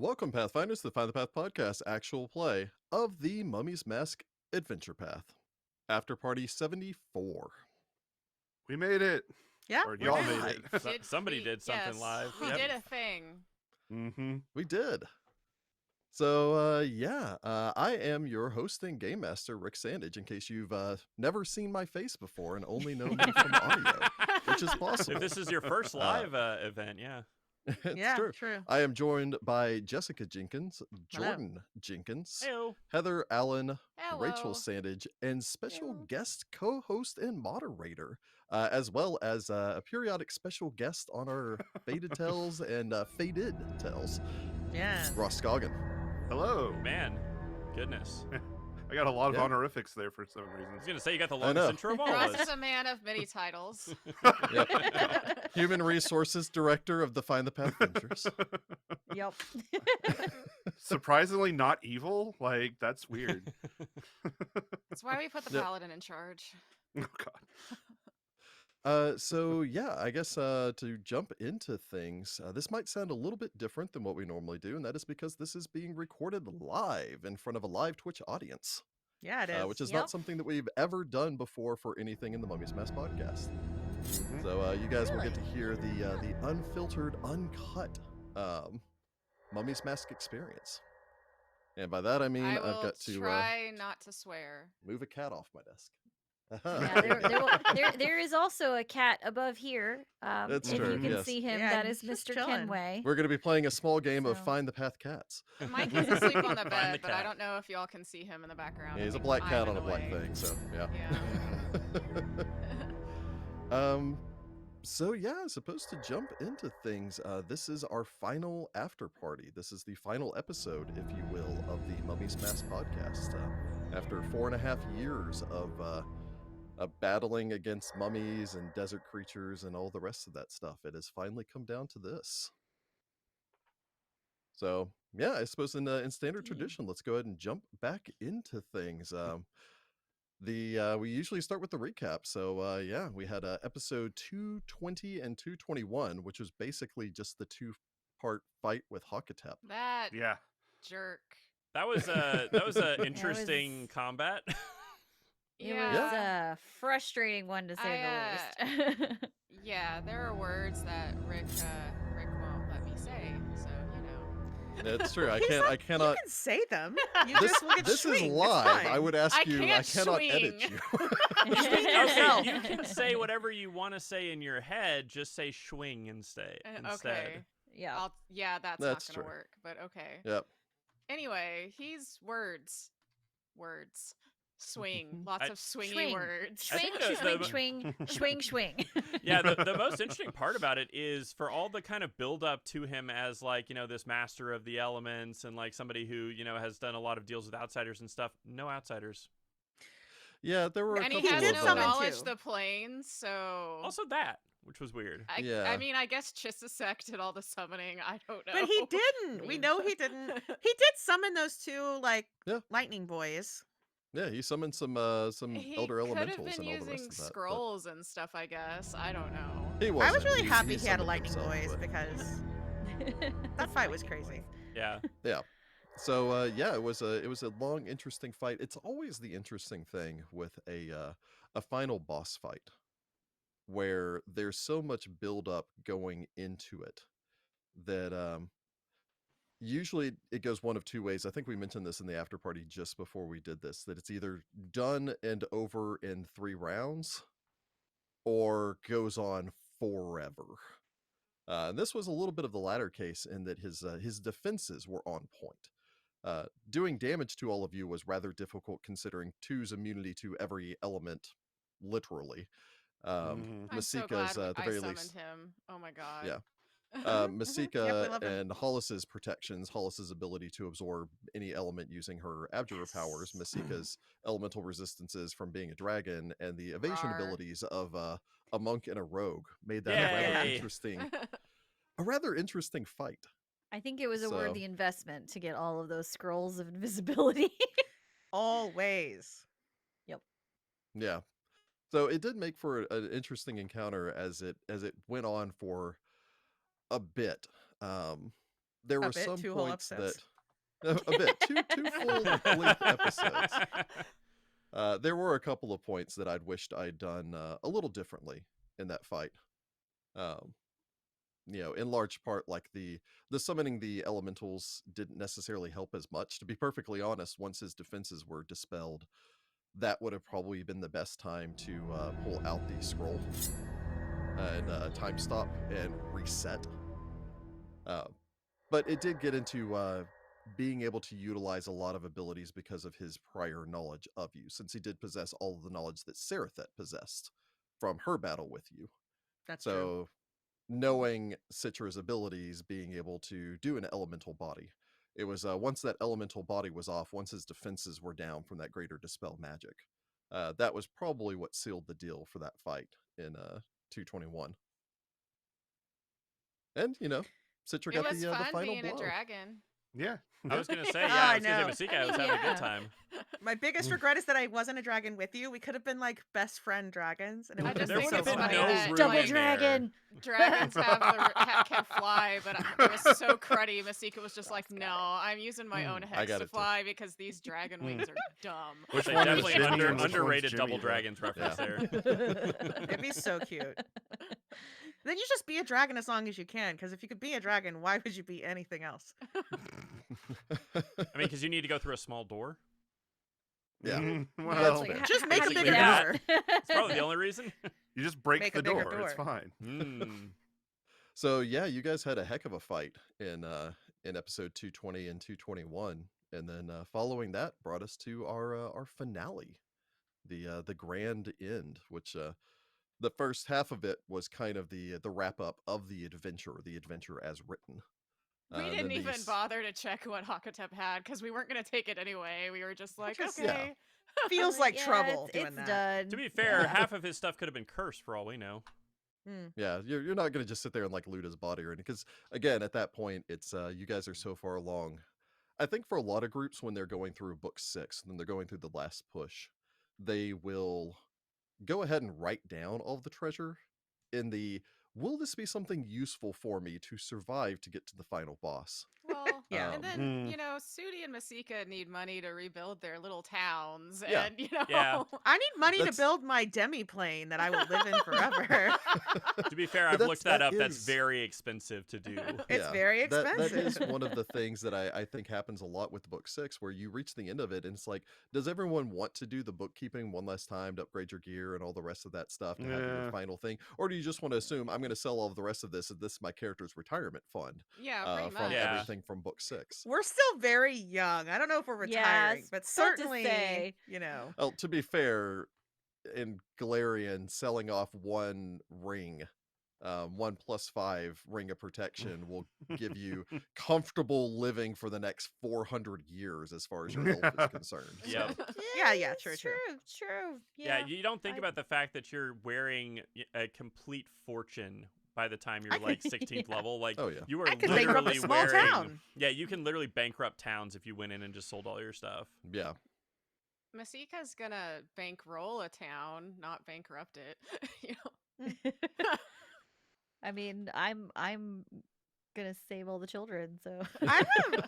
Welcome, Pathfinders, to the Find the Path podcast actual play of the Mummy's Mask Adventure Path. After Party 74. We made it. Yeah, Or we're y'all live. made it. Somebody did something live. We Yep. did a thing. Mm-hmm. We did. So, I am your host and game master, Rick Sandage, in case you've never seen my face before and only know me from audio, which is possible. If this is your first live event, yeah. It's true. I am joined by Jessica Jenkins, Jordan Jenkins, Heyo. Heather Allen, Hello. Rachel Sandage, and special guest co-host and moderator, as well as a periodic special guest on our Faded Tales and Faded Tales, Yeah. Ross Scoggin. Hello. Man, goodness. I got a lot of Yeah. honorifics there for some I reason. was gonna say you got the I know. longest intro of all of Ross us. is a man of many titles. Human Resources Director of the Find the Path Ventures. Yep. Surprisingly not evil? Like, that's weird. That's why we put the Yep. paladin in charge. Oh, God. I guess to jump into things, this might sound a little bit different than what we normally do, and that is because this is being recorded live in front of a live Twitch audience, Yeah, it is. which is not something that we've ever done before for anything in the Mummy's Mask podcast. Mhm. So you guys will get to hear the unfiltered, uncut Mummy's Mask experience. And by that I mean I will I've got to try not to swear. move a cat off my desk. Yeah, there is also a cat above here. That's if true, you can yes. see him, Yeah, that is he's just Mr. chilling. Kenway. We're going to be playing a small game of So- Find the Path Cats. Mike is asleep on the Find bed, the but I cat. don't know if y'all can see him in the background. Yeah, I he's a think black I'm cat in on a the black way. thing, so yeah. Yeah. Supposed to jump into things. This is our final after party. This is the final episode, if you will, of the Mummy's Mask podcast. After 4.5 years of battling against mummies and desert creatures and all the rest of that stuff, it has finally come down to this. So, yeah, I suppose in standard tradition, let's go ahead and jump back into things. We usually start with the recap. So we had episode 220 and 221, which was basically just the two-part fight with Hakatep. That Yeah. jerk. That was a interesting combat. It Yeah. was a frustrating one to say the least. Yeah, there are words that Rick won't let me say, so you know. That's true. I You cannot. can say them. You This, just will get this is swinged. It's live. fine. I would ask I you. I can't cannot edit swing. you. Okay, you can say whatever you want to say in your head. Just say schwing instead. Okay. Yeah. That's That's not gonna true. work, but okay. Yep. Anyway, he's words. Swing. Lots I- of swingy Swing. words. I Swing, think the- swing, swing, swing, swing. Yeah, the most interesting part about it is for all the kind of build up to him as like, this master of the elements and like somebody who, has done a lot of deals with outsiders and stuff. No outsiders. Yeah, there were a And he couple has did of no summon knowledge too. the planes, so Also that, which was weird. Yeah. I mean, I guess Chisisek did all the summoning. I don't know. But he didn't. We know he didn't. He did summon those two Yeah. lightning boys. Yeah, he summoned some He elder could have elementals been and all the rest using of that. but scrolls and stuff, I guess. I don't know. He I wasn't. was really happy he had a summoned lightning himself, boys but- because that fight was crazy. Yeah. Yeah. So it was a long, interesting fight. It's always the interesting thing with a final boss fight, where there's so much build up going into it that usually it goes one of two ways. I think we mentioned this in the after party just before we did this, that it's either done and over in 3 rounds, or goes on forever. And this was a little bit of the latter case in that his defenses were on point. Doing damage to all of you was rather difficult considering 2's immunity to every element, literally. Mhm. I'm so Masika's glad at the I very summoned least. him. Oh my god. Yeah. Yep, we Masika love him. and Hollis's protections, Hollis's ability to absorb any element using her abjurer powers, Masika's elemental resistances from being a dragon, and the evasion Rawr. abilities of a monk and a rogue made that a rather Yay. interesting fight. I think it was a So- worthy investment to get all of those scrolls of invisibility. Always. Yeah. So it did make for an interesting encounter as it went on for a bit. there A were bit, some 2 whole points that episodes. a bit, two full length episodes. There were a couple of points that I'd wished I'd done a little differently in that fight. Um, in large part, like the summoning the elementals didn't necessarily help as much. To be perfectly honest, once his defenses were dispelled, that would have probably been the best time to pull out the scroll and time stop and reset. Uh, but it did get into being able to utilize a lot of abilities because of his prior knowledge of you, since he did possess all of the knowledge that Seraphet possessed from her battle with you. That's true. So knowing Citra's abilities, being able to do an elemental body. It was once that elemental body was off, once his defenses were down from that greater dispel magic. That was probably what sealed the deal for that fight in 221. And Citra It got was the fun final being blow. a dragon. Yeah. I was gonna say, Oh, yeah, I I was gonna know. say, Masika, I I was mean, having a yeah. good time. My biggest regret is that I wasn't a dragon with you. We could have been like best friend dragons, and it I would just have There been think so would have it's been fun. funny no that, room Double in there. dragon. Dragons can fly, but it was so cruddy. Masika was just like, "No, I'm using my own I hex got to it too. fly because these dragon wings are dumb." Which They one is definitely Jimmy and which one's underrated Jimmy, double though? dragons reference Yeah. there. It'd be so cute. Then you just be a dragon as long as you can, because if you could be a dragon, why would you be anything else? I mean, because you need to go through a small door. Yeah. Well, fair. Like, Just make a how do you bigger get out? door. It's probably the only reason. you just break Make the a bigger door. It's door. fine. Mm. So yeah, you guys had a heck of a fight in episode 220 and 221, and then following that brought us to our finale, the grand end, which the first half of it was kind of the wrap up of the adventure as written. We and didn't then even these- bother to check what Hakatep had because we weren't going to take it anyway. We were just like, Just- okay. Feels like Yeah, trouble doing it's that. done. To be fair, Yeah. half of his stuff could have been cursed for all we know. Yeah, you're not gonna just sit there and like loot his body or anything, because again, at that point, it's you guys are so far along. I think for a lot of groups, when they're going through book 6, and then they're going through the last push, they will go ahead and write down all of the treasure in the will this be something useful for me to survive to get to the final boss? Well, Yeah. and then, Sudi and Masika need money to rebuild their little towns. Yeah. And, Yeah. I need money That's- to build my demi-plane that I will live in forever. To be fair, But I've looked that up. That's is- very expensive to do. It's Yeah, very That expensive. is one of the things that I think happens a lot with book 6, where you reach the end of it and it's like, does everyone want to do the bookkeeping one last time to upgrade your gear and all the rest of that stuff to have Yeah. your final thing? Or do you just want to assume I'm going to sell all of the rest of this and this is my character's retirement fund yeah, pretty from much. Yeah. everything from book 6? We're still very young. I don't know if we're Yeah, retiring, it's but hard to certainly, say. Well, to be fair, in Galarian, selling off one ring, 1+5 ring of protection will give you comfortable living for the next 400 years as far as your health is concerned. Yep. Yeah, it's true. True. Yeah, you don't think I- about the fact that you're wearing a complete fortune by the time you're I like could- 16th yeah. level. Like, Oh, yeah. you are I could bankrupt a literally small wearing. town. Yeah, you can literally bankrupt towns if you went in and just sold all your stuff. Yeah. Masika's going to bankroll a town, not bankrupt it. I mean, I'm gonna save all the children, so I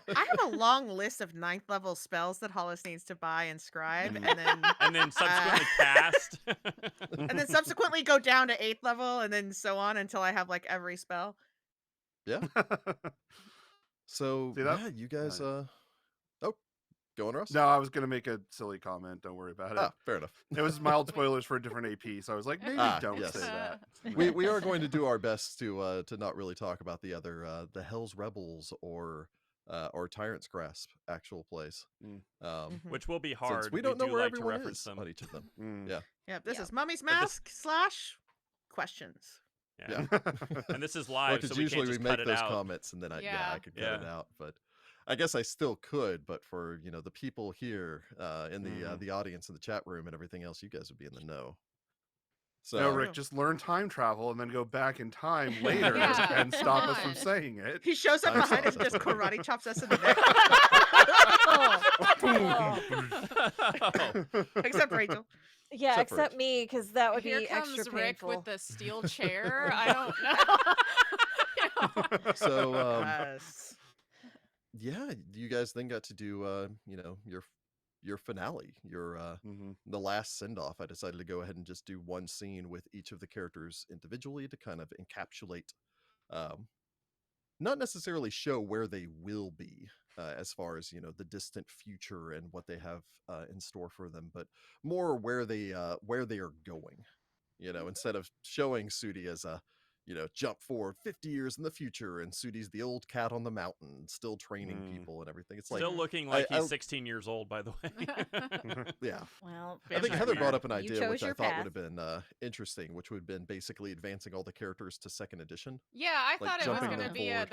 have a long list of 9th level spells that Hollis needs to buy and scribe, and then And then subsequently cast. and then subsequently go down to 8th level, and then so on until I have like every spell. Yeah. So See that? yeah, you guys Nice. oh, go on, Russ. No, I was gonna make a silly comment. Don't worry about it. Ah, fair enough. It was mild spoilers for a different AP, so I was like, maybe don't yes. say that. We are going to do our best to not really talk about the other the Hell's Rebels or Tyrant's Grasp actual plays. Mhm. Which will be hard. Since we don't know do where like to everyone reference is them. on each of them. Mm. Yeah. Yep, this Yeah. is Mummy's But this- Mask / questions. Yeah. And this is Well, live, because so we usually can't we just make cut it those out. comments and then I Yeah. could cut it Yeah. out, but I guess I still could. But for the people here in the audience in the chat room and everything else, you guys would be in the know. So No, Rick, just learn time travel and then go back in time later Yeah, and come stop us on. from saying it. He shows up I'm behind us and sorry. just karate chops us in the neck. Except Rachel. yeah, Except for except it. me, because that would Here be comes extra Rick painful. with the steel chair. I don't know. so Yes. yeah, you guys then got to do your finale, the last send off. I decided to go ahead and just do one scene with each of the characters individually to kind of encapsulate, um, not necessarily show where they will be as far as the distant future and what they have in store for them, but more where they are going. Instead of showing Sudi as a jump forward 50 years in the future, and Sudi's the old cat on the mountain, still training people and everything. It's like Still looking I, like I he's 16 years old, by the way. yeah. Well, I think Fancy Heather brought weird. up an You idea chose which I your thought path. would have been interesting, which would have been basically advancing all the characters to second edition. Yeah, I Like, thought it was jumping going to them be forward.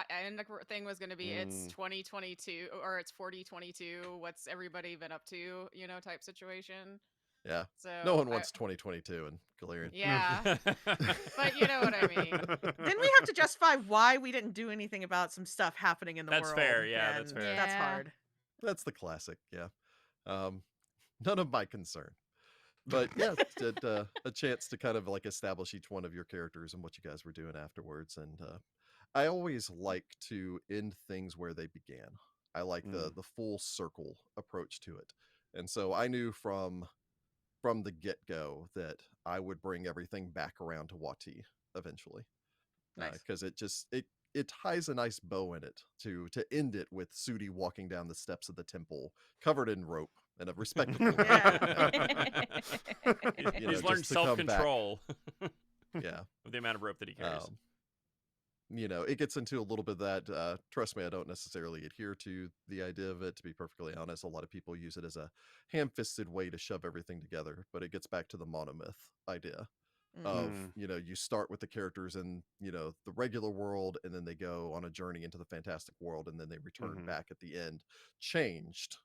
and the thing was going to be it's 2022 or it's 4022. What's everybody been up to? Type situation. Yeah. So No one wants 2022 in Galarian. yeah, but you know what I mean. Then we have to justify why we didn't do anything about some stuff happening in the That's world. fair, yeah, that's and fair. That's Yeah. hard. That's the classic, yeah. None of my concern. But yeah, a chance to kind of like establish each one of your characters and what you guys were doing afterwards. And I always like to end things where they began. I like the full circle approach to it. And so I knew from the get-go that I would bring everything back around to Wati eventually. Nice. Because it ties a nice bow in it to end it with Sudi walking down the steps of the temple covered in rope and a respectable Yeah. He's learned just to come back. self-control Yeah. of the amount of rope that he carries. It gets into a little bit of that. Trust me, I don't necessarily adhere to the idea of it, to be perfectly honest. A lot of people use it as a ham-fisted way to shove everything together, but it gets back to the monomyth idea of, you start with the characters in, the regular world, and then they go on a journey into the fantastic world, and then they return back at the end, changed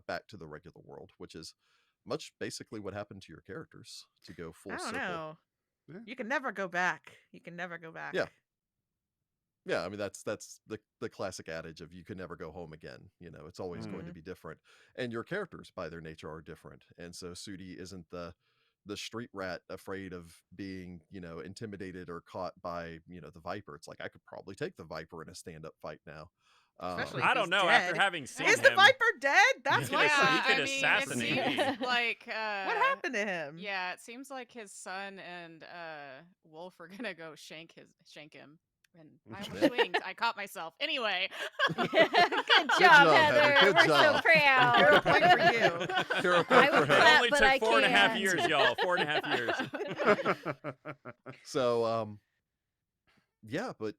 back to the regular world, which is much basically what happened to your characters to go full I don't circle. know. Yeah. You can never go back. You can never go back. Yeah. Yeah, I mean that's the classic adage of you can never go home again. It's always going to be different, and your characters by their nature are different. And so Sudi isn't the street rat afraid of being intimidated or caught by the Viper. It's like I could probably take the Viper in a stand-up fight now. Especially I if don't he's know. After dead. having seen Is him, the Viper dead? That's Yeah, my he question. could I mean, assassinate it me. seems like What happened to him? Yeah, it seems like his son and Wolf are gonna go shank him. And I almost swinged. I caught myself. Anyway. Good job, job, Heather. Heather. Good We're job. so proud. Hero point for you. Hero I point for would Heather. It clap, only but took I 4.5 can't. years, y'all. 4.5 years. So yeah, but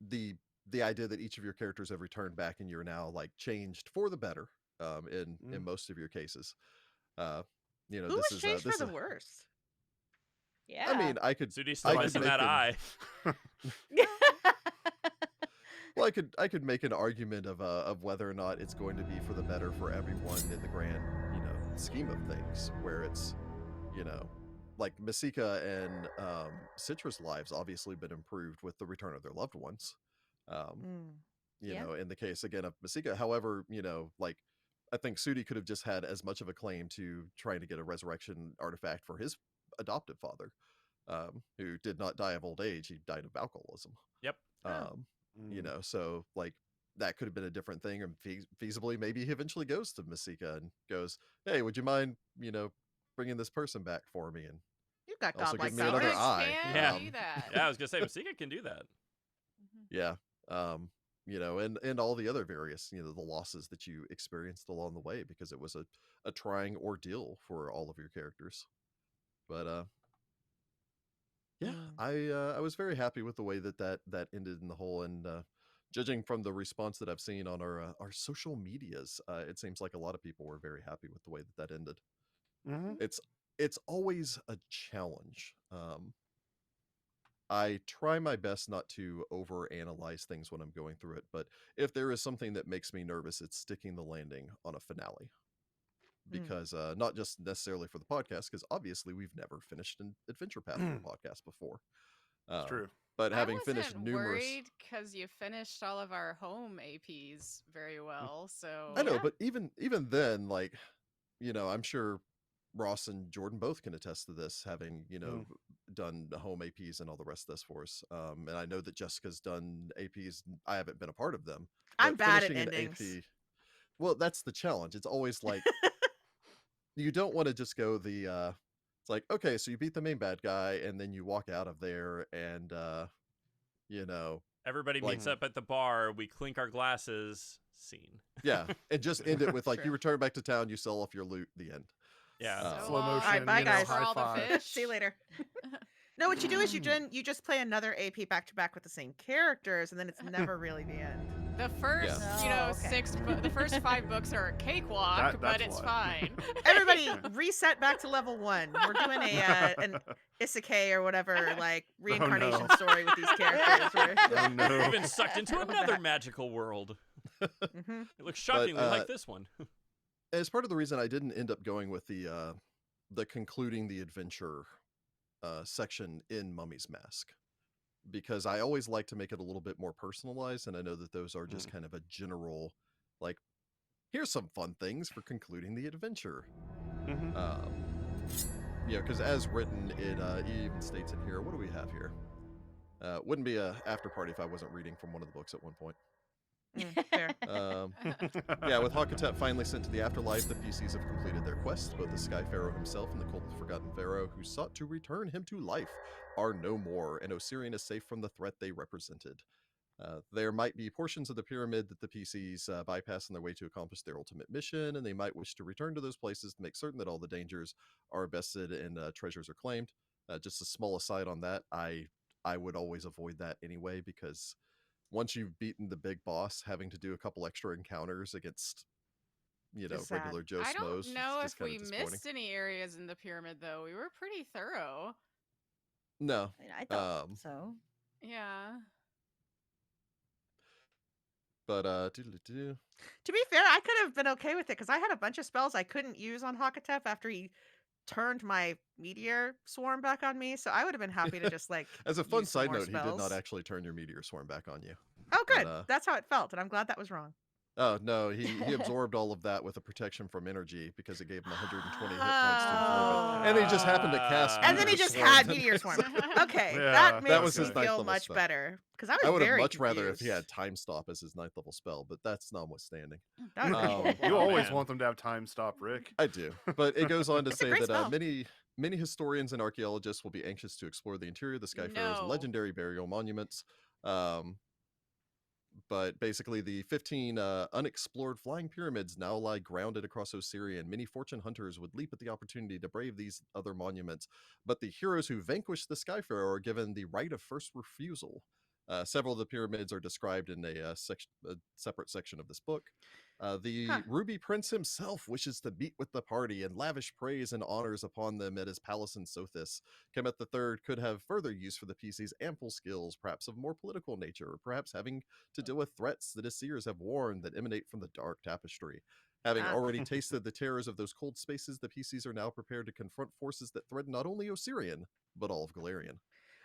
the idea that each of your characters have returned back and you're now like changed for the better in most of your cases. Who this was is changed this for the is worst? Yeah. I mean, I could Sudi's still I could missing make that an- eye. Well, I could make an argument of whether or not it's going to be for the better for everyone in the grand, scheme of things, where it's, like Masika and Citra's lives obviously been improved with the return of their loved ones. Yeah. In the case again of Masika, however, like I think Sudi could have just had as much of a claim to trying to get a resurrection artifact for his adoptive father, who did not die of old age. He died of alcoholism. Yep. So like that could have been a different thing, or feasibly maybe he eventually goes to Masika and goes, hey, would you mind bringing this person back for me, and You got also godlike give me another powers. eye. Yeah. Do that. Yeah, I was gonna say Masika can do that. Yeah. And all the other various, the losses that you experienced along the way, because it was a trying ordeal for all of your characters. But yeah, I was very happy with the way that ended in the whole, and judging from the response that I've seen on our social medias, it seems like a lot of people were very happy with the way that ended. It's always a challenge. I try my best not to overanalyze things when I'm going through it, but if there is something that makes me nervous, it's sticking the landing on a finale. Because not just necessarily for the podcast, because obviously we've never finished an adventure path for the podcast before. It's true. But having finished I wasn't numerous, worried because you finished all of our home APs very well. So I know, but even then, like, I'm sure Ross and Jordan both can attest to this, having done the home APs and all the rest of this for us. And I know that Jessica's done APs. I haven't been a part of them, I'm but bad at finishing an endings. AP, well, that's the challenge. It's always like you don't want to just go the it's like, okay, so you beat the main bad guy and then you walk out of there and you know, Everybody like meets up at the bar. We clink our glasses. Scene. yeah, and just end it with like True. you return back to town, you sell off your loot, the end. Yeah. So Slow long. motion, Alright, bye, guys. For all the high five. fish. See you later. No, what you do is you just play another AP back to back with the same characters, and then it's never really the end. The first, Yeah. Oh, okay. the first 5 books are a cakewalk, but that's it's why. fine. Everybody, reset back to level 1. We're doing an isekai or whatever, like reincarnation no. story with these characters. Oh no. We've been sucked into another magical world. hmm It looks shockingly uh, like this one. As part of the reason I didn't end up going with the concluding the adventure section in Mummy's Mask, because I always like to make it a little bit more personalized, and I know that those are just kind of a general, like, here's some fun things for concluding the adventure. Mhm. Yeah, because as written, it even states in here, what do we have here? Wouldn't be a after party if I wasn't reading from one of the books at one point. fair. Yeah, with Hakatep finally sent to the afterlife, the PCs have completed their quest. Both the Sky Pharaoh himself and the cold forgotten Pharaoh, who sought to return him to life, are no more, and Osirian is safe from the threat they represented. There might be portions of the pyramid that the PCs bypass on their way to accomplish their ultimate mission, and they might wish to return to those places to make certain that all the dangers are bested and treasures are claimed. Just a small aside on that, I would always avoid that anyway, because once you've beaten the big boss, having to do a couple extra encounters against, Just sad. regular Joe I Schmoes, don't it's know just if kinda we disappointing. missed any areas in the pyramid, though. We were pretty thorough. No. I mean, I thought Um, so. Yeah. but doo-doo-doo. To be fair, I could have been okay with it because I had a bunch of spells I couldn't use on Hakatep after he turned my meteor swarm back on me, so I would have been happy to just like As a fun use some side more note, he did not spells. actually turn your meteor swarm back on you. Oh, but, good. That's how it felt, and I'm glad that was wrong. Oh no, he absorbed all of that with a protection from energy because it gave him 120 hit points to absorb it, and he just happened to cast. And then he Meteor just Swarm. had meteor swarm. Okay, Yeah, that that makes was me his ninth feel level much spell. better because I was I would have very much rather if he had confused. time stop as his ninth level spell, but that's notwithstanding. That would have Um, been cool. You Oh, always man. want them to have time stop, Rick. I do, but it goes on to It's a say great that spell. many historians and archaeologists will be anxious to explore the interior of the Sky Pharaoh's No. legendary burial monuments. But basically, the 15 unexplored flying pyramids now lie grounded across Osiria, and many fortune hunters would leap at the opportunity to brave these other monuments. But the heroes who vanquished the Sky Pharaoh are given the right of first refusal. Several of the pyramids are described in a separate section of this book. The Huh. Ruby Prince himself wishes to meet with the party and lavish praise and honors upon them at his palace in Sothis. Kemet III could have further use for the PC's ample skills, perhaps of more political nature, or perhaps having to deal with threats that his seers have warned that emanate from the dark tapestry. Having Ah. already tasted the terrors of those cold spaces, the PCs are now prepared to confront forces that threaten not only Osirian, but all of Galarian.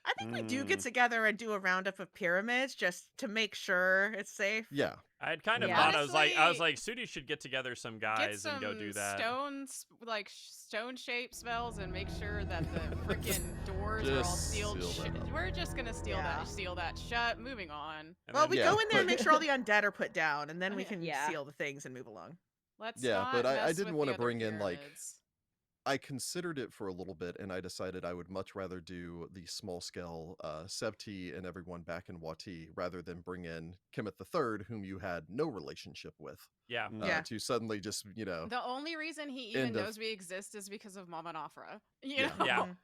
I think we do get together and do a roundup of pyramids just to make sure it's safe. Yeah. I had kind of Yeah. thought I was Honestly, like, Sudi should get together some Get guys some and go do that. stone shaped spells and make sure that the freaking doors are all Just sealed. seal that up. We're just gonna Yeah. seal that shut. Moving on. And Well, then- we Yeah, go in there and but- make sure all the undead are put down, and then we Yeah. can Yeah. seal the things and move along. Let's Yeah, not but I mess didn't with wanna the other bring in, like, pyramids. I considered it for a little bit, and I decided I would much rather do the small scale Sevti and everyone back in Wati rather than bring in Kemet III, whom you had no relationship with, yeah. Yeah. to suddenly just, The only reason he even End of- knows we exist is because of Mama Nafra. You Yeah. know? Yeah. Mhm.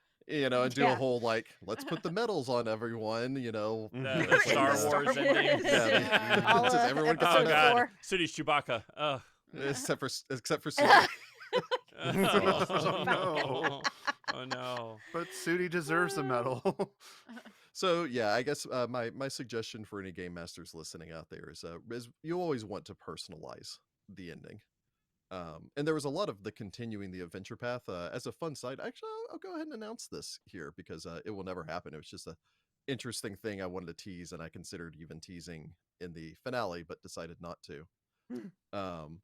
and do Yeah. a whole, like, let's put the medals on everyone, The, Mhm. the Star and, Wars Wars. ending. Yeah, All just of everyone gets Oh episode on that, god, 4. Sudi's Chewbacca. Ugh. except for Sudi. Oh, no. Oh no. But Sudi deserves a medal. So yeah, I guess my suggestion for any game masters listening out there is you always want to personalize the ending. And there was a lot of the continuing the adventure path as a fun side. Actually, I'll go ahead and announce this here because it will never happen. It was just a interesting thing I wanted to tease, and I considered even teasing in the finale, but decided not to. Hmm.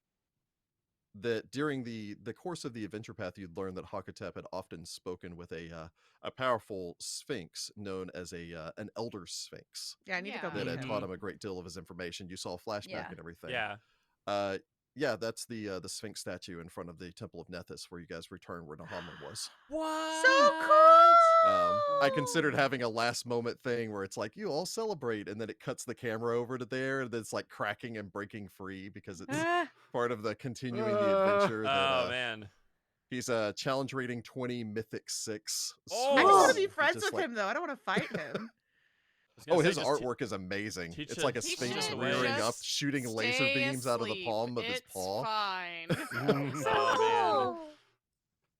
that during the course of the adventure path, you'd learn that Hakatep had often spoken with a powerful sphinx known as an elder sphinx Yeah, I need to go Yeah. that meet had him. taught him a great deal of his information. You saw a flashback Yeah. and everything. Yeah. Uh, yeah, that's the Sphinx statue in front of the Temple of Nethys, where you guys returned where Nahamlin was. What? So cool! I considered having a last moment thing where it's like, you all celebrate, and then it cuts the camera over to there, and then it's like cracking and breaking free because it's part of the continuing the adventure. Oh That man. he's a challenge rating 20, mythic 6. Oh. I just want Sphinx to be that friends just, with like- him, though. I don't want to fight him. I was gonna Oh, say, his just artwork is amazing. teach It's it- like a teach sphinx it rearing away. up, shooting laser Stay beams out of the asleep. palm of his It's paw. fine. So Oh, man. cool.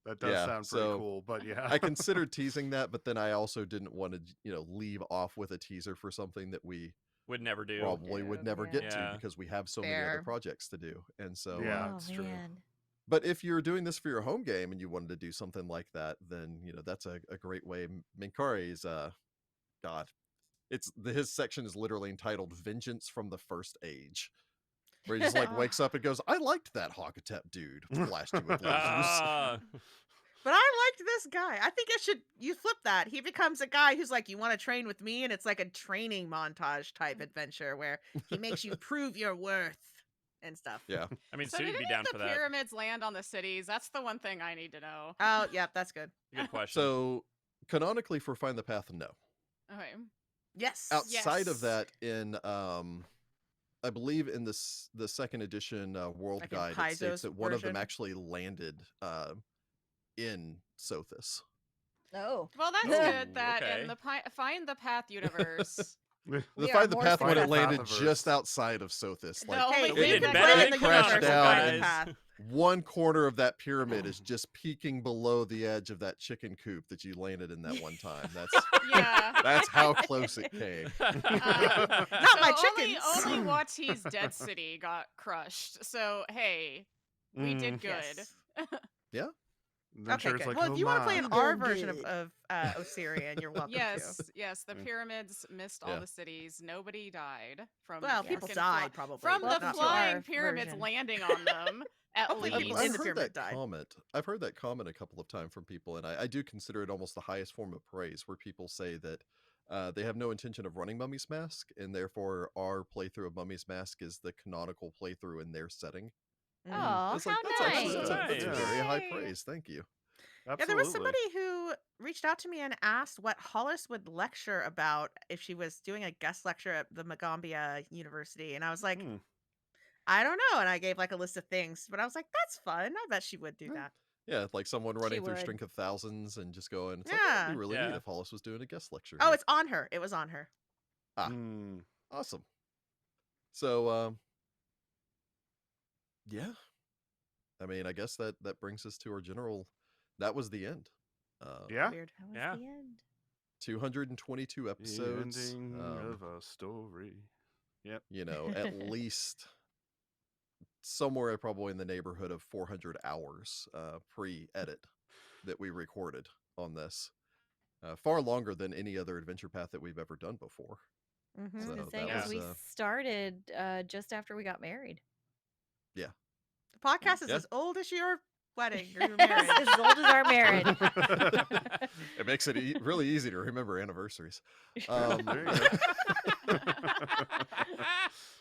That does Yeah, sound pretty so cool, but yeah. I considered teasing that, but then I also didn't want to, leave off with a teaser for something that we Would never do. probably would never Yeah. get Yeah. to because we have so many other Fair. projects to do. And so, Yeah, Oh it's true. man. but if you're doing this for your home game and you wanted to do something like that, then, that's a great way. Minkari's, God, his section is literally entitled Vengeance from the First Age. Where he just like wakes up and goes, I liked that Hakatep dude. Flashed you with lasers. Ah. But I liked this guy. I think you flip that. He becomes a guy who's like, you want to train with me? And it's like a training montage type adventure where he makes you prove your worth and stuff. Yeah. I mean, So Sue did would be any down of for the that. pyramids land on the cities? That's the one thing I need to know. Oh, yeah, that's good. Good question. So canonically for Find the Path, no. Okay. Yes. Outside of Yes. that, in I believe in the second edition World Like in Guide, it states Paizo's that one of them version? actually landed in Sothis. Oh. Well, that's Ooh, good that okay. in the Find the Path universe, The We are Find the more Path one, it successful. landed Pathiverse. just outside of Sothis. The Like, only Hey, So thing we you did can better play than in the crashed universe down Find the and- Path. one corner of that pyramid is just peeking below the edge of that chicken coop that you landed in that one time. yeah. That's how close it came. Not So my only chickens. Wati's dead city got crushed. So hey, we did good. Yes. Then Okay, Shirt's good. like, Well, "Oh if you want to play my." in You our done version good. of Osiria, you're welcome Yes, to. yes. The Mm. pyramids missed all Yeah. the cities. Nobody died from Well, the people frickin' died probably. from but the not flying our pyramids version. landing on them. At Hopefully least. people I've in the heard pyramid that died. comment. I've heard that comment a couple of times from people, and I do consider it almost the highest form of praise, where people say that they have no intention of running Mummy's Mask, and therefore our playthrough of Mummy's Mask is the canonical playthrough in their setting. Mm. Oh, It's like, how that's actually nice. that's Nice. very high Yay. praise. Thank you. Yeah, there was Absolutely. somebody who reached out to me and asked what Hollis would lecture about if she was doing a guest lecture at the Magambia University. And I was like, Hmm. I don't know. And I gave like a list of things, but I was like, that's fun. I bet she would do Yeah. that. Yeah, like someone running through would. Strength of Thousands and just going, it's like, that'd Yeah. be really Yeah. neat if Hollis was doing a guest lecture. Oh, here." it's on her. It was on her. Ah. Hmm. Awesome. So, yeah. I mean, I guess that brings us to our general. That was the end. Yeah. Weird. That was Yeah. the end. 222 episodes. The ending of a story. Yep. At least somewhere probably in the neighborhood of 400 hours pre-edit that we recorded on this. Far longer than any other adventure path that we've ever done before. I was Mm-hmm. So gonna say, that 'cause was, we started just after we got married. The podcast is Yeah. as old as your wedding or your It's marriage. as old as our marriage. it makes it really easy to remember anniversaries. There you go.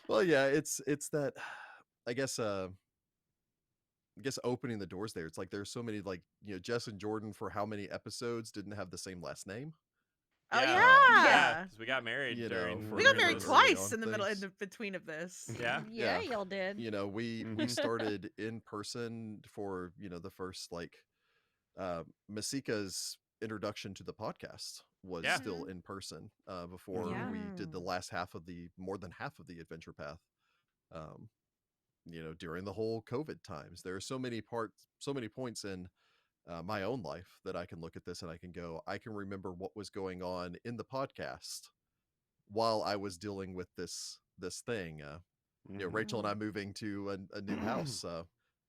Well, yeah, it's that. I guess opening the doors there. It's like there's so many Jess and Jordan for how many episodes didn't have the same last name. Oh, Yeah. yeah. Yeah, because we got married You know, during. for We got the married anniversary twice on in the middle, in things. the between of this. Yeah. Yeah, Yeah. y'all did. We Mhm. started in person for the first Masika's introduction to the podcast was Yeah. still in person before Yeah. we did the last half of more than half of the adventure path. During the whole COVID times, there are so many points in my own life that I can look at this and I can go, I can remember what was going on in the podcast while I was dealing with this thing. Rachel and I moving to a new house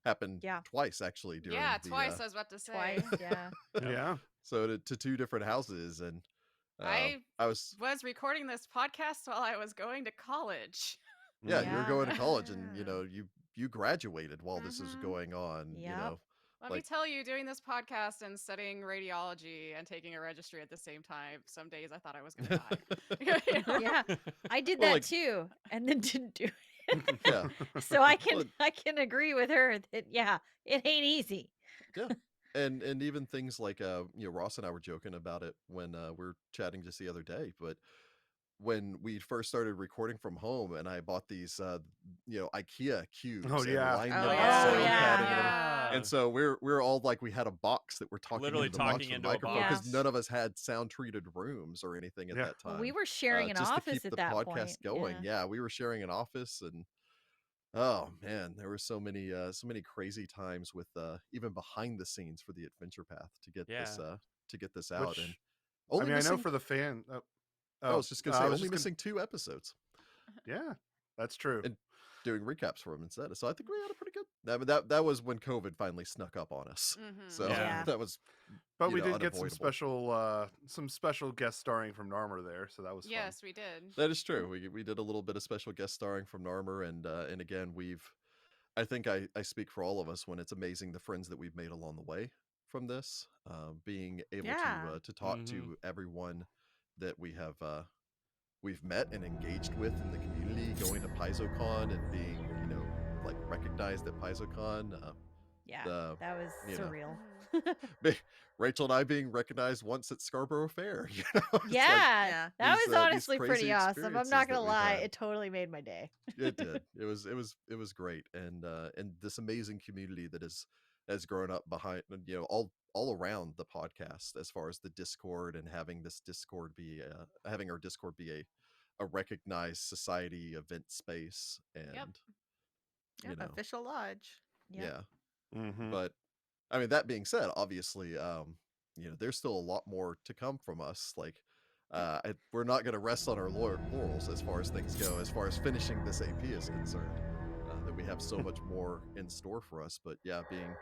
happened Yeah. twice actually during Yeah, the, twice. I was about to say. Twice, yeah. Yeah. so to two different houses, and I I was was recording this podcast while I was going to college. you were going to college, and Yeah. you you graduated while this is Mhm. going on, you Yep. know. Let me Like tell you, doing this podcast and studying radiology and taking a registry at the same time, some days I thought I was going to die. You know? Yeah. I did Well, that like too, and then didn't do it. yeah. So I Well, can agree with her that yeah, it ain't easy. yeah. And even things like you know, Ross and I were joking about it when we were chatting just the other day, but when we first started recording from home and I bought these you know, IKEA cubes Oh, and yeah. lined Oh, them with yeah. sound Oh, yeah. padding and everything. Yeah. And so we're all like we had a box that we're talking Literally into the box talking with into a a microphone box. because none of us had sound treated rooms or anything at Yeah. that Well, time. we were sharing an Just to office keep at the that podcast point. going. Yeah. Yeah, we were sharing an office and oh man, there were so many crazy times with even behind the scenes for the Adventure Path Yeah. to get this out and Which, I only mean, I know missing for the fan. I was just gonna I say was only just gonna. missing 2 episodes Yeah, that's true. and doing recaps for them instead. So I think we had a pretty good. That was when COVID finally snuck up on us. Mhm. So Yeah. that was But you we know, did get unavoidable. some special guest starring from Narmer there, so that was fun. Yes, we did. That is true. We did a little bit of special guest starring from Narmer and again I think I speak for all of us when it's amazing the friends that we've made along the way from this. Being able Yeah. to talk Mhm. to everyone that we've met and engaged with in the community, going to PaizoCon and being, you know, like recognized at PaizoCon. Yeah. The That was you know surreal. Rachel and I being recognized once at Scarborough Fair. You know, it's like Yeah. Yeah. That these was these honestly crazy pretty awesome. I'm experiences not that gonna we've lie, had. it totally made my day. It did. It was great, and this amazing community that has grown up behind, you know, all around the podcast as far as the Discord and having this Discord be having our Discord be a recognized society event space, Yep. and you Yep. know, Official lodge. Yep. yeah. Mm-hmm. But I mean, that being said, obviously, you know, there's still a lot more to come from us. Like, we're not going to rest on our laurels as far as things go, as far as finishing this AP is concerned. That we have so much more in store for us. But yeah, being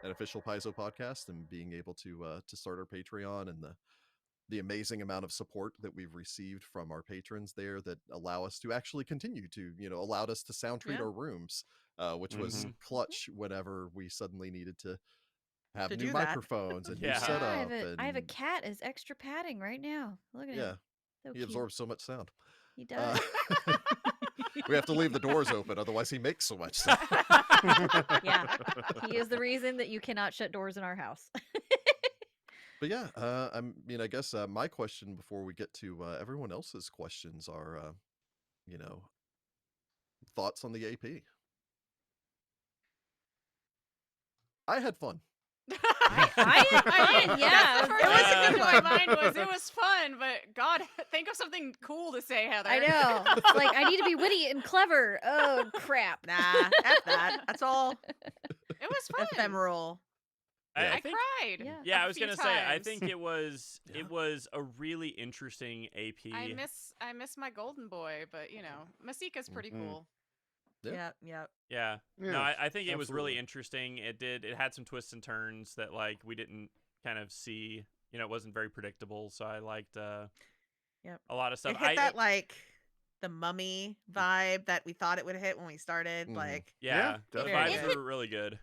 an official Paizo podcast and being able to start our Patreon and the amazing amount of support that we've received from our patrons there that allow us to actually continue to, you know, allowed us to sound treat Yeah. our rooms, which was Mhm. clutch whenever we suddenly needed to have To new do that. microphones and new Yeah. Yeah, setup I have a and cat as extra padding right now. Look at yeah, him. So he cute. absorbs so much sound. He does. We have to leave the doors open, otherwise he makes so much sound. Yeah. He is the reason that you cannot shut doors in our house. But yeah, I mean, I guess my question before we get to everyone else's questions are, you know, thoughts on the AP. I had fun. I had fun, yeah. That's the It first was thing a that good came to my one. mind was it was fun, but God, think of something cool to say, Heather. I know. It's like I need to be witty and clever. Oh crap. Nah, F that. That's all It was fun. ephemeral. Yeah. I think cried. Yeah. Yeah, a I was few gonna say. I times. think it was Yeah. a really interesting AP. I miss my golden boy, but you know, Masika's pretty Mhm. cool. Yeah. Yep. Yep. Yeah. Yeah, No, I think it was really absolutely. interesting. It had some twists and turns that like we didn't kind of see. You know, it wasn't very predictable. So I liked Yep. a lot of stuff. It hit that like the mummy vibe that we thought it would hit when we started. Mhm. Like yeah, the definitely. vibes It were really good.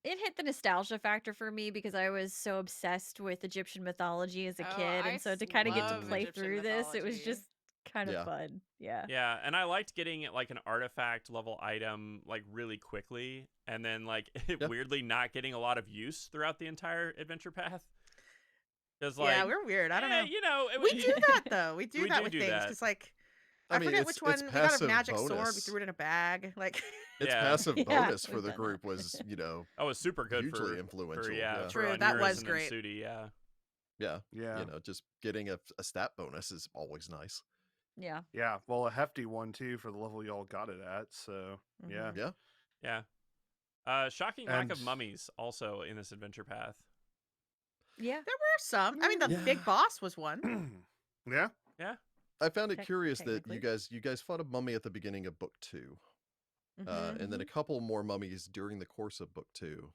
It hit the nostalgia factor for me because I was so obsessed with Egyptian mythology as a Oh, kid, I and so to kind of get to love play Egyptian through this, it was mythology. just kind of Yeah. fun. Yeah. Yeah, and I liked getting like an artifact level item like really quickly, and then like Yeah. weirdly not getting a lot of use throughout the entire adventure path. Because yeah, like, we're weird. I don't know. you know, it We was- do that though. We do We that do with do things that. because like I I mean, forget it's which one it's we got a passive magic sword. We bonus. threw it in a bag. Like Its Yeah. passive Yeah, bonus for we've the done group that. was, you know, Oh, it was super good hugely for influential. yeah, True, for that Onuris was and great. Sudi, yeah. Yeah, Yeah. you know, just getting a stat bonus is always nice. Yeah. Yeah. Well, a hefty one too for the level y'all got it at. So yeah. Mhm. Yeah, Yeah. Shocking lack of And- mummies also in this adventure path. Yeah. there were some. I mean, the Yeah. big boss was one. Yeah. I found it Tec- curious that technically. you guys fought a mummy at the beginning of book 2, Mhm. and then a couple more mummies during the course of book 2,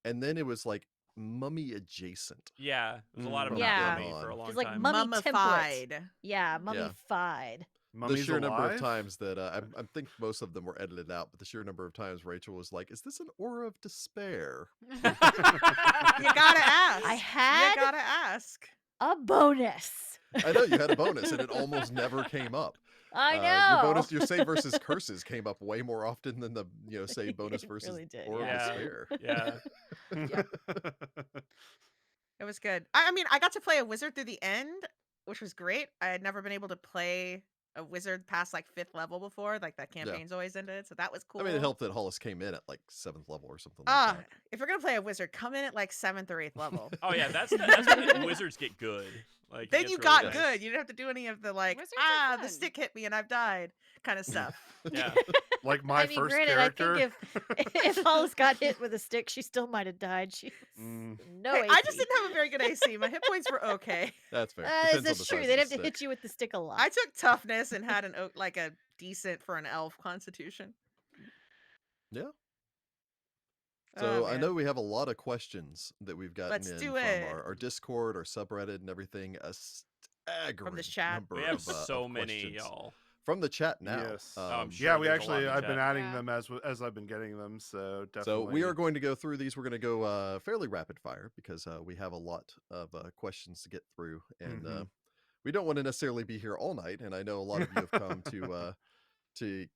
and then it was like mummy adjacent. Yeah, it was a lot of Mm. not Yeah. mummy for a long Just like time. mummy template. Mummified. Yeah, mummified. Mummy's sheer number of alive? times that I think most of them were edited out, but the sheer number of times Rachel was like, "Is this an aura of despair?" You gotta ask. I You had gotta ask. a bonus. I know you had a bonus, and it almost never came up. I Your know. bonus, your save versus curses came up way more often than the save bonus It versus really did, aura of yeah. despair. Yeah. It was good. I mean, I got to play a wizard through the end, which was great. I had never been able to play a wizard past like 5th level before. Like that campaign's always ended, so that was cool. I mean, it helped that Hollis came in at like 7th level or something like Ah, that. if you're gonna play a wizard, come in at like 7th or 8th level. Oh yeah, that's when the wizards get good. Like it Then gets you really got nice. good. You didn't have to do any of the like, Wizards are the fun. stick hit me and I've died kind of stuff. Yeah. Like my I mean, first granted, character. I think if Hollis got hit with a stick, she still might have died. She Mm. no Hey, AC. I just didn't have a very good AC. My hit points were okay. That's fair. Depends on That's the true. size They'd of have the to hit stick. you with the stick a lot. I took toughness and had like a decent for an elf constitution. Yeah. Oh, So I man. know we have a lot of questions that we've gotten Let's in do from it. our Discord, our subreddit, and everything. A staggering chat. number We have of, so of many, questions y'all. from the chat now. Yes. I'm sure Yeah, we there's a lot in actually the I've been chat. adding Yeah. them as I've been getting them, so definitely. So we are going to go through these. We're going to go fairly rapid fire because we have a lot of questions to get through, and Mhm. we don't want to necessarily be here all night. And I know a lot of you have come to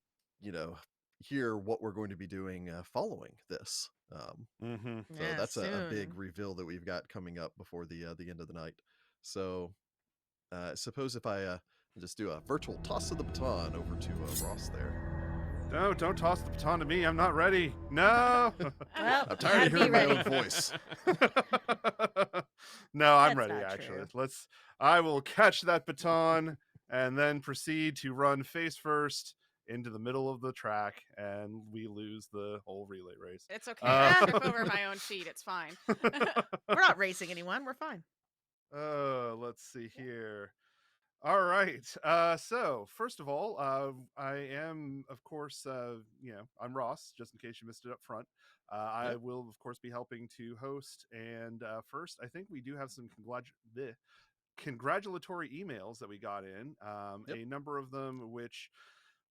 hear what we're going to be doing following this. Mhm. So Yeah, that's a big soon. reveal that we've got coming up before the end of the night. So suppose if I just do a virtual toss of the baton over to Ross there. No, don't toss the baton to me. I'm not ready. No. Well, I'm tired gotta of be hearing my ready. own voice. No, I'm That's ready not actually. true. I will catch that baton and then proceed to run face first into the middle of the track, and we lose the whole relay race. It's okay. I Uh, trip over my own feet. It's fine. We're not racing anyone. We're fine. Let's see here. All right. So first of all, I am, of course, I'm Ross, just in case you missed it up front. I Yep. will, of course, be helping to host. And first, I think we do have some congratulatory emails that we got in. Yep. A number of them, which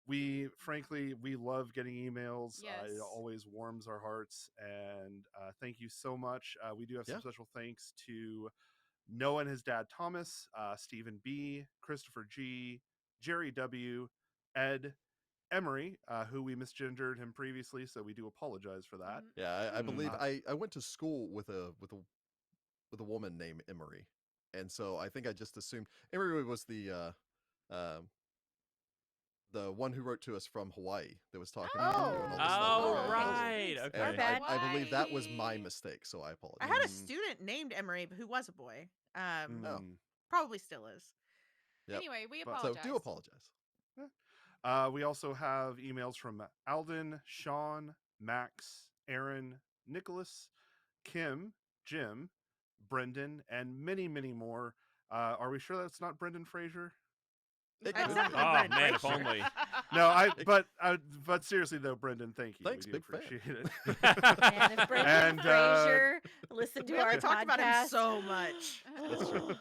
we love getting emails. It Yes. always warms our hearts. And thank you so much. We do have some Yeah. special thanks to Noah and his dad Thomas, Stephen B, Christopher G, Jerry W, Ed, Emery, who we misgendered him previously, so we do apologize for that. Mhm. Yeah, I believe Mm. I went to school with a woman named Emery, and so I think I just assumed Emery was the one who wrote to us from Hawaii that was talking about Oh. doing all this stuff. Oh, Okay. right. Our Okay. And bad. I believe that was my Hawaii. mistake, so I I apologize. had a Mm. student named Emery who was a boy. Oh. Mm. Probably still is. Yep. Anyway, we But- So apologize. do apologize. We also have emails from Alden, Sean, Max, Aaron, Nicholas, Kim, Jim, Brendan, and many, many more. Are we sure that's not Brendan Fraser? It It's could definitely be. Oh, Brendan man, if Fraser. only. No, but seriously though, Brendan, thank you. Thanks, we do big fan. appreciate it. And if Brendan And, Fraser listened to We our already talked about him podcast, so much. That's true.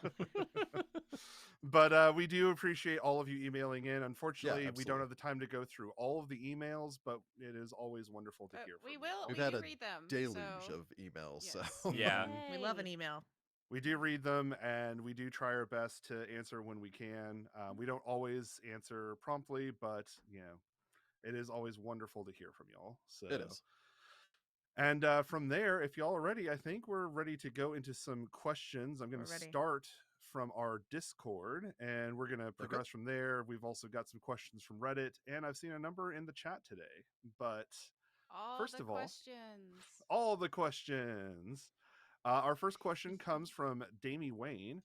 But we do appreciate all of you emailing in. Unfortunately, we don't absolutely. have the time to go through all of the emails, but it is always wonderful to hear from we you will. all. We've We had do a read them. deluge so- of emails. Yes. So Yeah. We love an Yay. email. We do read them, and we do try our best to answer when we can. We don't always answer promptly, but it is always wonderful to hear from y'all. So it is. And from there, if y'all are ready, I think we're ready to go into some questions. I'm going We're to ready. start from our Discord, and we're going to progress from there. We've also got some questions from Reddit, and I've seen a number in the chat today. But All First the of all, questions. all the questions. Our first question comes from Damie Wayne,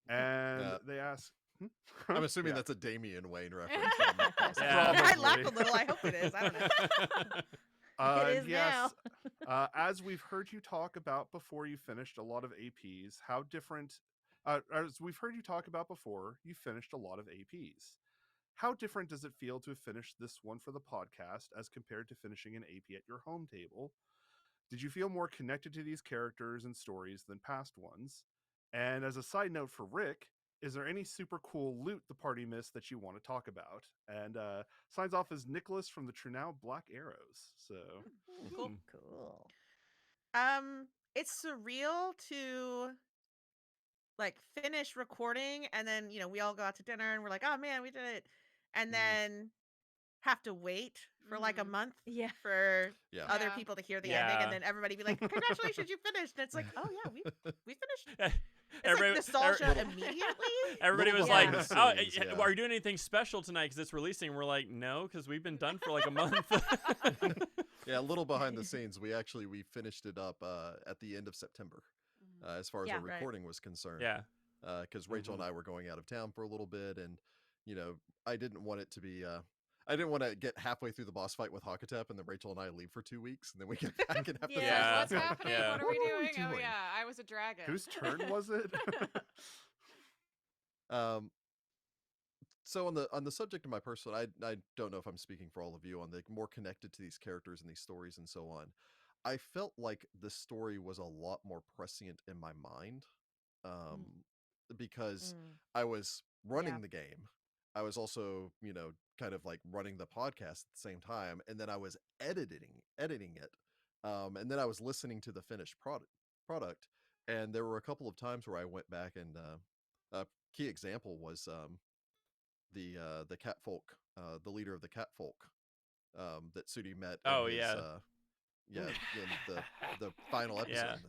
and they ask. I'm assuming Yeah. that's a Damian Wayne reference. but I'm not positive. Yeah. I laughed Probably. a little. I hope it is. I don't know. It is He asks, as we've heard you talk about before you finished a lot of APs, how different, as we've heard you talk about before, you finished a lot of APs. How different does it feel to have finished this one for the podcast as compared to finishing an AP at your home table? Did you feel more connected to these characters and stories than past ones? And as a side note for Rick, is there any super cool loot the party missed that you want to talk about? And signs off as Nicholas from the True Now Black Arrows. So Cool. Cool. It's surreal to like finish recording and then, we all go out to dinner and we're like, "Oh man, we did it." And then have to wait for like a month Yeah. for Yeah. other Yeah. people to hear the ending, Yeah. and then everybody be like, "Congratulations, you finished." And it's like, "Oh yeah, we finished." It's Every- like nostalgia little- immediately. Everybody Little was like, behind the "Oh, scenes, yeah. are you doing anything special tonight? Because it's releasing." We're like, "No, because we've been done for like a month." Yeah, a little behind the scenes. We finished it up at the end of September, as far as Yeah. our Right. recording was concerned. Yeah. Because Rachel and I were going out of town for a little bit, and I didn't want it to be. I didn't want to get halfway through the boss fight with Hakatep, and then Rachel and I leave for 2 weeks, and then we get back and have to. Yeah. What's happening? Yeah. What are we What were we doing? Oh doing? yeah, I was a dragon. whose turn was it? So on the subject of my personal, I don't know if I'm speaking for all of you on the more connected to these characters and these stories and so on. I felt like the story was a lot more prescient in my mind, because I was running Yeah. the game. I was also, kind of like running the podcast at the same time, and then I was editing it, and then I was listening to the finished product. And there were a couple of times where I went back and a key example was the catfolk, the leader of the catfolk, that Sudi met. Oh, in his, yeah. in the final episode.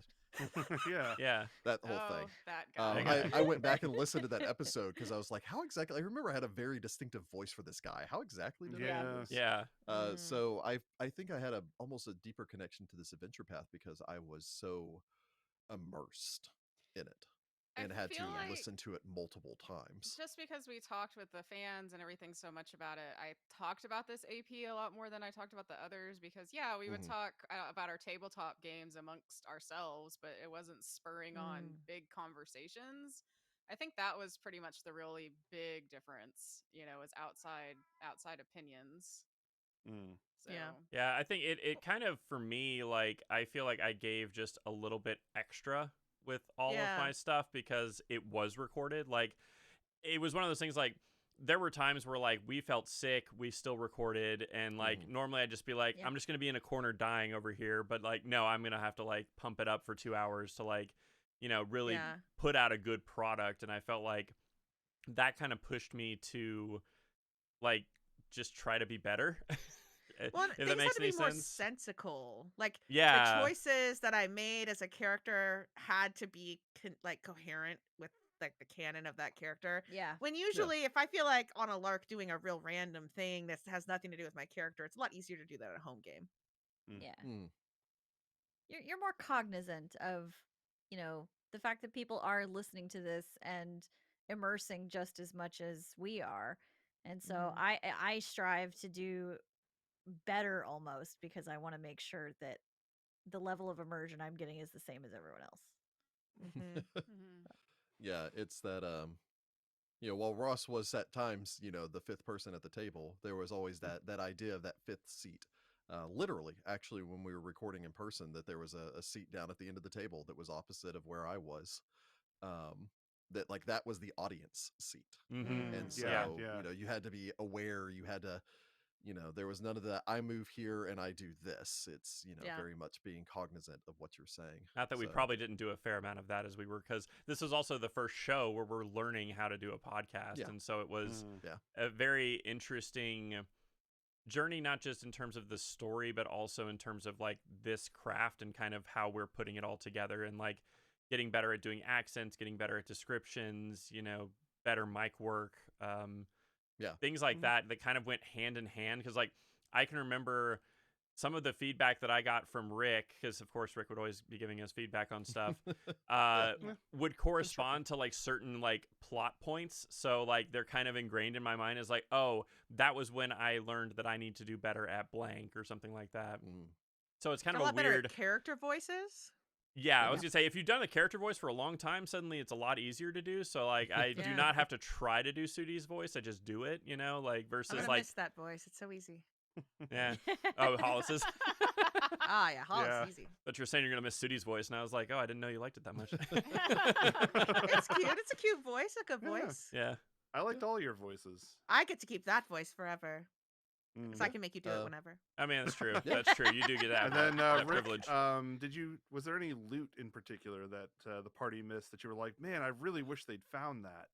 Yeah. Yeah. That whole Oh, thing. that guy. Okay. I went back and listened to that episode because I was like, how exactly? I remember I had a very distinctive voice for this guy. How exactly did I do this? Yeah. So I think I had almost a deeper connection to this adventure path because I was so immersed in it I and had to feel like listen to it multiple times. just because we talked with the fans and everything so much about it, I talked about this AP a lot more than I talked about the others because, yeah, we would Mhm. talk about our tabletop games amongst ourselves, but it wasn't spurring on big conversations. I think that was pretty much the really big difference, is outside opinions. So, Yeah. Yeah, I think it kind of, for me, like, I feel like I gave just a little bit extra with all of my stuff because it was recorded. Like, it was one of those things, like, there were times where, like, we felt sick, we still recorded, and, like, normally I'd just be like, Yeah. I'm just going to be in a corner dying over here, but, like, no, I'm going to have to, like, pump it up for 2 hours to, like, really Yeah. put out a good product, and I felt like that kind of pushed me to, like, just try to be better. Well, if things that had makes to any be more sense. sensical. Like Yeah. the choices that I made as a character had to be coherent with like the canon of that character. Yeah. When usually, if I feel like on a lark doing a real random thing that has nothing to do with my character, it's a lot easier to do that at a home game. Yeah. Mm. You're more cognizant of, the fact that people are listening to this and immersing just as much as we are. And so I strive to do better almost because I want to make sure that the level of immersion I'm getting is the same as everyone else. Yeah, it's that while Ross was at times, the fifth person at the table, there was always that idea of that fifth seat. Literally, actually, when we were recording in person, that there was a seat down at the end of the table that was opposite of where I was. That was the audience seat. And so, Yeah. you had to be aware, you had to, there was none of the I move here and I do this. It's, very much being cognizant of what you're saying. Not that we So- probably didn't do a fair amount of that as we were, because this is also the first show where we're learning how to do a podcast. Yeah. And so it was Yeah. a very interesting journey, not just in terms of the story, but also in terms of like this craft and kind of how we're putting it all together and like getting better at doing accents, getting better at descriptions, better mic work, things like that kind of went hand in hand. Because like I can remember some of the feedback that I got from Rick, because of course Rick would always be giving us feedback on stuff, would correspond to like certain like plot points. So like they're kind of ingrained in my mind as like, oh, that was when I learned that I need to do better at blank or something like that. So it's kind a of lot a better weird at character voices. Yeah, I was gonna say, if you've done the character voice for a long time, suddenly it's a lot easier to do. So like I do not have to try to do Sudi's voice, I just do it, like I'm versus gonna like miss that voice. It's so easy. yeah. Oh, Hollis's. Ah, yeah, Hollis Yeah. is easy. But you're saying you're gonna miss Sudi's voice, and I was like, oh, I didn't know you liked it that much. It's cute. It's a cute voice. A good Yeah. voice. Yeah. I liked all your voices. I get to keep that voice forever. Because I Mm. can make you do it whenever. I mean, that's true. Yeah. That's true. You do get that, And then that Rick, privilege. was there any loot in particular that the party missed that you were like, man, I really wish they'd found that?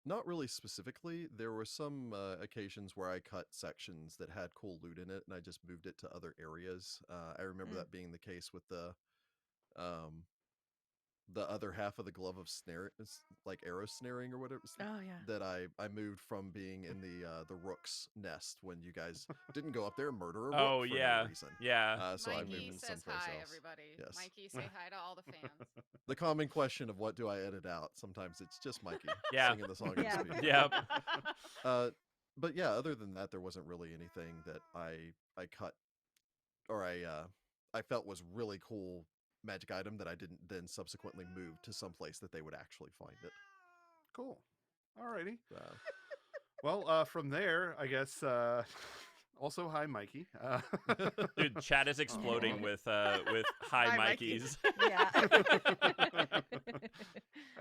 Not really specifically. There were some occasions where I cut sections that had cool loot in it, and I just moved it to other areas. I remember that being the case with um, the other half of the glove of like arrow snaring or whatever. Oh, yeah. That I moved from being in the rook's nest when you guys didn't go up there and murder a rook Oh for yeah. no reason. Yeah. So I moved Mikey it says someplace hi, else. everybody. Yes. Mikey, say hi to all the fans. The common question of what do I edit out? Sometimes it's just Mikey Yeah. singing the song of Yeah. the speaker. Yep. But yeah, other than that, there wasn't really anything that I cut or I felt was really cool magic item that I didn't then subsequently move to some place that they would actually find it. Cool. Alrighty. So, Well, from there, I guess. Also, hi, Mikey. Dude, chat is exploding Aw. with Hi, hi Mikey. Mikeys. Yeah.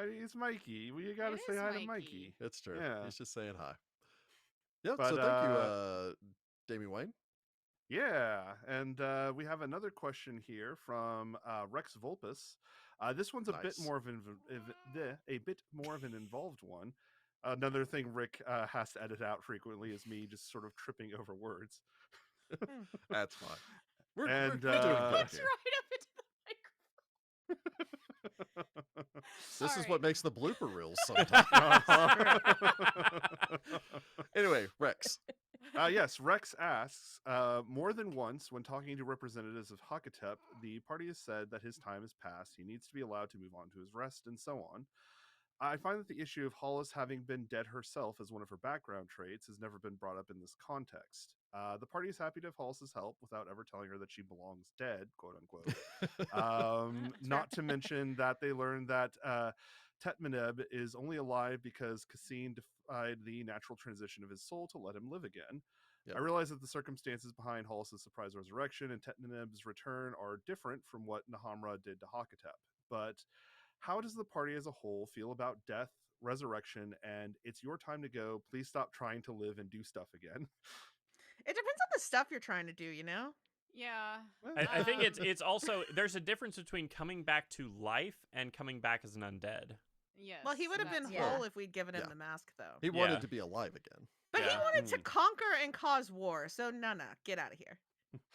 It's Mikey. Well, you gotta It say is hi to Mikey. Mikey. it's true. Yeah. He's just saying hi. Yeah, But, so thank you, Damien Wayne. Yeah, and we have another question here from Rex Vulpus. This one's a bit Nice. more of an involved one. Another thing Rick has to edit out frequently is me just sort of tripping over words. That's fine. We're And, doing good Looks here. right up into the microphone. This is Alright. what makes the blooper reels sometimes. Anyway, Rex. Yes, Rex asks, more than once when talking to representatives of Hakatep, the party has said that his time has passed, he needs to be allowed to move on to his rest, and so on. I find that the issue of Hollis having been dead herself as one of her background traits has never been brought up in this context. The party is happy to have Hollis's help without ever telling her that she belongs dead, quote unquote. Not to mention that they learned that Tetmaneb is only alive because Cassine defied the natural transition of his soul to let him live again. Yep. I realize that the circumstances behind Hollis's surprise resurrection and Tetmaneb's return are different from what Nahamra did to Hakatep, but how does the party as a whole feel about death, resurrection, and it's your time to go, please stop trying to live and do stuff again? It depends on the stuff you're trying to do, you know? Yeah. I think Um, it's also there's a difference between coming back to life and coming back as an undead. Yes. Well, he would have been that's Yeah. whole if we'd given him Yeah. the mask, though. He Yeah. wanted to be alive again. But he Yeah. wanted to conquer and cause war, so no, get out of here.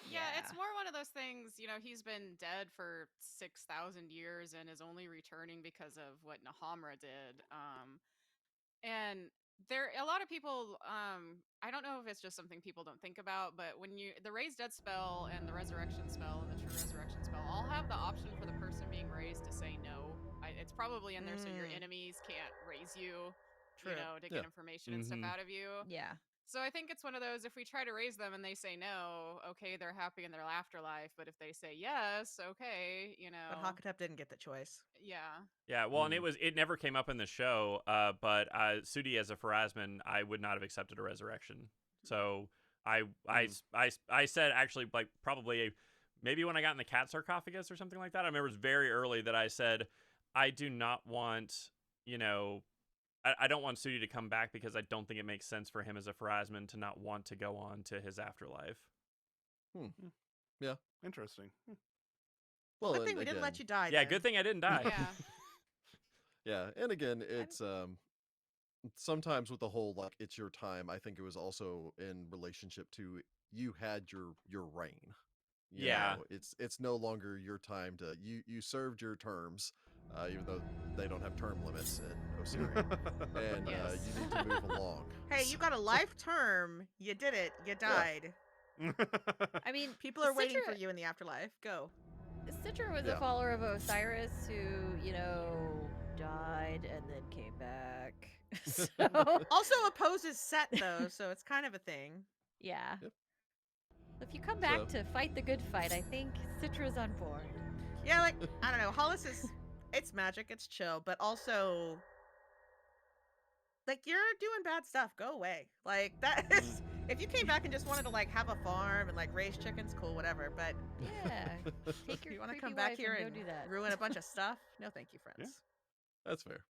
Yeah, it's Yeah. more one of those things, he's been dead for 6,000 years and is only returning because of what Nahamra did. And there a lot of people, I don't know if it's just something people don't think about, but when the raise dead spell and the resurrection spell and the true resurrection spell all have the option for the person being raised to say no. It's probably in there so your Mm. enemies can't raise you, True. to Yeah. get information and stuff Mhm. out of you. Yeah. So I think it's one of those, if we try to raise them and they say no, okay, they're happy in their afterlife. But if they say yes, okay, But Hakatep didn't get the choice. yeah. Yeah, well, and Mhm. it never came up in the show, but Sudi as a Pharasman, I would not have accepted a resurrection. So I said actually like probably maybe when I got in the cat sarcophagus or something like that. I remember it was very early that I said I do not want I don't want Sudi to come back because I don't think it makes sense for him as a Pharasman to not want to go on to his afterlife. Interesting. Well, Good and thing we didn't let again- you die. Yeah, then. good thing I didn't die. Yeah. Yeah, and again, it's sometimes with the whole like it's your time. I think it was also in relationship to you had your reign. You Yeah. know, it's no longer your time to you served your terms, even though they don't have term limits in Osiria, and Yes. you need to move along. Hey, you got a life term. You did it. You died. I mean, People are waiting for Citra- you in the afterlife. Go. Citra was Yeah. a follower of Osiris who, died and then came back. So, Also opposes Set though, so it's kind of a thing. yeah. Yep. If you come back So- to fight the good fight, I think Citra's on board. Yeah, like I don't know. Hollis is it's magic, it's chill, but also like you're doing bad stuff. Go away. Like that is If you came back and just wanted to like have a farm and like raise chickens, cool, whatever. But Yeah. Take your you want to creepy come back wife here and and go do that. ruin a bunch of stuff? No, thank you, friends. That's fair.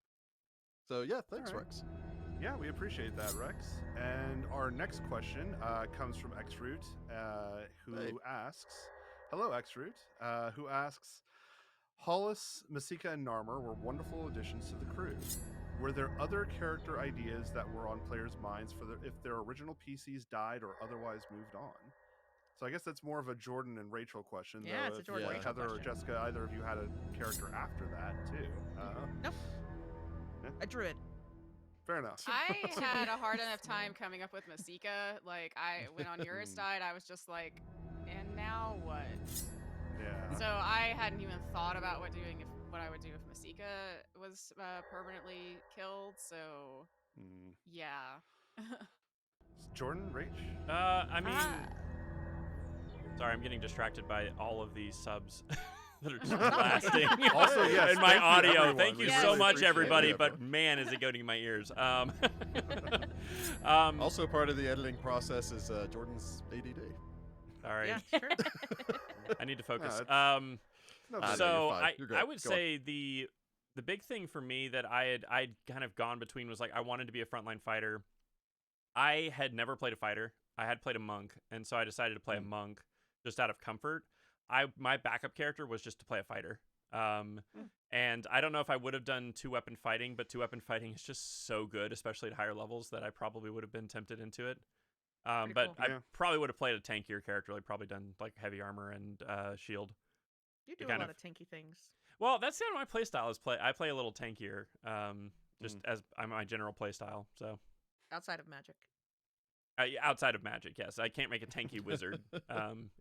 So yeah, thanks, All right. Rex. Yeah, we appreciate that, Rex. And our next question comes from Xroot, who Hey. asks, "Hello, Xroot," who asks, "Hollis, Masika, and Narmer were wonderful additions to the crew. Were there other character ideas that were on players' minds for if their original PCs died or otherwise moved on?" So I guess that's more of a Jordan and Rachel question, Yeah, though. it's a If Jordan Yeah. Rachel Heather or question. Jessica, either of you had a character after that too. Nope. Yeah. A druid. Fair enough. I To be had a hard enough honest, time man. coming up with Masika. Like, when Unused died, I was just like, and now what? Yeah. So I hadn't even thought about what I would do if Masika was permanently killed. So Mm. yeah. Jordan, Rach? I mean, Ah. sorry, I'm getting distracted by all of these subs that are just Oh, blasting Also, yes, in my thank you, audio. everyone. Thank We you really so much, appreciate it. everybody. Yeah, But bro. man, is it going to my ears. Also, part of the editing process is Jordan's ADD. Sorry, Yeah, it's true. I need to focus. it's- No Ah, big no, deal. you're So fine. You're good. I would Go on. say the big thing for me that I'd kind of gone between was like I wanted to be a frontline fighter. I had never played a fighter. I had played a monk, and so I decided to play a monk just out of comfort. My backup character was just to play a fighter. And I don't know if I would have done 2-weapon fighting, but 2-weapon fighting is just so good, especially at higher levels, that I probably would have been tempted into it. Pretty But cool. I Yeah. probably would have played a tankier character, like probably done like heavy armor and shield. You do a kind lot of- of tinky things. Well, that's kind of my play style. I play a little tankier, just Mm. as my general play style. So Outside of magic. outside of magic, yes, I can't make a tanky wizard.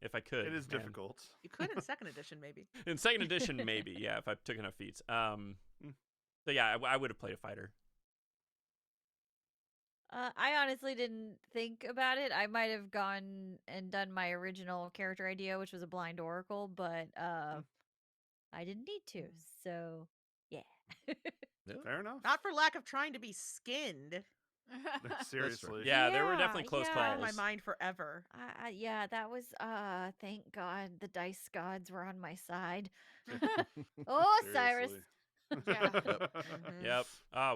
If I could, It is man. difficult. You could in second edition, maybe. In second edition, maybe, yeah, if I took enough feats. So yeah, I would have played a fighter. I honestly didn't think about it. I might have gone and done my original character idea, which was a blind oracle, but I didn't need to. So, yeah. Fair enough. Not for lack of trying to be skinned. Seriously. Yeah, there were definitely close yeah. Burned calls. my mind forever. Yeah, that was thank God the dice gods were on my side. Oh, Cyrus. Seriously. Yeah. Mhm. Yep.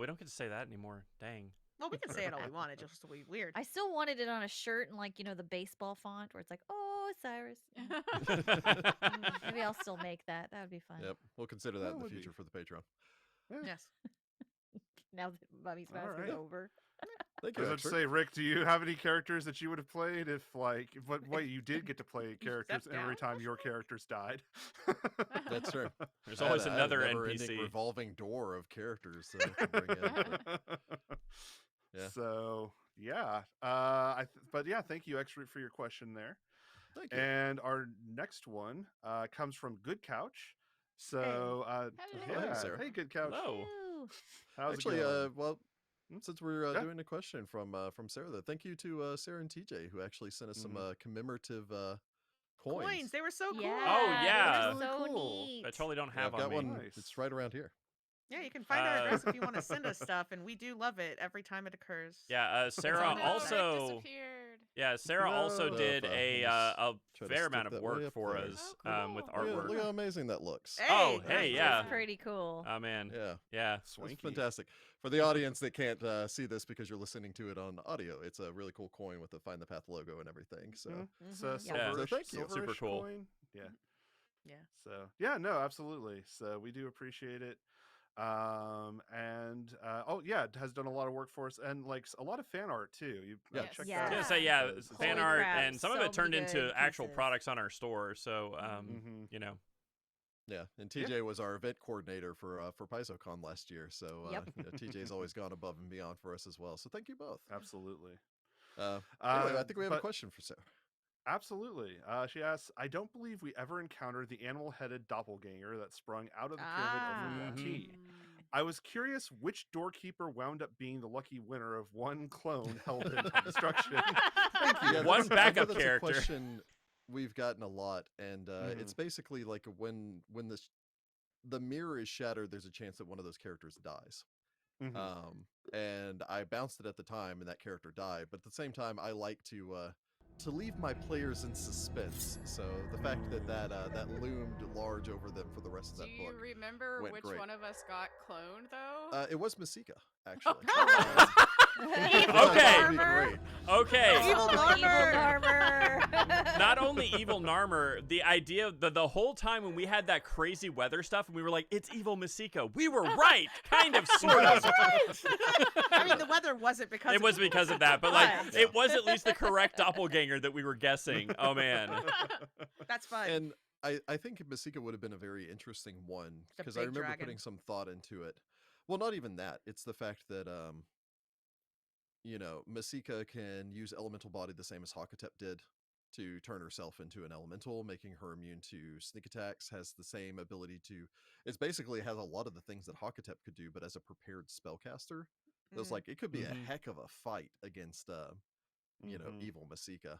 We don't get to say that anymore. Dang. Well, we can say it all we want. It just will be weird. I still wanted it on a shirt and like, the baseball font where it's like, "Oh, Cyrus." Maybe I'll still make that. That would be fun. Yep, we'll consider that That in the would be. future for the Patreon. Yes. Now that Mummy's All Mask is right. over. Thank I you, was about to Expert. say, Rick, do you have any characters that you would have played if, like, wait, you did get to play characters Step every down? time your characters died? That's true. There's I had always a another never-ending NPC. revolving door of characters to bring in. But Yeah. So yeah, but yeah, thank you, Expert, for your question there. thank you. And our next one comes from Good Couch. So Hello. yeah, Sarah. hey Good Couch, Hello. Ew. how's Actually, it going? well, Hmm? since we're Yeah. doing a question from Sarah, though, thank you to Sarah and TJ who actually sent us some commemorative coins. They were so cool. Yeah. Oh, they yeah. were Really so cool. neat. I totally don't Yeah, have I've got on me. one. Nice. It's right around here. Yeah, you can find our address if you want to send Uh, us stuff, and we do love it every time it occurs. Yeah, Sarah Oh, no, Rick also. disappeared. Yeah, Sarah also No. did If, a let me try to fair stick amount of that way work up for there. us Oh, with cool. Look artwork. at how amazing that looks. Oh, Hey, hey, nice. yeah. It's pretty cool. Oh man, Yeah. yeah. That's Swanky. fantastic. For the audience that can't see this because you're listening to it on audio, it's a really cool coin with the Find the Path logo and everything. So Mhm. It's a Mhm. Yeah. silverish, So thank you. Super silverish cool. coin. Yeah. Yeah. So yeah, no, absolutely. So we do appreciate it. And oh yeah, it has done a lot of work for us and like a lot of fan art too. You Yeah. Yes. check Yeah. that I was gonna out. say yeah, because it's fan Holy art, crap, and some of so it turned many into good actual pieces. products on our store. So Mhm. you know, yeah, and TJ was our event coordinator for PaizoCon last year. So Yep. TJ's always gone above and beyond for us as well. So thank you both. Absolutely. Anyway, I think we have a But- question for Sarah. Absolutely. She asks, I don't believe we ever encountered the animal-headed doppelganger that sprung out of the pyramid over Mhm. tea. I was curious which doorkeeper wound up being the lucky winner of one clone held in destruction. Thank you. Yeah, One that's- I know backup that's character. A question we've gotten a lot, and it's Mhm. basically like when the mirror is shattered, there's a chance that one of those characters dies. Mhm. And I bounced it at the time, and that character died. But at the same time, I like to leave my players in suspense. So the fact that that loomed large over them for the rest of Do that you book remember went which great. one of us got cloned though? It was Masika, Oh actually. gosh. Evil That would be Narmer. great. Okay. Evil Narmer. Not only evil Narmer, the idea the whole time when we had that crazy weather stuff and we were like, it's evil Masika, we were right, kind of, sort of. I mean, the weather wasn't because It was because of that, but like, But- it was at least the correct doppelganger that we were guessing. Oh man. That's fun. And I think Masika would have been a very interesting one The because I big remember dragon. putting some thought into it. Well, not even that. It's the fact that Masika can use elemental body the same as Hakatep did to turn herself into an elemental, making her immune to sneak attacks, has the same ability to it's basically has a lot of the things that Hakatep could do, but as a prepared spellcaster. It was Mm. like it could be Mhm. a heck of a fight against Mhm. evil Masika.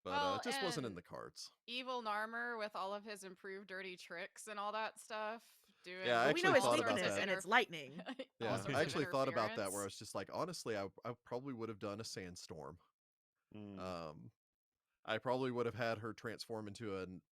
But Well, it just wasn't in and the cards. Evil Narmer with all of his improved dirty tricks and all that stuff. Doing Yeah, I Well, we know actually his thought all about sorts weakness, of that. and it's lightning. all Yeah, sorts I of actually thought about that where I interference. was just like, honestly, I probably would have done a sandstorm. Mm. I probably would have had her transform into an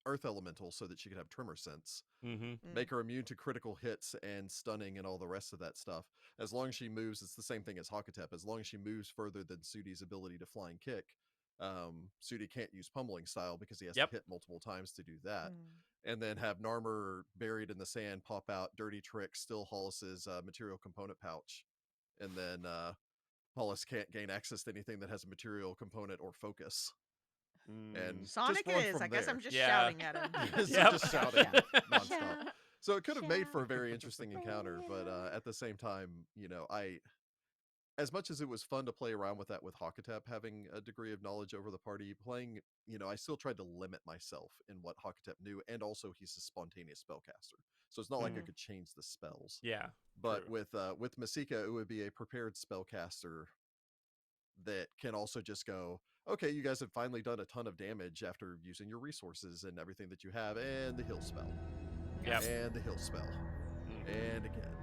earth elemental so that she could have tremor sense, Mm-hmm. make her immune to critical hits and stunning and all the rest of that stuff. As long as she moves, it's the same thing as Hakatep. As long as she moves further than Sudi's ability to flying kick, Sudi can't use pummeling style because he has Yep. to hit multiple times to do that. Mm. And then have Narmer buried in the sand pop out dirty trick, still Hollis's material component pouch, and then Hollis can't gain access to anything that has a material component or focus. And Sonic just run is. from I guess there. I'm just Yeah. shouting at him. So Yep. just shouting Shout. nonstop. Shout. So it could have made for a Shout. very interesting encounter, but at the same time, as much as it was fun to play around with that with Hakatep having a degree of knowledge over the party, playing, I still tried to limit myself in what Hakatep knew, and also he's a spontaneous spellcaster. So it's not like I Mhm. could change the spells. Yeah. But True. with Masika, it would be a prepared spellcaster that can also just go, okay, you guys have finally done a ton of damage after using your resources and everything that you have, and the heal spell. Yep. And the heal spell. And again.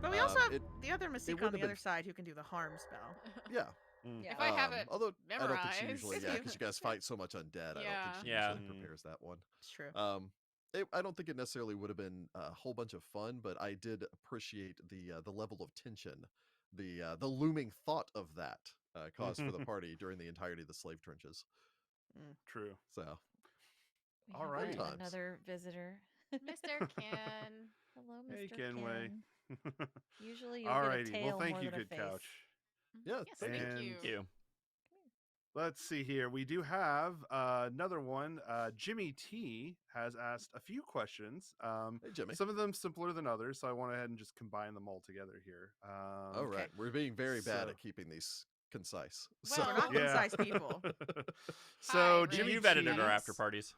But we also have it the other Masika on wouldn't the have other been- side who can do the harm spell. Yeah. Yeah. If I have it Although I don't think she memorized. usually, If yeah, you- because you guys fight so much undead, I don't think she Yeah. usually prepares that one. It's true. I don't think it necessarily would have been a whole bunch of fun, but I did appreciate the level of tension, the looming thought of that caused for the party during the entirety of the slave trenches. True. So We All have right. Times. another visitor. Mr. Ken. Hello, Hey, Mr. Kenway. Ken. Usually you'll get a Alrighty. tail Well, thank more you, than a Good face. Couch. Yeah, Yes, thank thank you. you. Thank you. Let's see here. We do have another one. Jimmy T has asked a few questions. Hey, Jimmy. Some of them simpler than others, so I went ahead and just combine them all together here. All right. We're being very bad so- at keeping these concise. Well, We're not concise people. So Hi, Jimmy You've T, edited our after parties.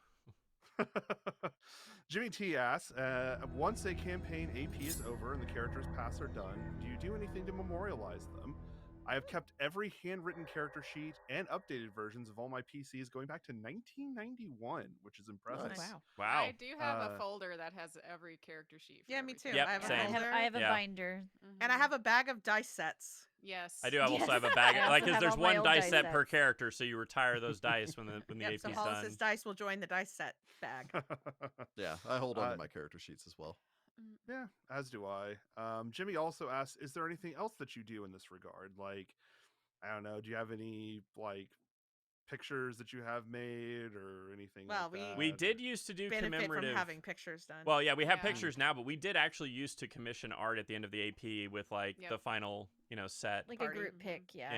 Jimmy T asks, once a campaign AP is over and the characters' paths are done, do you do anything to memorialize them? I have kept every handwritten character sheet and updated versions of all my PCs going back to 1991, which is impressive. Nice. Wow. Wow. I do have a Uh, folder that has every character sheet. For Yeah, me everything. too. Yep, I have a same. I have, folder, I have a Yeah. binder. and I have a bag of dice sets. Yes. I do also Yes. have a bag, I also like, because have there's all my one old dice dice set per sets. character, so you retire those dice when the Yep, AP's so done. Hollis's dice will join the dice set bag. Yeah, I hold on Uh, to my character sheets as well. Yeah, as do I. Jimmy also asks, is there anything else that you do in this regard? Like, I don't know, do you have any, like, pictures that you have made or anything Well, like we- that? We did used to do Benefit commemorative. from having pictures done. Well, yeah, we have Yeah. pictures now, but we did actually used to commission art at the end of the AP with like Yep. the final, set. Like Party. a group pick, yeah.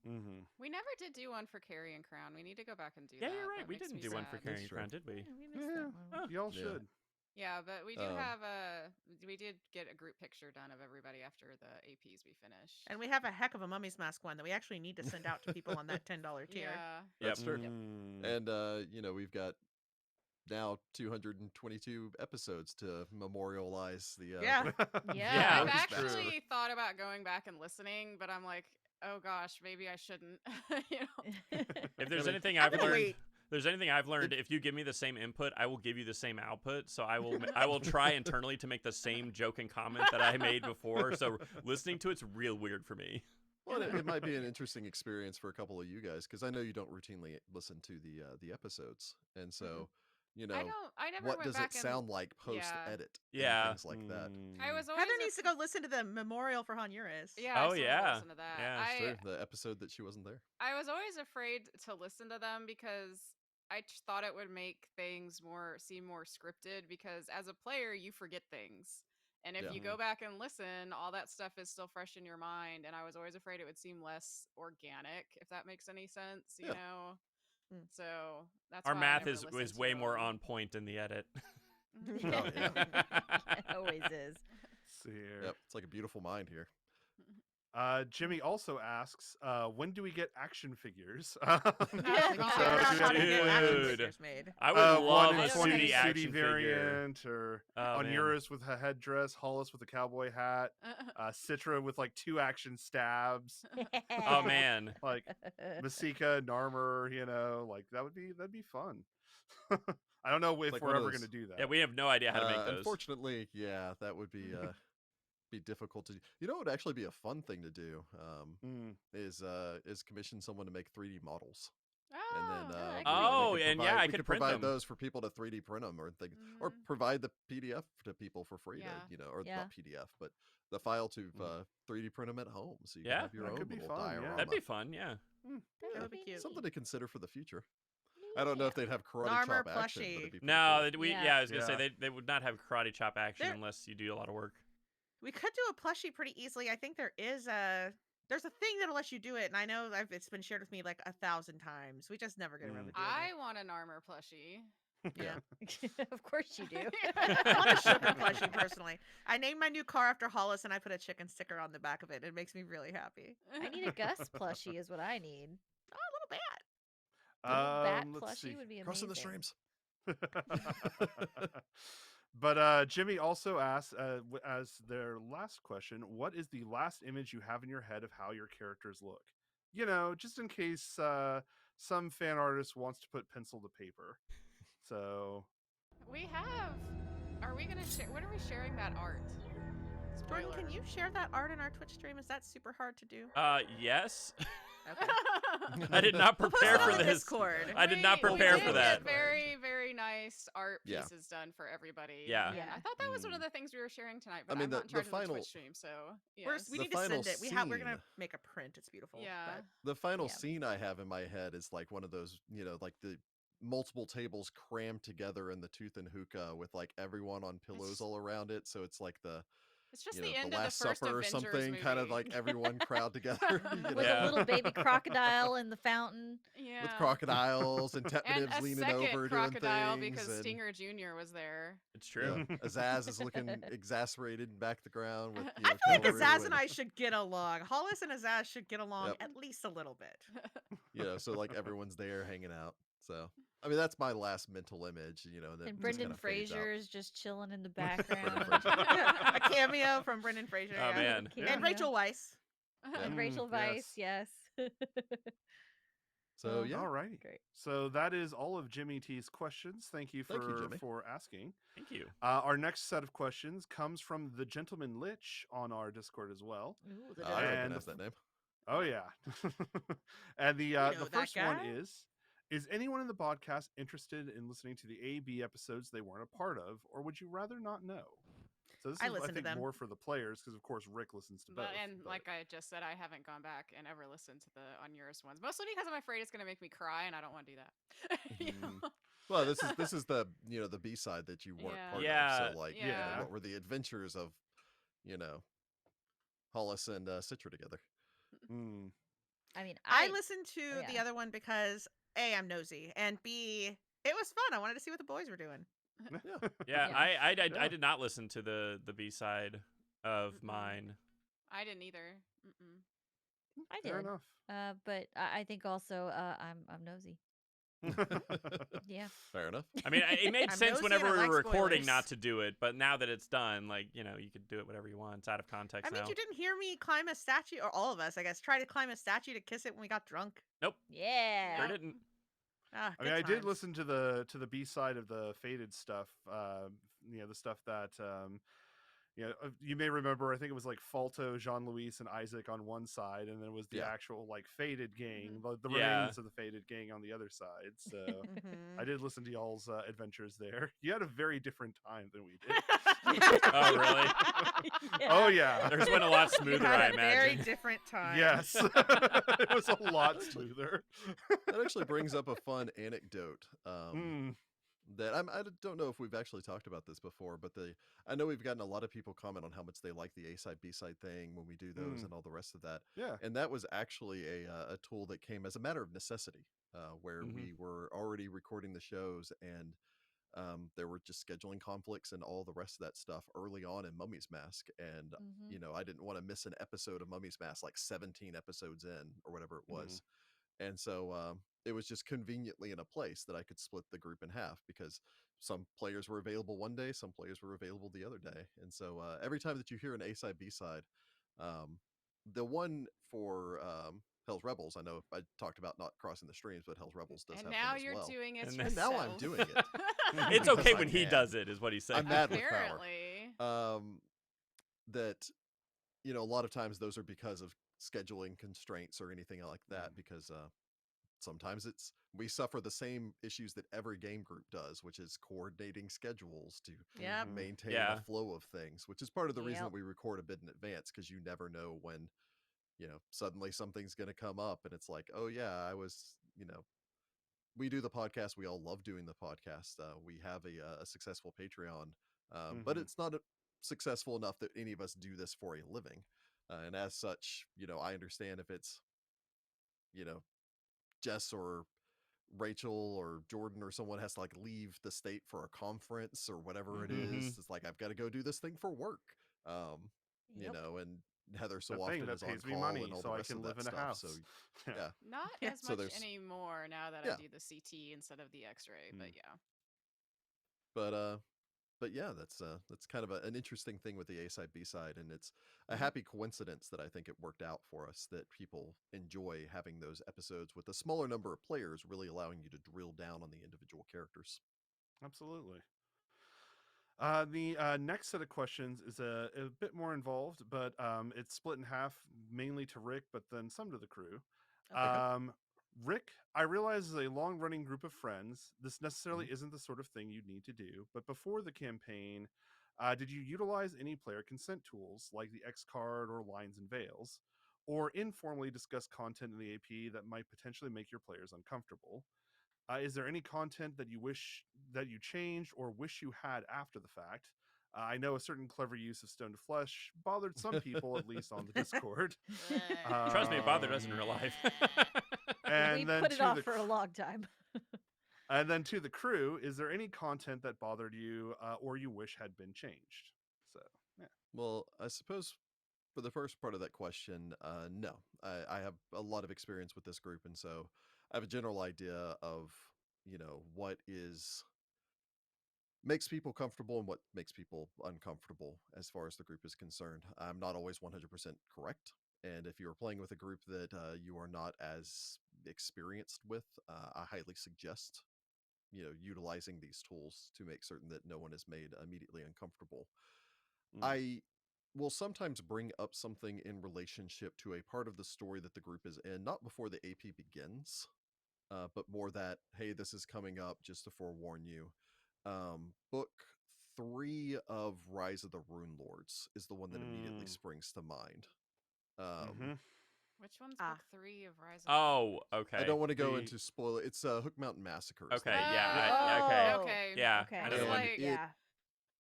Yeah. Mm-hmm. We never did do one for Carrion Crown. We need to go back and do Yeah, that. you're right. That We makes didn't me do one for sad. Carrying That's Crown, true. did we? Yeah, we missed Yeah. that one. Y'all Yeah. should. Yeah, but we do Um, have we did get a group picture done of everybody after the APs we finished. And we have a heck of a Mummy's Mask one that we actually need to send out to people on that $10 tier. Yeah. That's true. Mm. And we've got now 222 episodes to memorialize the Yeah. Yeah, I've Mummy's Mask. actually thought about going back and listening, but I'm like, oh gosh, maybe I shouldn't. If there's I mean, anything I'm I've gonna learned, wait. there's anything I've learned, if you give me the same input, I will give you the same output. So I will try internally to make the same joke and comment that I made before. So listening to it's real weird for me. Well, it might be an interesting experience for a couple of you guys because I know you don't routinely listen to the episodes, and so I never what went does back it sound like yeah. post edit Yeah. and things like that. I was always Heather needs to go listen to the memorial for Honduras. Yeah, I Oh, still yeah. listen to that. Yeah, It's true. The episode that she wasn't there. I was always afraid to listen to them because I thought it would make things seem more scripted because as a player you forget things. And if Yeah. you go back and listen, all that stuff is still fresh in your mind. And I was always afraid it would seem less organic, if that makes any sense, you Yeah. know? Mm. So that's Our why I math never is listened way to more them. on point in the edit. Oh, yeah. It always is. Let's see here. Yep, it's like a beautiful mind here. Jimmy also asks, when do we get action figures? Figure out how to get action Dude. figures made. I would love one a in Sooty Sooty action figure. variant, or Oh, man. Unused with a headdress, Hollis with a cowboy hat, Citra with like 2 action stabs, Oh man. like Masika, Narmer, like that'd be fun. I don't know if like we're one of ever those- going to do that. Yeah, we have no idea how to make those. Unfortunately, yeah, that would be difficult to do. You know, it would actually be a fun thing to do. Is commission someone to make 3D models, and then I we could could print provide them. those for people to 3D print them or things, or provide the PDF to people for free. Yeah. Or Yeah. not PDF, but the file to 3D print them at home, so you Yeah. can have your That own could be little fun, yeah. diorama. That'd be fun, yeah. That would be cute. Something to consider for the future. I don't know if they'd have karate Narmer chop action, but plushie. it'd be pretty No, cool. I was gonna say Yeah. they would not have karate chop action There- unless you do a lot of work. We could do a plushie pretty easily. I think there's a thing that'll let you do it, and I know it's been shared with me like 1,000 times. We just never get around to doing I it. want an armor plushie. Yeah. Of course you do. I want a sugar plushie personally. I named my new car after Hollis, and I put a chicken sticker on the back of it. It makes me really happy. I need a Gus plushie is what I need. Oh, a little bat. A little bat Let's see. plushie would be amazing. Crossing the streams. But Jimmy also asks, as their last question, what is the last image you have in your head of how your characters look? Just in case some fan artist wants to put pencil to paper. So We have. Are we gonna share? When are we sharing that art? Jordan, Spoiler. can you share that art in our Twitch stream? Is that super hard to do? Yes. Okay. I did not We'll post prepare it on for the this. Discord. I did not prepare we for did that. Get very, very nice art Yeah. pieces done for everybody. Yeah. And Yeah. I thought that was one of the things we were sharing tonight, but I mean, I'm not in the charge of the final- Twitch stream, so We The need to final send it. We're gonna scene- make a print. It's beautiful. yeah. but- The final Yeah. scene I have in my head is like one of those, like the multiple tables crammed together in the tooth and hookah with like everyone on pillows all around it. So it's like the It's just you the know, end the of Last the first Supper or Avengers something, kind of movie. like everyone crowd together. With Yeah. a little baby crocodile in the fountain. Yeah. With crocodiles and and Tepidibs a leaning second over crocodile doing things. because and, Stinger Jr. was there. It's true. Azaz is looking exasperated and back to the ground. With, I feel like Kelru Azaz and I should get along. Hollis and Azaz should get along Yep. at least a little bit. so like everyone's there hanging out. So I mean that's my last mental image. And then And just Brendan kinda fades out. Fraser's just chilling in the background. A cameo from Brendan Fraser. Oh yeah. man. Yeah. And Rachel Weisz. And Mm, Rachel Weisz, yes. So yeah, Alrighty. Great. So that is all of Jimmy T's questions. Thank you Thank you, Jimmy. for asking. Thank you. Our next set of questions comes from the Gentleman Lich on our Discord as well. Ooh, the I And recognize that name. Oh yeah. And the know the that first one guy? is anyone in the podcast interested in listening to the AB episodes they weren't a part of, or would you rather not know? So this I is listen I to think them. more for the players because of course Rick listens to both. And but- like I just said, I haven't gone back and ever listened to the Unused ones, mostly because I'm afraid it's going to make me cry, and I don't want to do that. You know? Well, this is the the B side that you weren't Yeah. part Yeah. of. So like Yeah. what were the adventures of Hollis and Citra together? Mm. I mean, I listened to the yeah. other one because A, I'm nosy, and B, it was fun. I wanted to see what the boys were doing. Yeah. Yeah, Yeah. I Yeah. did not listen to the B side of Mm-mm. mine. I didn't either. Mm-mm. I Fair did. enough. But I think also I'm nosy. Yeah. Fair enough. I mean, it made I'm sense nosy whenever and I we were like recording spoilers. not to do it, but now that it's done, like, you could do it whatever you want. It's out of context I mean, now. you didn't hear me climb a statue, or all of us, I guess, try to climb a statue to kiss it when we got drunk. Nope. Yeah. Sure Nope. didn't. Ah, I mean, good I did times. listen to the B side of the Faded stuff. The stuff that you may remember. I think it was like Falto, Jean Louis, and Isaac on one side, and then it was the Yeah. actual like Faded gang, the Yeah. remains of the Faded gang on the other side. So I did listen to y'all's adventures there. You had a very different time than we did. Oh, really? Oh yeah. Theirs went a lot You smoother, had I a very imagine. different time. Yes, it was a lot smoother. That actually brings up a fun anecdote. Mm, That I don't know if we've actually talked about this before, but I know we've gotten a lot of people comment on how much they like the A side B side thing when we do those and all the rest of that. yeah. And that was actually a tool that came as a matter of necessity, where we were already recording the shows and there were just scheduling conflicts and all the rest of that stuff early on in Mummy's Mask. And I didn't want to miss an episode of Mummy's Mask, like 17 episodes in or whatever it was. And so it was just conveniently in a place that I could split the group in half because some players were available one day, some players were available the other day. And so every time that you hear an A side, B side, um, the one for Hell's Rebels, I know I talked about not crossing the streams, but Hell's Rebels does And have now them as you're well. doing it And yourself. now I'm doing it. It's Because okay I when he can. does it, is what he said. I'm mad with power. Apparently. That a lot of times those are because of scheduling constraints or anything like that, because sometimes we suffer the same issues that every game group does, which is coordinating schedules to Yep. maintain Yeah. a flow of things, which is part of the reason Yep. that we record a bit in advance, because you never know when suddenly something's going to come up and it's like, oh yeah, I was we do the podcast, we all love doing the podcast, we have a successful Patreon, but it's not successful enough that any of us do this for a living, and as such, I understand if it's you know Jess or Rachel or Jordan or someone has to like leave the state for a conference or whatever it is. It's like, I've got to go do this thing for work. Um, Yep. and Heather so The often thing that is on pays me call money and all so the I rest can of live that in a stuff. house. So Yeah. Not Yeah. as So much there's anymore now that yeah. I do the CT instead of the X-ray, but yeah. But yeah, that's kind of an interesting thing with the A side B side, and it's a happy coincidence that I think it worked out for us, that people enjoy having those episodes with a smaller number of players, really allowing you to drill down on the individual characters. Absolutely. The next set of questions is a bit more involved, but it's split in half, mainly to Rick, but then some to the crew. Okay. Rick, I realize as a long-running group of friends, this necessarily Mhm. isn't the sort of thing you'd need to do, but before the campaign, did you utilize any player consent tools like the X card or lines and veils, or informally discuss content in the AP that might potentially make your players uncomfortable? Is there any content that you wish that you changed or wish you had after the fact? I know a certain clever use of stone to flesh bothered some people, at least on the Discord. Trust me, it bothered us Um, in real life. We and then put it to off the for a long time. and then to the crew, is there any content that bothered you or you wish had been changed? So yeah. Well, I suppose for the first part of that question, no. I have a lot of experience with this group, and so I have a general idea of, what makes people comfortable and what makes people uncomfortable as far as the group is concerned. I'm not always 100% correct. And if you're playing with a group that you are not as experienced with, I highly suggest, utilizing these tools to make certain that no one is made immediately uncomfortable. I will sometimes bring up something in relationship to a part of the story that the group is in, not before the AP begins, but more that, hey, this is coming up, just to forewarn you. Book 3 of Rise of the Rune Lords is the one that immediately springs to mind. Mm-hmm. Which one's Ah. book 3 of Rise of Oh, I okay. don't want to go The- into spoil it. It's Hook Mountain Massacre. is the Okay, name of yeah, it. okay. Okay. Yeah, Okay. I know the And one. like-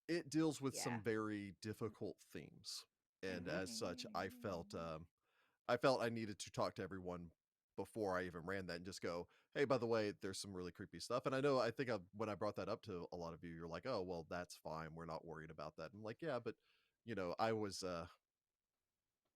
it deals with Yeah. some very difficult themes, and as such, I felt Mm. I needed to talk to everyone before I even ran that and just go, hey, by the way, there's some really creepy stuff. And I think when I brought that up to a lot of you, you're like, oh, well, that's fine, we're not worried about that. And I'm like, yeah, but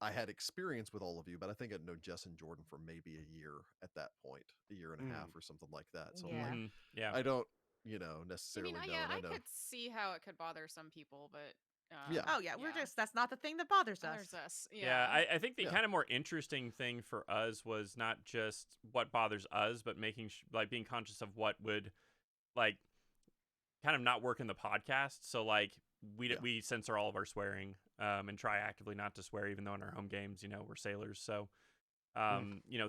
I had experience with all of you, but I think I'd known Jess and Jordan for maybe a year at that point, a year and a half or something like that. So I'm Yeah. like, Yeah. I don't I mean, necessarily know. yeah, And I I know could see how it could bother some people, but Yeah. Oh yeah, we're just that's not the thing that bothers us. bothers us. Yeah, I think the Yeah. kind of more interesting thing for us was not just what bothers us, but making like being conscious of what would like kind of not work in the podcast. So like Yeah. we censor all of our swearing and try actively not to swear, even though in our home games, we're sailors. So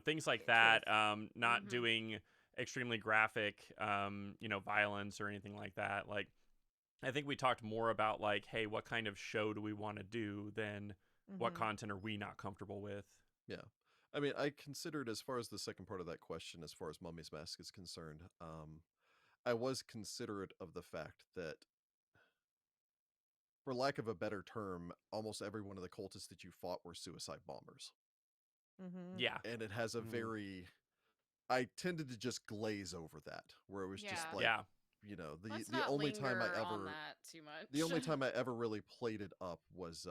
things like that. Not doing extremely graphic violence or anything like that. Like I think we talked more about like, hey, what kind of show do we want to do than what content are we not comfortable with? Yeah. I mean, I considered, as far as the second part of that question, as far as Mummy's Mask is concerned, I was considerate of the fact that, for lack of a better term, almost every one of the cultists that you fought were suicide bombers. Yeah. And it has a very... I tended to just glaze over that, where it was just Yeah. like, Yeah. Let's the not only time I linger on ever... that too much. The only time I ever really played it up was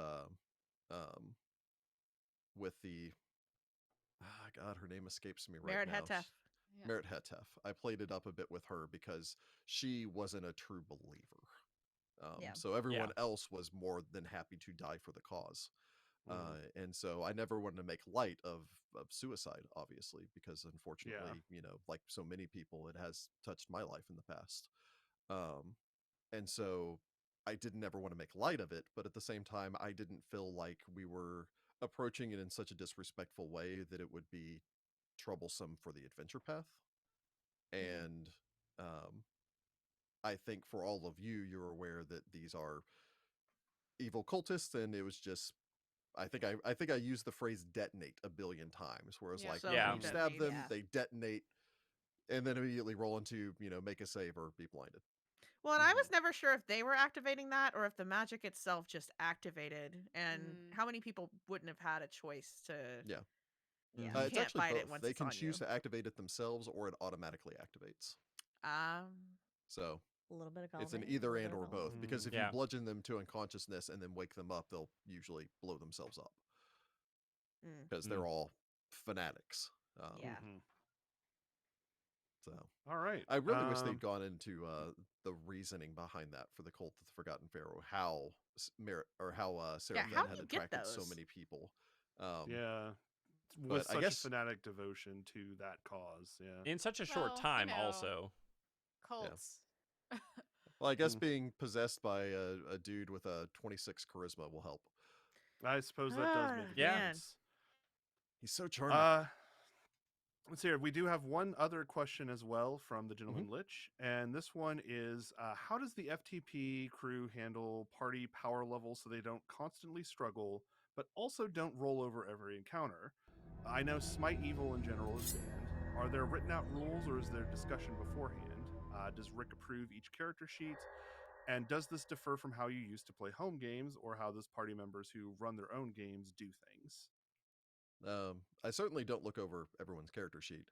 with the... God, her name escapes me right Merit now. Hetef. Yeah. Merit Hetef. I played it up a bit with her because she wasn't a true believer. Yeah. So everyone else was more than happy to die for the cause. And so I never wanted to make light of suicide, obviously, because unfortunately, like so many people, it has touched my life in the past. And so I didn't ever want to make light of it, but at the same time, I didn't feel like we were approaching it in such a disrespectful way that it would be troublesome for the adventure path. And I think for all of you, you're aware that these are evil cultists, and it was just... I think I used the phrase detonate a billion times, where it's Yeah. like, So Yeah. you stab them, Yeah. they detonate, and then immediately roll into, make a save or be blinded. Well, and I was never sure if they were activating that or if the magic itself just activated, and how many people wouldn't have had a choice to. Yeah. Yeah, Mhm. you It's can't actually fight both. it once They it's can on choose you. to activate it themselves, or it automatically activates. So A little bit of it's an column A, either a little and bit or of column both. B. Because if Yeah. you bludgeon them to unconsciousness and then wake them up, they'll usually blow themselves up because they're all fanatics. Yeah. So All right. I really wish they'd gone into the reasoning behind that for the Cult of the Forgotten Pharaoh. How Seraph how had do you get attracted so those? many people. Yeah. but With I such guess... a fanatic devotion to that cause. Yeah. In such a short Well, time, also. Cults. Well, I guess being possessed by a dude with a 26 charisma will help. I suppose that does make a Yeah. difference. He's so charming. Let's see here. We do have one other question as well from the Gentleman Lich, and this one is, how does the FTP crew handle party power levels so they don't constantly struggle, but also don't roll over every encounter? I know Smite Evil in general is banned. Are there written out rules, or is there discussion beforehand? Does Rick approve each character sheet? And does this differ from how you used to play home games, or how those party members who run their own games do things? I certainly don't look over everyone's character sheet.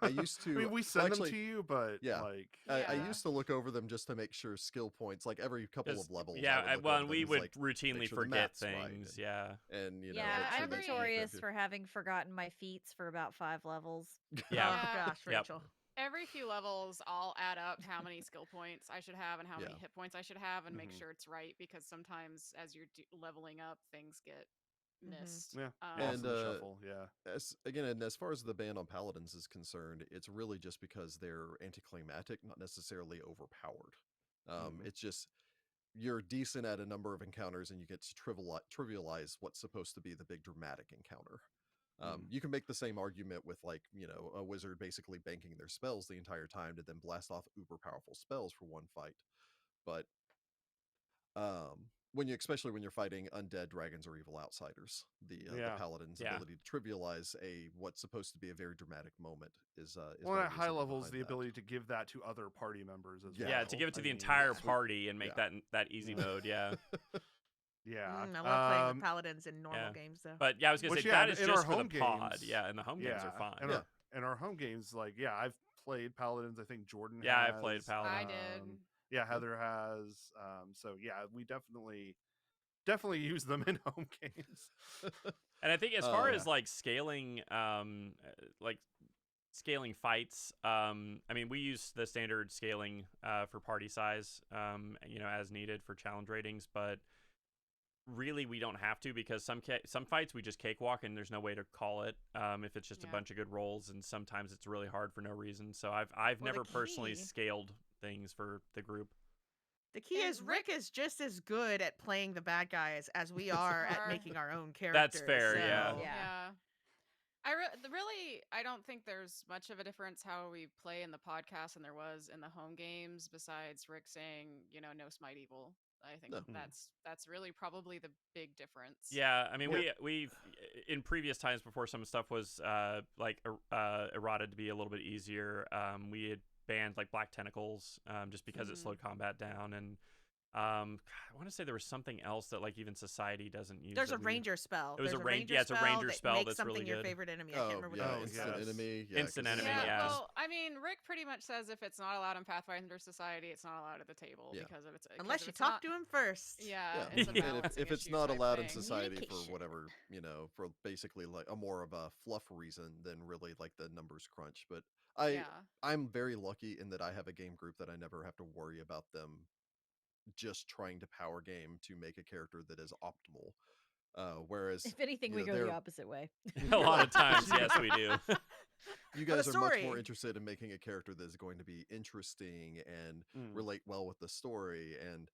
I used to... I mean, we send them to you, but yeah, like... I used to look over them just to make sure skill points, like every couple of levels. Yeah, I would look well, over and them we as, would like, routinely make sure the forget math's right, things. Yeah. and Yeah, make I'm sure that you- notorious for having forgotten my feats for about 5 levels. Yeah. Oh gosh, Yep. Rachel. Every few levels, I'll add up how many skill points I should have and how many hit points I should have, and make sure it's right, because sometimes as you're leveling up, things get missed. Yeah, And lost in the shuffle. Yeah. and as far as the ban on paladins is concerned, it's really just because they're anticlimactic, not necessarily overpowered. It's just you're decent at a number of encounters, and you get to trivialize what's supposed to be the big dramatic encounter. You can make the same argument with, like, a wizard basically banking their spells the entire time to then blast off uber powerful spells for one fight. But especially when you're fighting undead dragons or evil outsiders, the paladin's ability to trivialize what's supposed to be a very dramatic moment is Well, my at high reasoning levels, behind the that. ability to give that to other party members as well. Yeah, to give it to I the mean, entire it's- party and make that easy mode. Yeah. Yeah. I love playing with paladins in normal games, though. But yeah, I was gonna Which, say yeah, that is in just our for the home pod. games- Yeah, and the home games are fine. In our home games, like, I've played paladins. I think Jordan Yeah, has. I played paladin. I did. Yeah, Heather has. So yeah, we definitely use them in home games. And I think as far as like scaling, like scaling fights. I mean, we use the standard scaling for party size, as needed for challenge ratings, but really we don't have to, because some fights we just cakewalk and there's no way to call it if it's just a Yeah. bunch of good rolls, and sometimes it's really hard for no reason. So I've Well, the never personally key- scaled things for the group. The key And is Rick is just as good at playing the bad guys as we As you are at are. making our own characters. fair, yeah. so- Yeah. I don't think there's much of a difference how we play in the podcast than there was in the home games, besides Rick saying, no smite evil. I think No. that's really probably the big difference. Yeah, I mean, Yeah. we've in previous times before some stuff was errated to be a little bit easier. We had banned like black tentacles just because it slowed combat down, and I want to say there was something else that like even society doesn't use. There's a that we- ranger spell. It was There's a ranger spell that makes that's something really your good. favorite enemy. I can't remember yeah, what it instant was. enemy. Instant 'cause- enemy, yeah. Well, I mean, Rick pretty much says if it's not allowed in Pathfinder Society, it's not allowed at the table Yeah. because of its. Unless if you it's talk not- to him first. Yeah, Yeah, it's a and balancing if it's issue not type allowed in thing. society for Communication. whatever, for basically like a more of a fluff reason than really like the numbers crunch. But Yeah. I'm very lucky in that I have a game group that I never have to worry about them just trying to power game to make a character that is optimal. Whereas If anything, you we know, go the they're- opposite way. A lot of times, yes, we do. you For the guys are much more story. interested in making a character that is going to be interesting and Mm. relate well with the story. And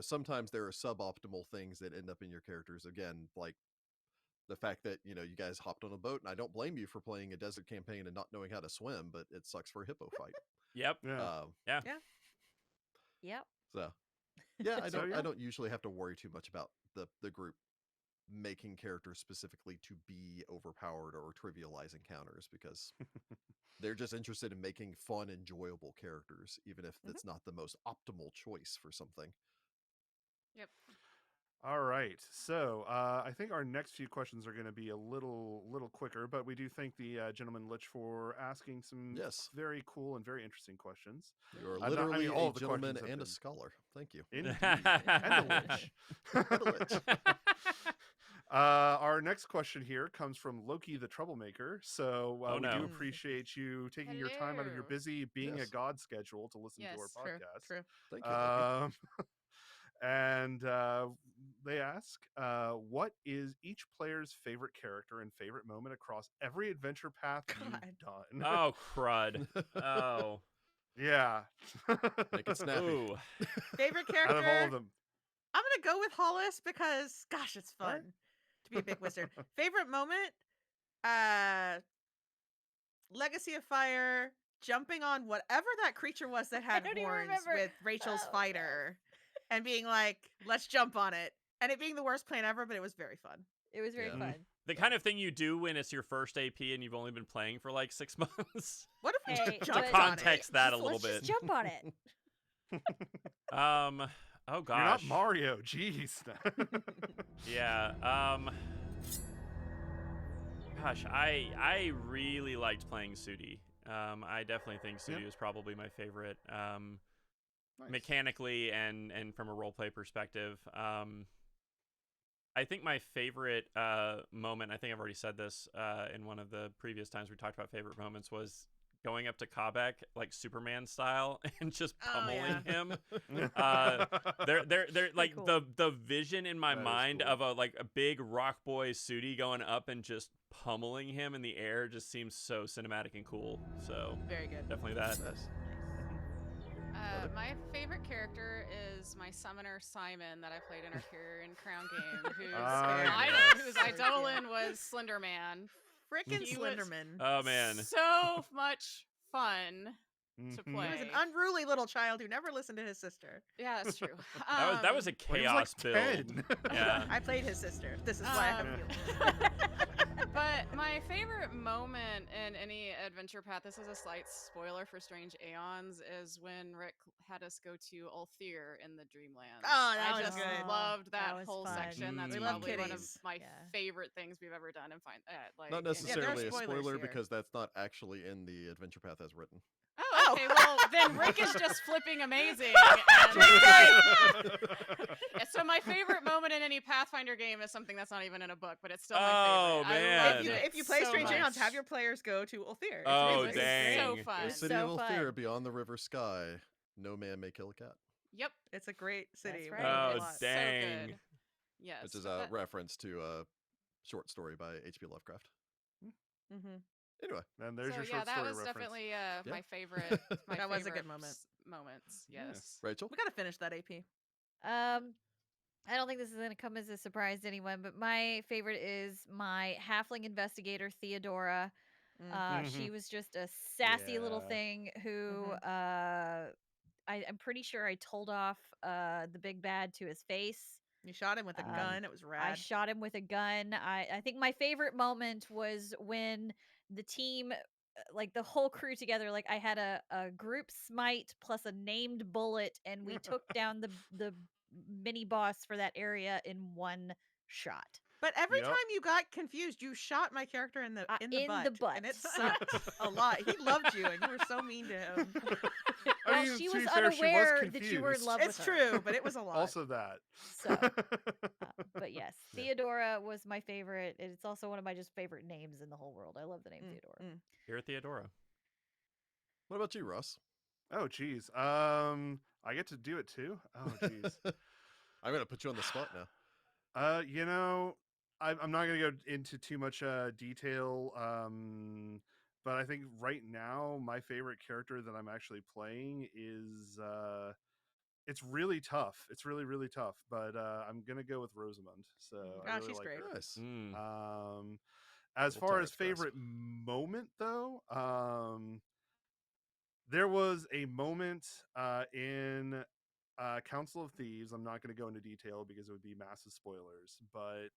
sometimes there are suboptimal things that end up in your characters. Again, like the fact that you guys hopped on a boat, and I don't blame you for playing a desert campaign and not knowing how to swim, but it sucks for a hippo fight. Yep. Yeah. Yep. So yeah, I So, don't yeah. I don't usually have to worry too much about the group making characters specifically to be overpowered or trivialize encounters, because they're just interested in making fun, enjoyable characters, even if that's not the most optimal choice for something. Yep. All right. So I think our next few questions are going to be a little quicker, but we do thank the gentleman Lich for asking some Yes. very cool and very interesting questions. You are I literally mean, all a of the gentleman questions have and a been- scholar. Thank you. Indeed. And the Lich. And the Lich. Our next question here comes from Loki the Troublemaker. So Oh, we no. do appreciate you taking your time out of your Hello. busy being Yes. a god schedule to listen to our Yes. True. podcast. True. Thank you. Loki. And they ask, what is each player's favorite character and favorite moment across every adventure path you've done? Oh crud. Oh. Yeah. Make it snappy. Ooh. Favorite Out character? of all of them. I'm gonna go with Hollis because, gosh, it's All fun right. to be a big wizard. Favorite moment? Legacy of Fire, jumping on whatever that creature was that had don't even horns remember. with Rachel's Oh, fighter, and being like, "Let's jump on it," and it being the worst plan ever, but it was very fun. It was very Yeah. fun. The kind of thing you do when it's your first AP and you've only been playing for like 6 months. What if we Hey, just but- jumped on it? Context that a Just- little let's bit. just jump on it. Oh You're not gosh. Mario. Jeez. Yeah. Gosh, I really liked playing Sudi. I definitely think Sudi Yeah. was probably my favorite. Nice. Mechanically and from a roleplay perspective. I think my favorite moment, I think I've already said this in one of the previous times we talked about favorite moments, was going up to Kabek like Superman style and just Oh, pummeling yeah. him. They're like cool. the vision in my That is mind cool. of a big rock boy Sudi going up and just pummeling him in the air just seems so cinematic and cool. So Very good. definitely that. Nice. My favorite character is my summoner Simon that I played in our Kyrian Crown game, whose yes. whose So cute. Eidolon was Slender Man. Frickin' He was- Slenderman. Oh man. So much fun to Mhm. He play. was an unruly little child who never listened to his sister. Yeah, that's true. That was a Well, he was chaos like build. 10. Yeah. I played his sister. This is why I have Um, feelings. But my favorite moment in any adventure path, this is a slight spoiler for Strange Aeons, is when Rick had us go to Ulthir in the Dreamlands. Oh, that I was just good. loved that, That was whole fun. section. That's We love probably one of kitties. my Yeah. favorite things we've ever done. And Not in- necessarily a spoilers spoiler here. because that's not actually in the adventure path as written. Oh, okay. Well, then Rick is just flipping amazing. And so my favorite moment in any Pathfinder game is something that's not even in a book, but it's still my Oh, favorite. I man. loved it If you play so Strange much. Eons, have your players go to Ulthir. Oh, It was dang. so It fun. was City so of Ulthir, fun. beyond the river sky, no man may kill a cat. Yep. It's a great city. right. We love it a Oh, lot. So dang. good. Yes. Which is but a that- reference to a short story by H.P. Lovecraft. Mm-hmm. Anyway, And there's so your yeah, short that story was reference. definitely my Yeah. favorite. My That was a good favorite moment. Moments. Yeah. Yes. Rachel? We gotta finish that AP. I don't think this is going to come as a surprise to anyone, but my favorite is my halfling investigator, Theodora. She was just a sassy little Yeah. thing who Mhm. I'm pretty sure I told off the big bad to his face. You shot him with a gun. It was I rad. shot him with a gun. I think my favorite moment was when the team, like the whole crew together, like I had a group smite plus a named bullet, and we took down the mini boss for that area in one shot. But every Yep. time you got confused, you shot my character in the in the butt. and it sucked a lot. He loved you, and you were so mean to him. I Well, mean, she to was be fair, she was unaware that you were in confused. love It's with her. true, but it was a lot. Also that. So, but yes, Yeah. Theodora was my favorite. It's also one of my just favorite names in the whole world. I love the name Theodora. Here, Theodora. What about you, Ross? Oh, geez. I get to do it too. Oh, geez. I'm going to put you on the spot now. You know, I'm not gonna go into too much detail. But I think right now my favorite character that I'm actually playing is it's really tough. It's really, really tough. But I'm gonna go with Rosamund. So I really she's like great. her. Nice. As Little far as Terrace favorite moment though, there was a moment in Council of Thieves. I'm not going to go into detail because it would be massive spoilers, but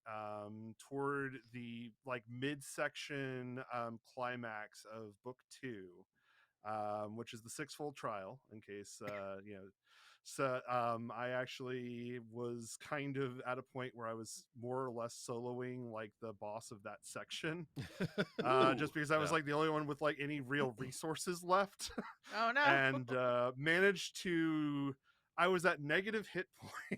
toward the like midsection climax of book 2, which is the sixfold trial, in case you know. So I actually was kind of at a point where I was more or less soloing like the boss of that section, just because I was Yeah. like the only one with like any real resources left. Oh no! And managed to. I was at negative hit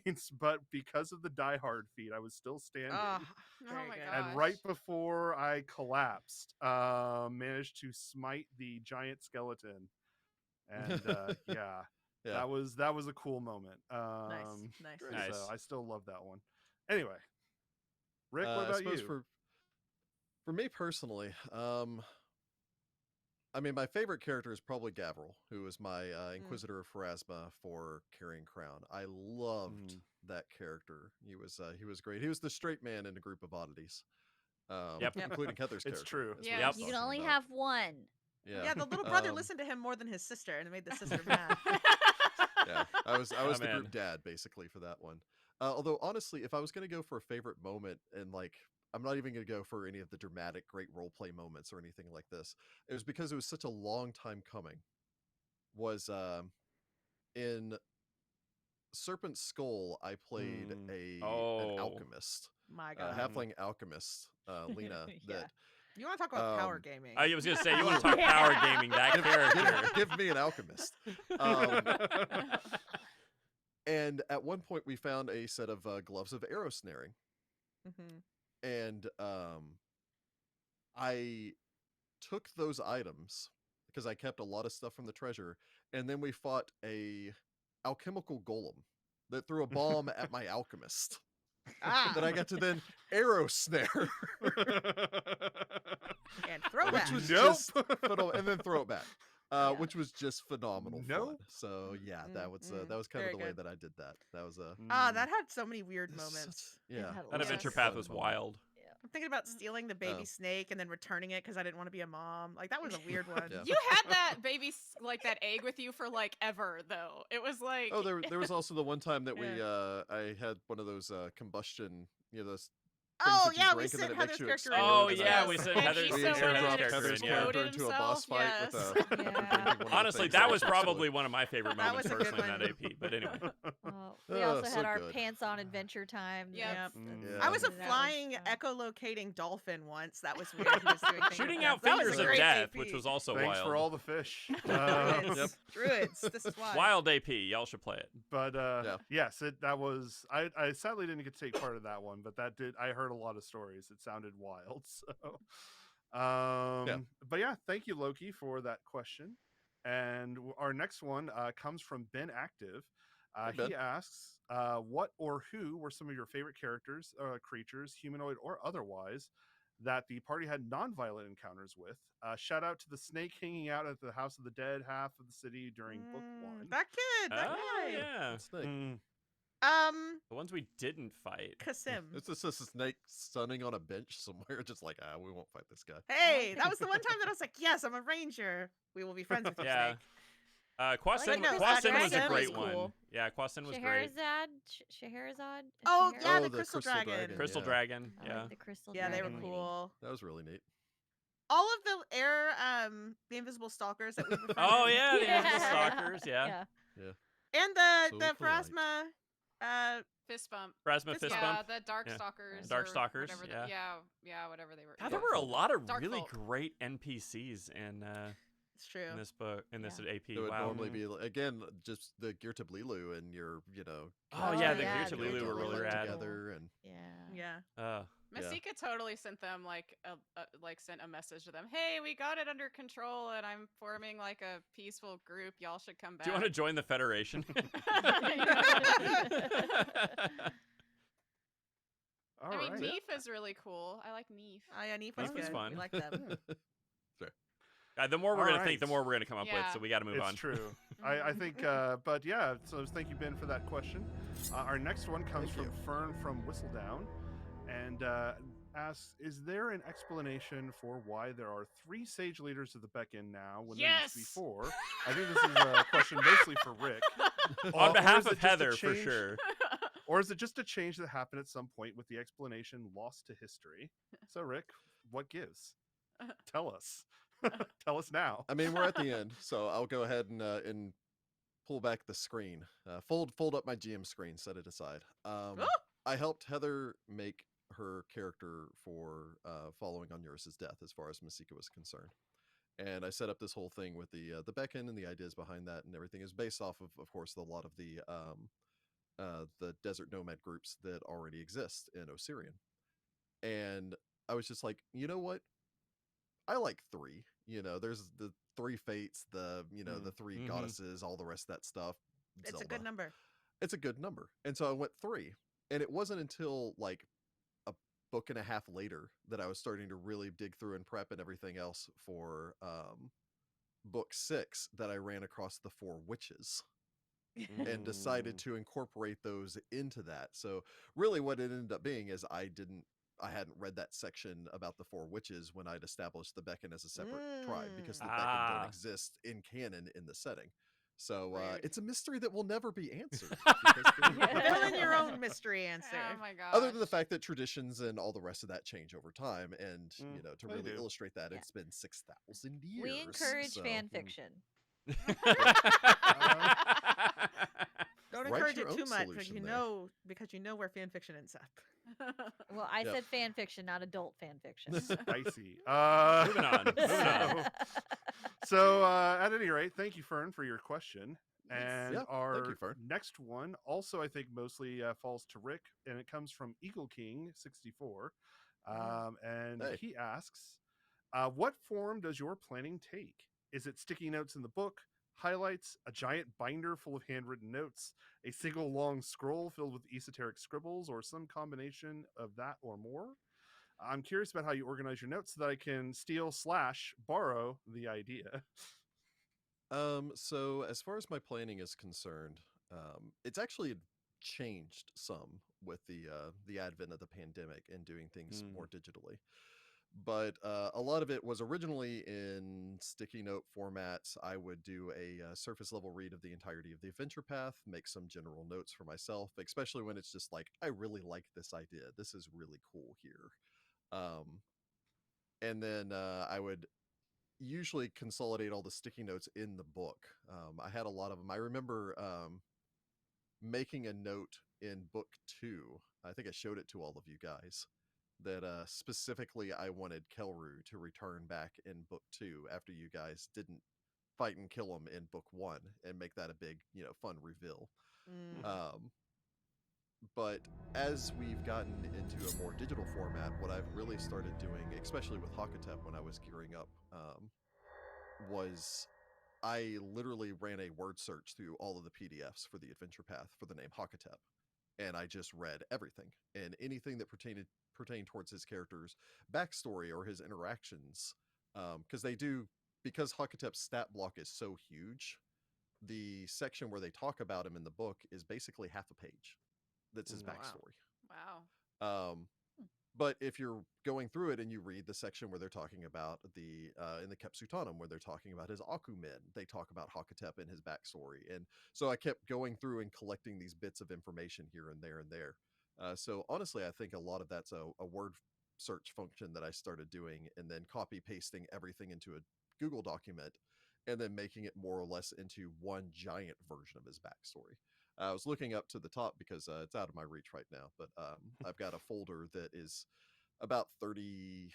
points, but because of the Die Hard feat, I was still standing. Oh, Oh very my good. God. And right before I collapsed, managed to smite the giant skeleton, and yeah, Yeah. that was a cool moment. Nice. Great. So Nice. I still love that one. Anyway, Rick, what I about suppose you? for me personally, I mean, my favorite character is probably Gavril, who is my Inquisitor of Pharasma for Carrying Crown. I loved that character. He was great. He was the straight man in a group of oddities, Yep. including Heather's It's character. true. is what Yeah. I Yep. was You can talking only about. have one. Yeah, the little brother Um, listened to him more than his sister, and it made the sister mad. Yeah, I was Oh, the group man. dad basically for that one. Although honestly, if I was going to go for a favorite moment, and like I'm not even going to go for any of the dramatic great role play moments or anything like this, it was because it was such a long time coming. Was in Serpent Skull, I played an Oh. alchemist, My God, halfling alchemist, Lena. Yeah. That you want to talk about power um, gaming? I was gonna say you want to talk power Yeah. gaming that character. give me an alchemist. And at one point, we found a set of gloves of arrow snaring, Mm-hmm. and I took those items because I kept a lot of stuff from the treasure, and then we fought a alchemical golem that threw a bomb at my alchemist that I got to then arrow snare, And throw which back. was Nope. just phenomenal, and then throw it back, Yeah. which was just phenomenal fun. Nope. So yeah, that was kind Very of the way good. that I did that. That was a That had so many weird it's such- moments. yeah, had it That was adventure such a path fun was moment. wild. I'm thinking about stealing the baby Oh. snake and then returning it because I didn't want to be a mom. Like that was a weird one. Yeah. You had that like that egg with you for like ever though. It was like Oh, there was also the one time that we Yeah. I had one of those combustion, those things Oh that you yeah, we drink and then sent it makes Heather's you character explode. in. Oh and yeah, I- we said And Heather's, she we so airdropped wanted to Heather's in. character explode into a boss himself, fight with yes. a. Yeah. one of the Honestly, things that was actually exploded. probably one of my favorite That moments was a good personally in that one. AP. But anyway, We Oh, also so had our good. pants-on adventure time. Yep. Yeah. I was a that flying uh, echolocating dolphin once. That was weird. He was doing things shooting like out that. That was fingers a of great death, AP. which was also Thanks wild. for all the fish. Druids. Yep. Druids. This is why. Wild AP. Y'all should play it. But Yeah. yes, that was. I sadly didn't get to take part of that one, but that did. I heard a lot of stories. It sounded wild. So, but yeah, thank you, Loki, for that question. And our next one comes from Ben Active. Hey, Ben. He asks, "What or who were some of your favorite characters, creatures, humanoid or otherwise, that the party had non-violent encounters with? Shout out to the snake hanging out at the House of the Dead half of the city during book one." That kid. That Oh guy. yeah, Snake. the ones we didn't fight. Kasim. It's just a snake sunning on a bench somewhere, just like, we won't fight this guy. Hey, that was the one time that I was like, yes, I'm a ranger. We will be friends with you, Yeah. Snake. Kwasin, no, Kwasin was a Kwasin great was one. cool. Yeah, Kwasin was great. Scheherazade. Oh, yeah, Oh, the the Crystal Crystal Dragon. Dragon. Crystal Yeah. Dragon. I Yeah. like the crystal. Yeah, they were dragon lady. cool. That was really neat. All of the air, the invisible stalkers that we befriended. Oh yeah, the Invisible Yeah. Stalkers. Yeah. And the So polite. Phrasma, Fist bump. Phrasma Fist Yeah, Bump. the Dark Yeah. Stalkers. Dark or Stalkers, Whatever yeah. whatever they were. God, there were a lot of Dark really Folk. great NPCs it's true. in this book, in this AP. It would Wow. normally be, again, just the Gear to Blilu and your, Oh, yeah, the Gear characters to that you Blilu all were really work rad. together and Yeah. Yeah. Masika totally sent them sent a message to them. Hey, we got it under control, and I'm forming like a peaceful group. Y'all should come back. Do you want to join the Federation? All I mean, right. Neef is really cool. I like Neef. Oh, yeah, Neef Neef was was good. fun. We like them. The more we're All gonna right. think, the more we're gonna come up with. Yeah. So we got to move It's on. true. I think, but yeah, so thank you, Ben, for that question. Our next one comes Thank from you. Fern from Whistledown and asks, is there an explanation for why there are 3 sage leaders of the Beck-In now when there used to be Yes! 4? I think this is a question mostly for Rick. On Or behalf is it of just a Heather, for change- sure. Or is it just a change that happened at some point with the explanation lost to history? So, Rick, what gives? Tell us. Tell us now. I mean, we're at the end, so I'll go ahead and pull back the screen, fold up my GM screen, set it aside. I helped Heather make her character for following Unused death, as far as Masika was concerned, and I set up this whole thing with the Beck-In and the ideas behind that, and everything is based off of course, a lot of the desert nomad groups that already exist in Osirian, and I was just like, you know what? I like 3. There's the 3 fates, the 3 Mhm. goddesses, all the rest of that stuff. It's a Zelda. good number. It's a good number. And so I went 3. And it wasn't until like a book and a half later that I was starting to really dig through and prep and everything else for book 6 that I ran across the 4 witches and decided to incorporate those into that. So really what it ended up being is I hadn't read that section about the 4 witches when I'd established the Beck-In as a separate tribe, because the Beck-In Ah. don't exist in canon in the setting. So Rude. it's a mystery that will never be answered. because Fill in your own mystery answer. Oh my god. other than the fact that traditions and all the rest of that change over time, and to they really do. illustrate that, Yeah. it's been 6,000 years. We encourage so- fan fiction. Don't Write encourage your it too own much solution there. because you know where fan fiction ends up. Well, I Yep. said fan fiction, not adult fan fiction. Spicy. Moving on. Moving on. So, at any rate, thank you, Fern, for your question. And Yeah, thank our you, Fern. next one also, I think, mostly falls to Rick, and it comes from Eagle King 64. And Hey. he asks, what form does your planning take? Is it sticky notes in the book, highlights, a giant binder full of handwritten notes, a single long scroll filled with esoteric scribbles, or some combination of that or more? I'm curious about how you organize your notes so that I can steal/borrow the idea. So as far as my planning is concerned, it's actually changed some with the advent of the pandemic and doing things more digitally. But a lot of it was originally in sticky note formats. I would do a surface level read of the entirety of the adventure path, make some general notes for myself, especially when it's just like, I really like this idea. This is really cool here. And then I would usually consolidate all the sticky notes in the book. I had a lot of them. I remember making a note in book 2. I think I showed it to all of you guys that specifically I wanted Kelru to return back in book 2 after you guys didn't fight and kill him in book 1 and make that a big, fun reveal. Mm. But as we've gotten into a more digital format, what I've really started doing, especially with Hakatep when I was gearing up, was I literally ran a word search through all of the PDFs for the adventure path for the name Hakatep, and I just read everything and anything that pertained towards his character's backstory or his interactions, because Hakatep's stat block is so huge. The section where they talk about him in the book is basically half a page. That's his Mm. Wow. backstory. Wow. Um, but if you're going through it and you read the section where they're talking about in the Kepsutanum, where they're talking about his Akumen, they talk about Hakatep and his backstory. And so I kept going through and collecting these bits of information here and there and there. So honestly, I think a lot of that's a word search function that I started doing, and then copy pasting everything into a Google document, and then making it more or less into one giant version of his backstory. I was looking up to the top because it's out of my reach right now, but I've got a folder that is about 30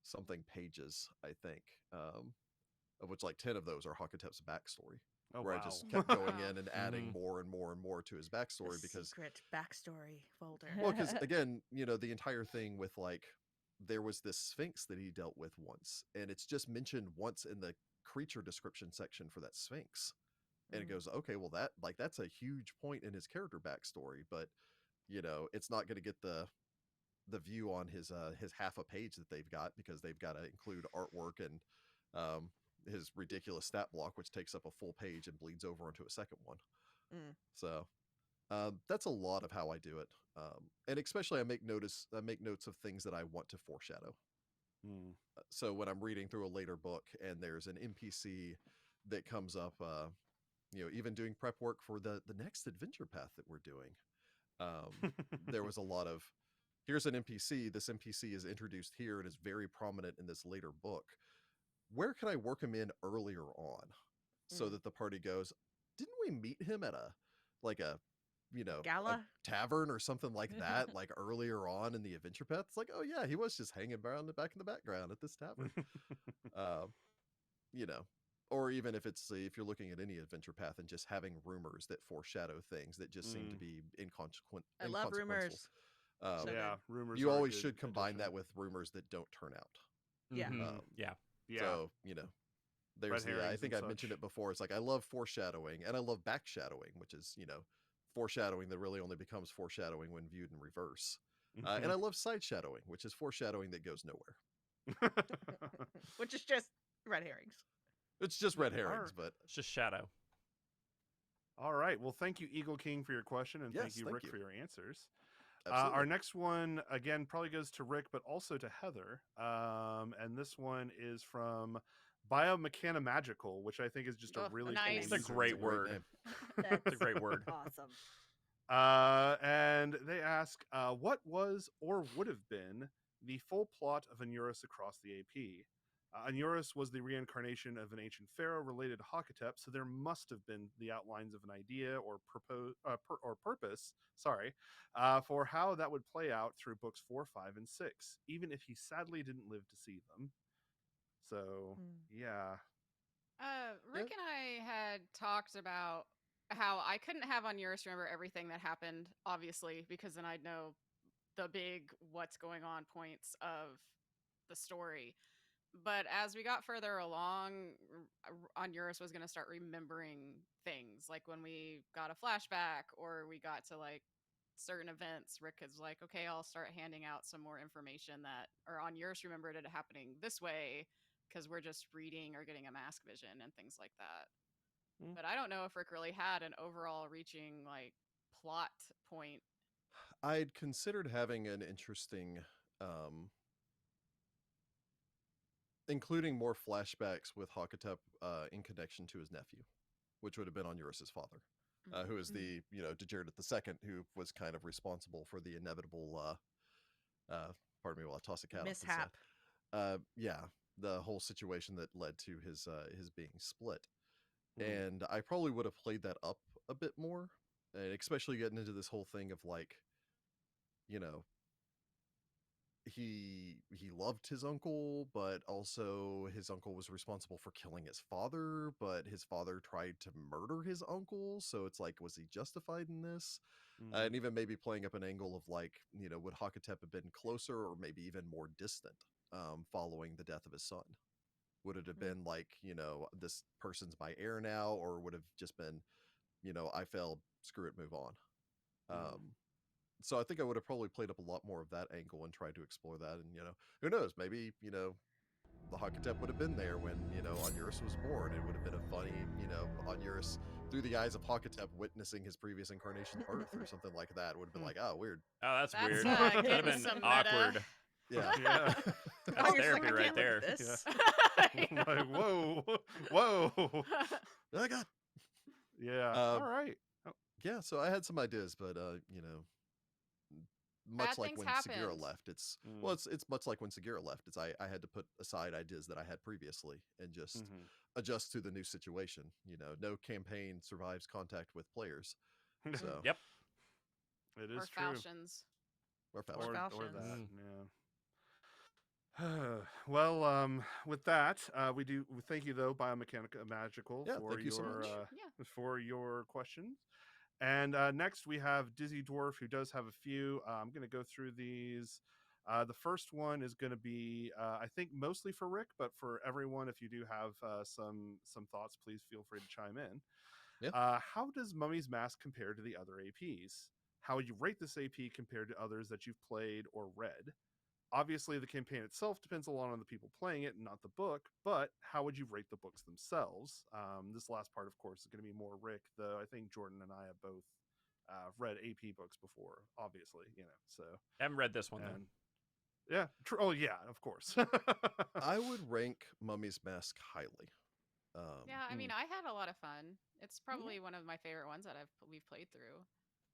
something pages, I think, of which like 10 of those are Hakatep's backstory, Oh, where I wow. just kept going Wow. in and adding Mhm. more and more and more to his The backstory because, secret backstory folder. well, because again, the entire thing with like, there was this Sphinx that he dealt with once, and it's just mentioned once in the creature description section for that Sphinx. And it Mm. goes, okay, well, that's a huge point in his character backstory, but it's not going to get the view on his half a page that they've got, because they've got to include artwork and um his ridiculous stat block, which takes up a full page and bleeds over into a second one. Mm. So that's a lot of how I do it. And especially I make notes of things that I want to foreshadow. Mm. So when I'm reading through a later book and there's an NPC that comes up, even doing prep work for the next adventure path that we're doing, there was a lot of, here's an NPC. This NPC is introduced here and is very prominent in this later book. Where can I work him in earlier on so Mm. that the party goes, didn't we meet him at a Gala? tavern or something like that, like earlier on in the adventure path? It's like, oh yeah, he was just hanging around the back in the background at this tavern. uh, you know, or even if you're looking at any adventure path and just having rumors that foreshadow things that just seem to Mm. be I love inconsequential. rumors. Um, So Yeah, good. rumors you are a always good should combine addition. that with rumors that don't turn out. Yeah. Mhm. Um, Yeah. Yeah. So, there's Red I herrings think and I've mentioned such. it before. It's like, I love foreshadowing and I love backshadowing, which is, foreshadowing that really only becomes foreshadowing when viewed in reverse. And I love side shadowing, which is foreshadowing that goes nowhere. Which is just red herrings. It's just red All herrings, right. but It's just shadow. All right. Well, thank you, Eagle King, for your question, and thank yes, you, thank Rick, you. for your answers. Absolutely. Our next one, again, probably goes to Rick, but also to Heather. And this one is from Biomechanimagical, which I think is just a Oh, really nice. cool It's a username. great It's a great word. name. That's It's a great word. awesome. And they ask, what was or would have been the full plot of Unused across the AP? Unused was the reincarnation of an ancient pharaoh related to Hakatep, so there must have been the outlines of an idea or purpose, for how that would play out through books 4, 5, and 6, even if he sadly didn't live to see them. So, yeah. Rick and I had talked about how I couldn't have on yours remember everything that happened, obviously, because then I'd know the big what's going on points of the story. But as we got further along, on yours was going to start remembering things, like when we got a flashback or we got to like certain events. Rick is like, okay, I'll start handing out some more information that, or on yours, remembered it happening this way because we're just reading or getting a mask vision and things like that. Mm. But I don't know if Rick really had an overall reaching like plot point. I'd considered having an interesting including more flashbacks with Hakatep in connection to his nephew, which would have been Onuris's father, who is the Dejared II, who was kind of responsible for the inevitable. Pardon me while I toss a cat off to the Mishap. side. Yeah, the whole situation that led to his being split, and I probably would have played that up a bit more, and especially getting into this whole thing of like, you know, he loved his uncle, but also his uncle was responsible for killing his father, but his father tried to murder his uncle, so it's like, was he justified in this? And even maybe playing up an angle of like, would Hakatep have been closer or maybe even more distant following the death of his son? Would it have been like, this person's my heir now, or would have just been, I failed, screw it, move on? So I think I would have probably played up a lot more of that angle and tried to explore that. And, who knows, maybe, the Hakatep would have been there when, Onuris was born. It would have been a funny, Onuris through the eyes of Hakatep witnessing his previous incarnation's birth or something like that. It would have been like, oh, weird. Oh, that's That's weird. getting That'd have been some meta. awkward. Yeah. Yeah. That's Onuris is like, therapy I right can't look there. at this. Like, whoa. Oh, God. Yeah. Uh, All right. Yeah, so I had some ideas, but, much Bad like things when Segura happened. left, it's much like when Segura left. It's I had to put aside ideas that I had previously and just adjust to the new situation. No campaign survives contact with players. So Yep. It is Or true. falchions. or Or, Falchion. or that. Mm. Yeah. Well, with that, we thank you though, Biomechanica Magical, Yeah, for thank you so your much. Yeah. for your questions. And next we have Dizzy Dwarf, who does have a few. I'm going to go through these. The first one is going to be, I think, mostly for Rick, but for everyone, if you do have some thoughts, please feel free to chime in. Yeah. How does Mummy's Mask compare to the other APs? How would you rate this AP compared to others that you've played or read? Obviously, the campaign itself depends a lot on the people playing it and not the book, but how would you rate the books themselves? This last part, of course, is going to be more Rick, though I think Jordan and I have both read AP books before, obviously, so. I haven't read this one, though. And yeah, oh yeah, of course. I would rank Mummy's Mask highly. Yeah, I mean, I had a lot of fun. It's probably one of my favorite ones that we've played through.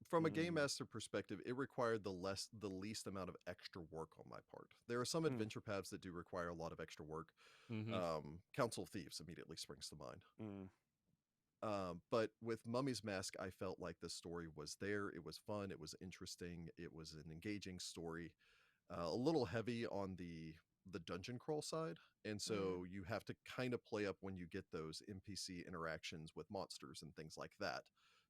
From a game master perspective, it required the least amount of extra work on my part. There are some adventure paths that do require a lot of extra work. Council of Thieves immediately springs to mind. But with Mummy's Mask, I felt like the story was there. It was fun. It was interesting. It was an engaging story. A little heavy on the dungeon crawl side, and so you have to kind of play up when you get those NPC interactions with monsters and things like that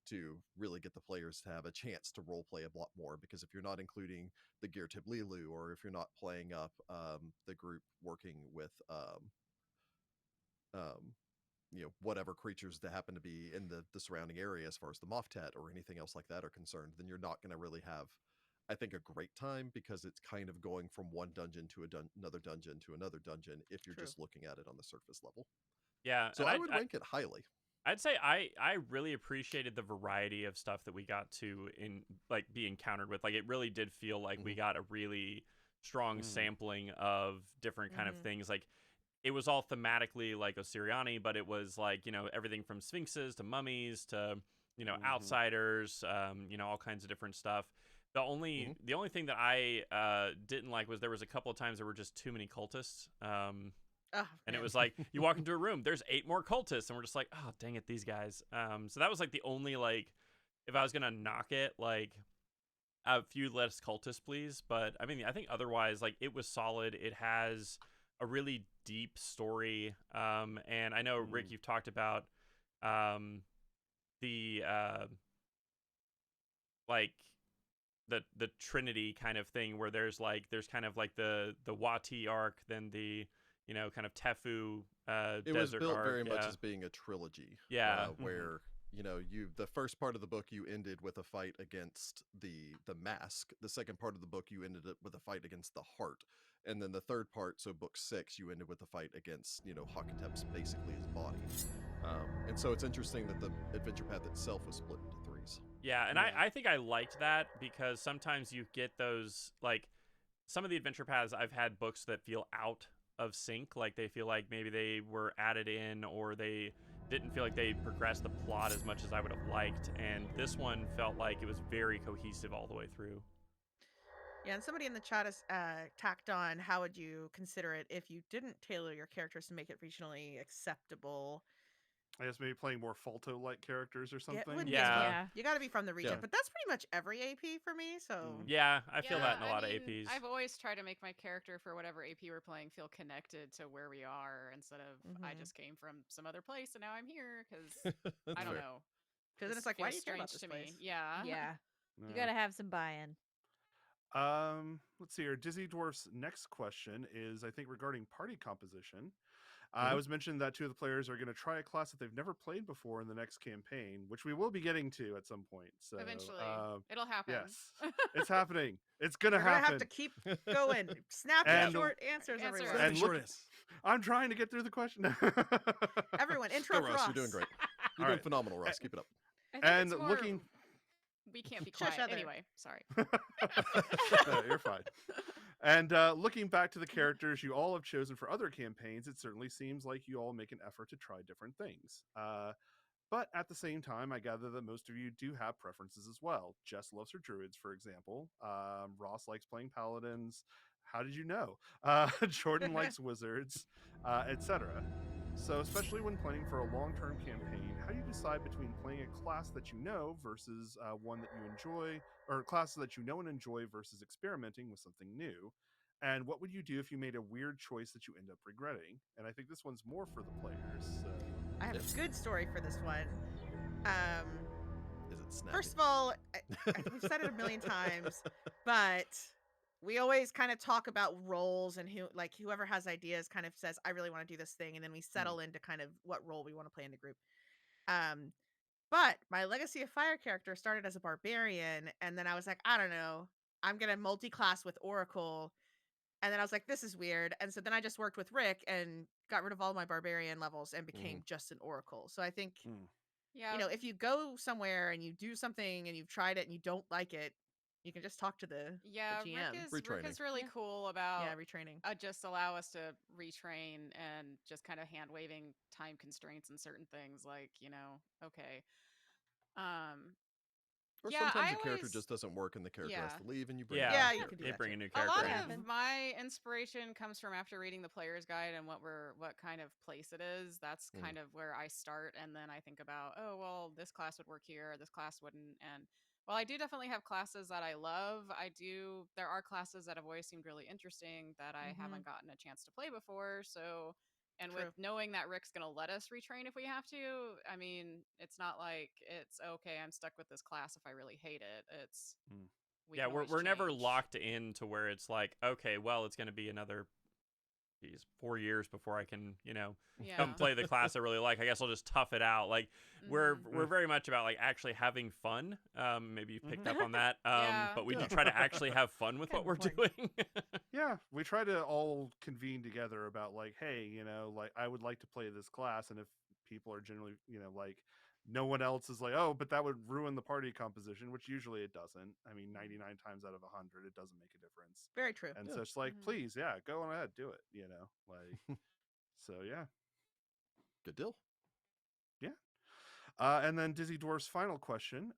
to really get the players to have a chance to role play a lot more. Because if you're not including the Gear Tib Lilu, or if you're not playing up the group working with whatever creatures that happen to be in the surrounding area as far as the Moff-Tat or anything else like that are concerned, then you're not going to really have, I think, a great time, because it's kind of going from one dungeon to another dungeon to another dungeon if you're just looking at it on the surface level. Yeah. So I would rank it highly. I'd say I really appreciated the variety of stuff that we got to be encountered with. Like, it really did feel like we got a really strong sampling of different kind of things. Like, it was all thematically like Osiriani, but it was like, everything from sphinxes to mummies to, outsiders, all kinds of different stuff. The only thing that I didn't like was there was a couple of times there were just too many cultists. And it was like, you walk into a room, there's 8 more cultists, and we're just like, oh, dang it, these guys. So that was like the only, like, if I was gonna knock it, like, a few less cultists, please. But I mean, I think otherwise, like, it was solid. It has a really deep story. And I know, Rick, you've talked about the like the Trinity kind of thing, where there's kind of like the Wati arc, then the kind of Tefu it desert was built arc. very much as being a trilogy. Where the first part of the book you ended with a fight against the mask. The second part of the book you ended it with a fight against the heart, and then the third part, so book 6, you ended with a fight against Hakatep's basically his body. And so it's interesting that the adventure path itself was split into 3s. Yeah, and I think I liked that, because sometimes you get those, like, some of the adventure paths, I've had books that feel out of sync. Like they feel like maybe they were added in, or they didn't feel like they progressed the plot as much as I would have liked. And this one felt like it was very cohesive all the way through. Yeah, and somebody in the chat has tacked on, how would you consider it if you didn't tailor your characters to make it regionally acceptable? I guess maybe playing more Falto-like characters or Yeah, something. it would be. Yeah. You got to be from the region, Yeah. but that's pretty much every AP for me. So Yeah, I feel that in a I lot mean, of APs. I've always tried to make my character for whatever AP we're playing feel connected to where we are instead of I Mhm. just came from some other place and now I'm here because That's I don't fair. know. because then This it's like, why do feels you care about strange this to me. place? Yeah. Yeah. You Yeah. gotta have some buy-in. Let's see here. Dizzy Dwarf's next question is, I think, regarding party composition. Mhm. I was mentioned that 2 of the players are going to try a class that they've never played before in the next campaign, which we will be getting to at some point. So Eventually. It'll happen. yes, it's happening. It's gonna We're gonna happen. have to keep going. Snappy, And- short answers, Answers. everyone. And look, I'm trying to get through the question. Everyone, Go, interrupt Ross. Ross. You're doing great. You're All doing right. phenomenal, Ross. Keep it up. I think And it's more, looking- we can't be Shush, quiet. Heather. Anyway, sorry. No, you're fine. And looking back to the characters you all have chosen for other campaigns, it certainly seems like you all make an effort to try different things. But at the same time, I gather that most of you do have preferences as well. Jess loves her druids, for example. Ross likes playing paladins. How did you know? Jordan likes wizards, etc. So, especially when planning for a long-term campaign, how do you decide between playing a class that you know versus one that you enjoy, or classes that you know and enjoy versus experimenting with something new? And what would you do if you made a weird choice that you end up regretting? And I think this one's more for the players. So. I have a good story for this one. Is it snappy? First of all, we've said it a million times, but we always kind of talk about roles, and whoever has ideas kind of says, I really want to do this thing, and then we settle into kind of what role we want to play in the group. But my Legacy of Fire character started as a barbarian, and then I was like, I don't know, I'm gonna multi-class with Oracle. And then I was like, this is weird. And so then I just worked with Rick and got rid of all my barbarian levels and became just an Oracle. So I think, Yeah. if you go somewhere and you do something and you've tried it and you don't like it, you can just talk to the GM. Rick Retraining. is really Yeah. cool about Retraining. just allow us to retrain and just kind of hand waving time constraints and certain things like, okay. Or Yeah, sometimes I a character always- just doesn't work and the character has Yeah. to leave and you bring Yeah, it Yeah, back. you can do they that bring too. a new A character lot in. happen. of my inspiration comes from after reading the player's guide and what kind of place it is. That's kind of where I start, and then I think about, oh well, this class would work here, or this class wouldn't. And while I do definitely have classes that I love, there are classes that have always seemed really interesting that I haven't gotten a chance to play before. So, and True. with knowing that Rick's going to let us retrain if we have to, I mean, it's not like it's okay, I'm stuck with this class if I really hate it. It's we Yeah, can always we're never change. locked in to where it's like, okay, well, it's going to be another 4 years before I can, Yeah. come play the class I really like. I guess I'll just tough it out. Like we're Mhm. very much about like actually having fun. Maybe you picked up on that. Yeah. But we do try to actually have fun with what we're doing. Yeah, we try to all convene together about like, hey, like I would like to play this class, and if people are generally, like no one else is like, oh, but that would ruin the party composition, which usually it doesn't. I mean, 99 times out of 100, it doesn't make a difference. Very true. And Yeah. so it's like, Mhm. please, yeah, go on ahead, do it. Like, so yeah. Good deal. And then Dizzy Dwarf's final question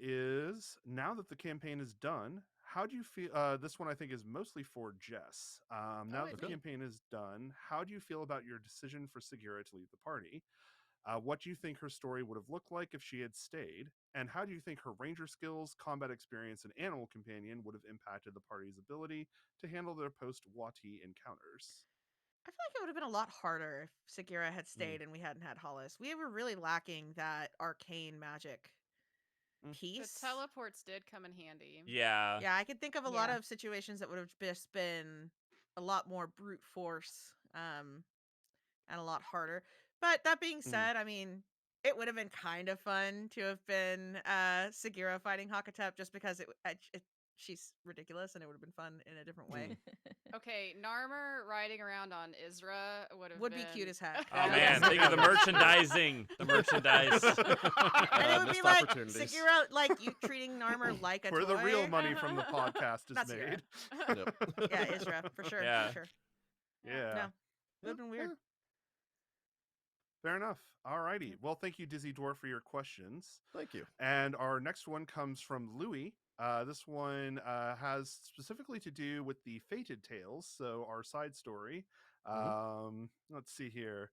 is: now that the campaign is done, how do you feel? This one I think is mostly for Jess. Now that the Okay. campaign is done, how do you feel about your decision for Segura to leave the party? What do you think her story would have looked like if she had stayed? And how do you think her ranger skills, combat experience, and animal companion would have impacted the party's ability to handle their post-Wati encounters? I feel like it would have been a lot harder if Segura had stayed and we hadn't had Hollis. We were really lacking that arcane magic Mm. piece. The teleports did come in handy. Yeah. Yeah, I could think of a lot Yeah. of situations that would have just been a lot more brute force, and a lot harder. But that being said, I mean, it would have been kind of fun to have been Segura fighting Hakatep, just because she's ridiculous and it would have been fun in a different way. Okay, Narmer riding around on Isra Would be cute as heck. Oh Yeah. man, think of the merchandising. The merchandise. And it would be Missed like opportunities. Segura, like you treating Narmer like a Where toy. the real money from the podcast is Not Segura. made. Yep. Yeah, Isra, for sure. Yeah. For sure. Yeah. No, It would have been weird. Yeah, fair enough. Alrighty. Well, thank you, Dizzy Dwarf, for your questions. Thank you. And our next one comes from Louis. This one has specifically to do with the Fated Tales, so our side story. Mhm. Let's see here.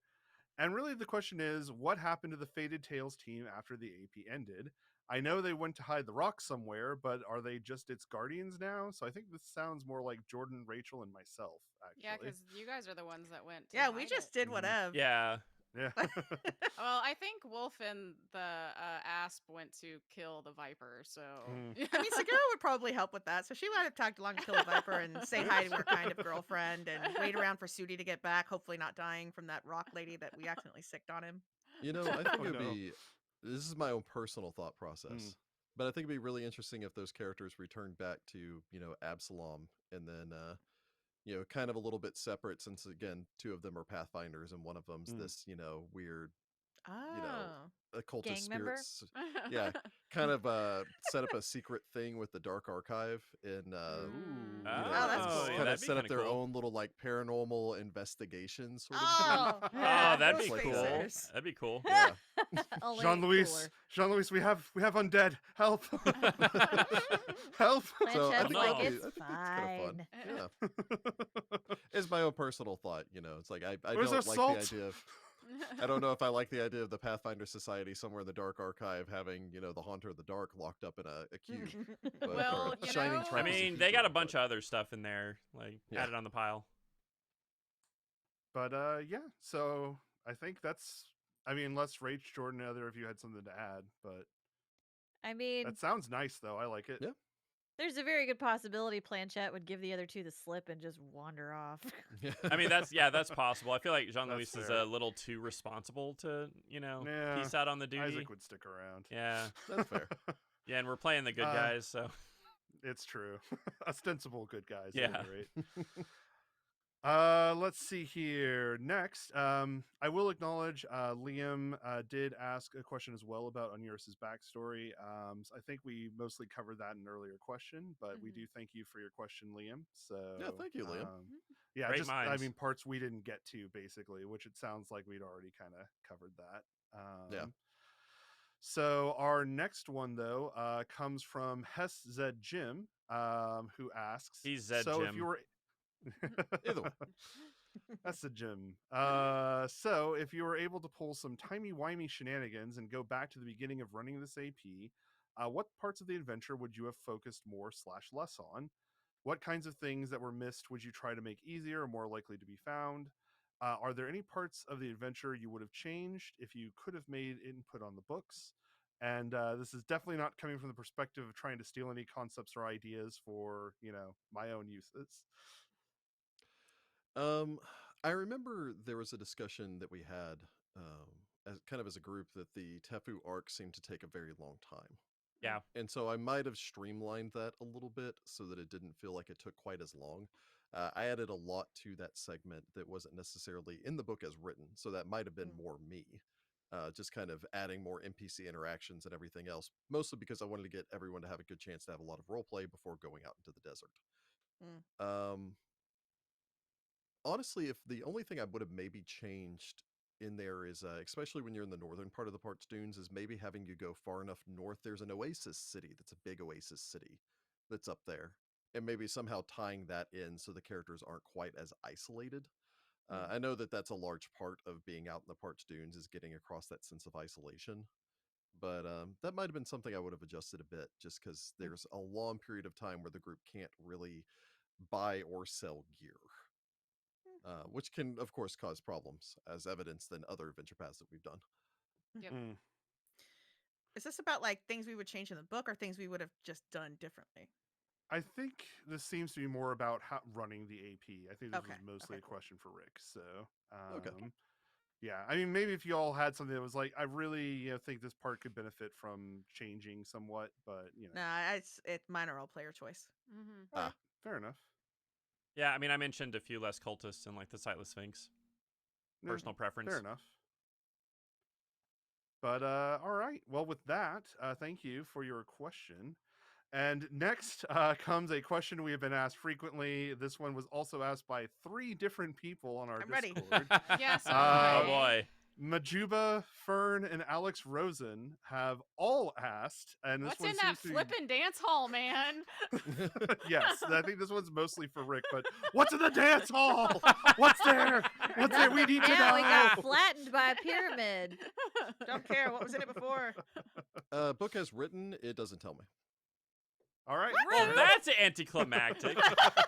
And really, the question is, what happened to the Fated Tales team after the AP ended? I know they went to hide the rock somewhere, but are they just its guardians now? So I think this sounds more like Jordan, Rachel, and myself, Yeah, actually. because you guys are the ones that went to Yeah, we hide just it. did Mhm. whatever. Yeah. Yeah. Well, I think Wolf and the Asp went to kill the Viper, so. Mm. I mean, Segura would probably help with that. So she might have tagged along to kill a Viper and say hi to her kind of girlfriend and wait around for Sudi to get back, hopefully not dying from that rock lady that we accidentally sicked on him. You know, I think Oh, it would no. be. This is my own personal thought process, but I think it'd be really interesting if those characters returned back to Absalom, and then kind of a little bit separate, since again 2 of them are Pathfinders and one of them's Mm. this weird Oh. occultist Gang member? spirits. Yeah, kind of set up a secret thing with the Dark Archive, and Ooh. Oh, that's Oh, cool. yeah, kind of that'd be set up kinda their cool. own little like paranormal investigation sort of Oh, group. yeah, Oh, that'd those be like cool. spacers. That'd be cool. Yeah. Only Jean Louis, cooler. Jean Louis, we have undead. Help! Help! So I Planchette's think no. like, that'd be, it's I think that's kind of fun. fine. Yeah, it's my own personal thought. It's like I Where's our don't like the salt? idea of. I don't know if I like the idea of the Pathfinder Society somewhere in the Dark Archive having the Haunter of the Dark locked up in a cube, but, Well, or a you shining know- I Trapezy mean, they got a Keeper, bunch but- of other stuff in there, like Yeah. added on the pile. But yeah, so I think that's. I mean, unless Rach, Jordan, either of you had something to add, but I mean, that sounds nice though. I like it. Yeah. there's a very good possibility Planchette would give the other 2 the slip and just wander off. I mean, that's possible. I feel like Jean Louis That's is fair. a little too responsible to, Yeah, peace out on the duty. Isaac would stick around. Yeah. That's fair. Yeah, and we're playing the good guys, so It's true. Ostensible good guys. Yeah. At any rate. Let's see here. Next, I will acknowledge Liam did ask a question as well about Unused's backstory. So I think we mostly covered that in an earlier question, but we do thank you for your question, Liam. So Yeah, thank you, Liam. Yeah, Great just I minds. mean parts we didn't get to basically, which it sounds like we'd already kind of covered that. Yeah. So our next one though comes from Hess Zed Jim, who asks, he's Zed so Jim. if you were Either way. that's a Jim. So if you were able to pull some timey-wimey shenanigans and go back to the beginning of running this AP, what parts of the adventure would you have focused more / less on? What kinds of things that were missed would you try to make easier or more likely to be found? Are there any parts of the adventure you would have changed if you could have made input on the books? And this is definitely not coming from the perspective of trying to steal any concepts or ideas for, my own uses. I remember there was a discussion that we had as a group that the Tefu arc seemed to take a very long time. Yeah. And so I might have streamlined that a little bit so that it didn't feel like it took quite as long. I added a lot to that segment that wasn't necessarily in the book as written, so that might have been more me. Just kind of adding more NPC interactions and everything else, mostly because I wanted to get everyone to have a good chance to have a lot of role play before going out into the desert. Honestly, if the only thing I would have maybe changed in there is, especially when you're in the northern part of the Parched Dunes, is maybe having you go far enough north. There's an oasis city that's a big oasis city that's up there, and maybe somehow tying that in so the characters aren't quite as isolated. I know that that's a large part of being out in the Parched Dunes is getting across that sense of isolation. But that might have been something I would have adjusted a bit, just because there's a long period of time where the group can't really buy or sell gear. Which can, of course, cause problems, as evidenced in other adventure paths that we've done. Yep. Is this about like things we would change in the book or things we would have just done differently? I think this seems to be more about running the AP. I think this Okay, was mostly okay, a cool. question for Rick. So, Okay. yeah. I mean, maybe if you all had something that was like, I really think this part could benefit from changing somewhat, but Nah, it's minor role player choice. Alright, fair enough. Yeah, I mean, I mentioned a few less cultists and like the Sightless Sphinx. Yeah, Personal preference. fair enough. But all right. Well, with that, thank you for your question. And next comes a question we have been asked frequently. This one was also asked by 3 different people on our I'm ready. Discord. Yes, I'm Uh, Oh ready. boy. Majuba, Fern, and Alex Rosen have all asked, and this What's one in that seems to be flippin' dance hall, man? yes, I think this one's mostly for Rick, but what's in the dance hall? What's there? What's there? We need to Now we got know. flattened by a pyramid. Don't care what was in it before. Book as written, it doesn't tell me. All right. Well, Rude. that's anticlimactic.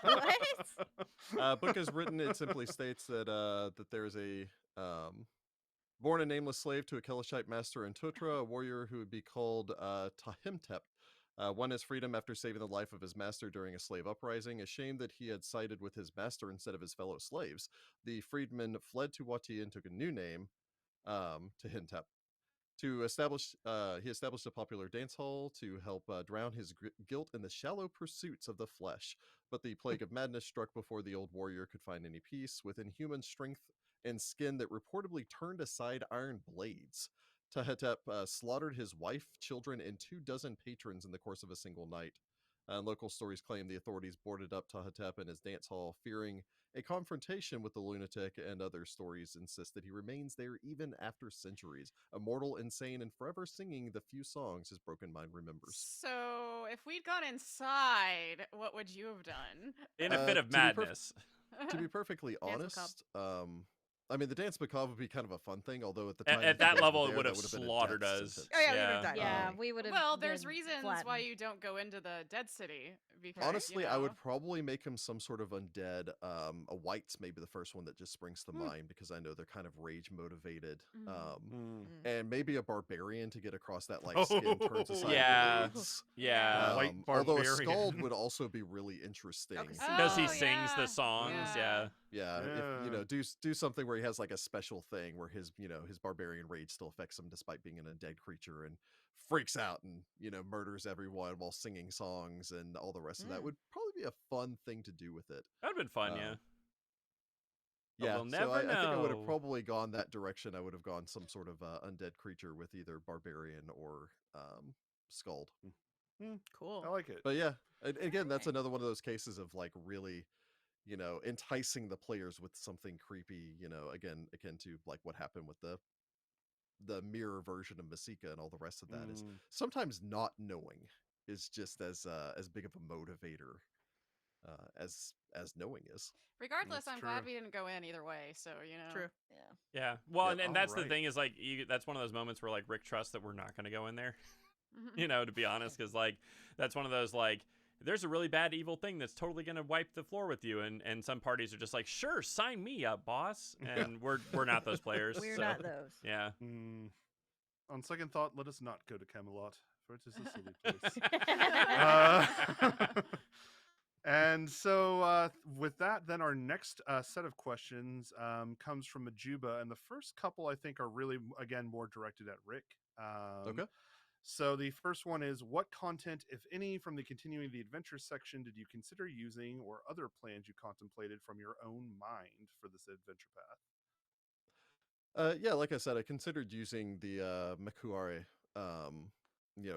What? Book as written, it simply states that that there is a born a nameless slave to a Kelishite master in Tutra, a warrior who would be called Tahimtep. Won his freedom after saving the life of his master during a slave uprising. Ashamed that he had sided with his master instead of his fellow slaves, the freedman fled to Wati and took a new name, Tahimtep. To establish, he established a popular dance hall to help drown his guilt in the shallow pursuits of the flesh. But the plague of madness struck before the old warrior could find any peace. With inhuman strength and skin that reportedly turned aside iron blades, Tahetep slaughtered his wife, children, and 24 patrons in the course of a single night. Local stories claim the authorities boarded up Tahetep in his dance hall, fearing a confrontation with the lunatic, and other stories insist that he remains there even after centuries, immortal, insane, and forever singing the few songs his broken mind remembers. So, if we'd gone inside, what would you have done? In a fit of To be perf- madness. To be perfectly Dance honest, I mean, the dance macabre would be kind of a fun thing, although at the At, time at the that boys level, were it there, would that have would have been a slaughtered death us. sentence. Oh, yeah, we would've died. Yeah, Um, we would have. Well, there's been reasons flattened. why you don't go into the dead city. Because, Honestly, you I know, would probably make him some sort of undead. A white's maybe the first one that just springs to Hmm. mind because I know they're kind of rage motivated. Mm. And maybe a barbarian to get across that like skin turns aside Yeah. blades. Yeah. White Although a barbarian. scald would also be really interesting. Okay, Because he Oh, sings the yeah. songs. Yeah. Yeah, if Yeah. do something where he has like a special thing where his his barbarian rage still affects him despite being an undead creature, and freaks out and murders everyone while singing songs and all the rest of that Mm. would probably be a fun thing to do with it. That would have been fun, yeah. Um, But Yeah, we'll so never I think I would have know. probably gone that direction. I would have gone some sort of undead creature with either barbarian or scald. I Cool. like it. But yeah, again, that's Alright. another one of those cases of like really enticing the players with something creepy, again, akin to like what happened with the mirror version of Masika and all the rest of that is Mm. sometimes not knowing is just as big of a motivator as knowing is. Regardless, That's I'm glad true. we didn't go in either way. So, you know. True. Yeah. Yeah. Well, Yep. and that's the Alright. thing is like, that's one of those moments where like Rick trusts that we're not going to go in there, Mhm. to be honest, because like, that's one of those like, there's a really bad evil thing that's totally going to wipe the floor with you. And some parties are just like, sure, sign me up, boss. And we're not those players. We're so, not those. Yeah. Mm. On second thought, let us not go to Camelot, for it is a silly place. And so with that, then our next set of questions comes from Majuba, and the first couple I think are really, again, more directed at Rick. Okay. So the first one is, what content, if any, from the continuing the adventure section did you consider using, or other plans you contemplated from your own mind for this adventure path? Yeah, like I said, I considered using the Mekuare,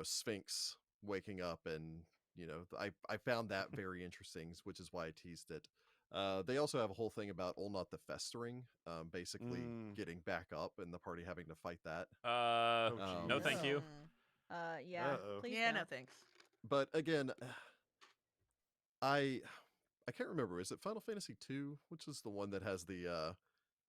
Sphinx waking up, and I found that very interesting, which is why I teased it. They also have a whole thing about Olnot the Festering, basically Mm. getting back up and the party having to fight that. No, thank you. Yeah. Uh-oh. Please Yeah, no. no thanks. But again, I can't remember. Is it Final Fantasy 2, which is the one that has the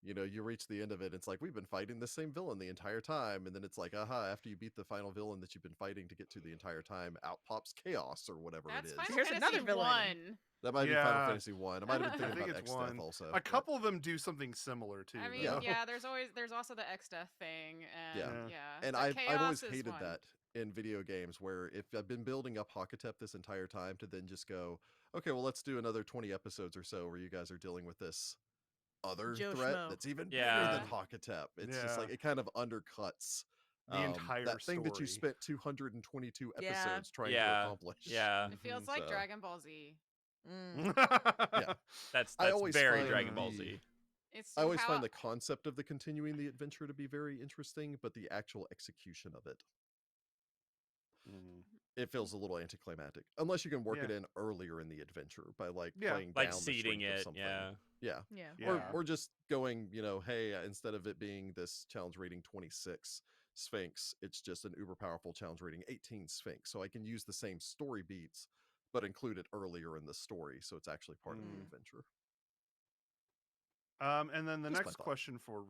you reach the end of it, it's like we've been fighting the same villain the entire time, and then it's like, aha, after you beat the final villain that you've been fighting to get to the entire time, out pops chaos or whatever That's it is. Final Here's Fantasy another villain. 1. That might be Final Yeah. Fantasy 1. I might have been I thinking think about it's X-Death one. also. A but- couple of them do something similar too. I mean, Yeah. yeah, there's also the X Death thing, and Yeah. yeah. And but I've always Chaos is hated one. that in video games, where if I've been building up Hakatep this entire time to then just go, okay, well, let's do another 20 episodes or so where you guys are dealing with this other Joe threat Schmo. that's even Yeah. bigger than Hakatep. It's just Yeah. like it kind of undercuts The entire that thing that you story. spent 222 Yeah. episodes trying to Yeah. accomplish. Yeah. It feels Mhm. like So- Dragon Ball Z. Yeah. That's I always very find Dragon Ball the- Z. It's I always how find the concept of the continuing the adventure to be very interesting, but the actual execution of it. Mm. it feels a little anticlimactic unless you can work it Yeah. in earlier in the adventure by like Yeah. playing Like down the seeding strength of it, something. yeah. Yeah. Yeah. Yeah. Or just going, hey, instead of it being this challenge rating 26 Sphinx, it's just an uber powerful challenge rating 18 Sphinx. So I can use the same story beats, but include it earlier in the story, so it's actually part of the adventure. And then the Just my next thought. question for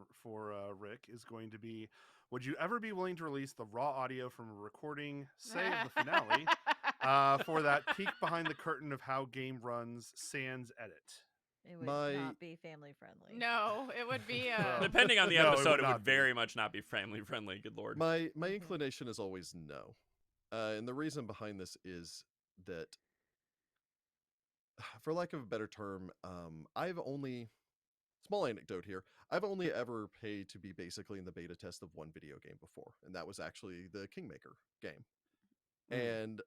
Rick is going to be: would you ever be willing to release the raw audio from a recording, say, of the finale, for that peek behind the curtain of how game runs sans edit? It would My not be family friendly. No, it would be Well, Depending on the no, it episode, would it would not be. very much not be family friendly. Good lord. my inclination is always no. And the reason behind this is that, for lack of a better term, I've only, small anecdote here, I've only ever paid to be basically in the beta test of one video game before, and that was actually the Kingmaker game. And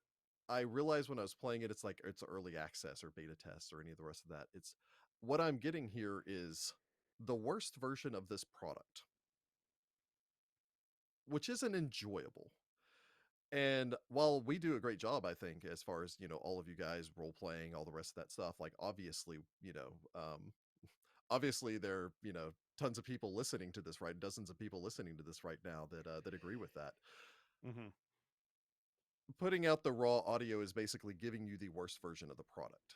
I realized when I was playing it, it's like it's early access or beta test or any of the rest of that. It's what I'm getting here is the worst version of this product, which isn't enjoyable. And while we do a great job, I think, as far as, all of you guys role playing, all the rest of that stuff, like obviously, obviously there are, tons of people listening to this, right? Dozens of people listening to this right now that agree with that. Putting out the raw audio is basically giving you the worst version of the product.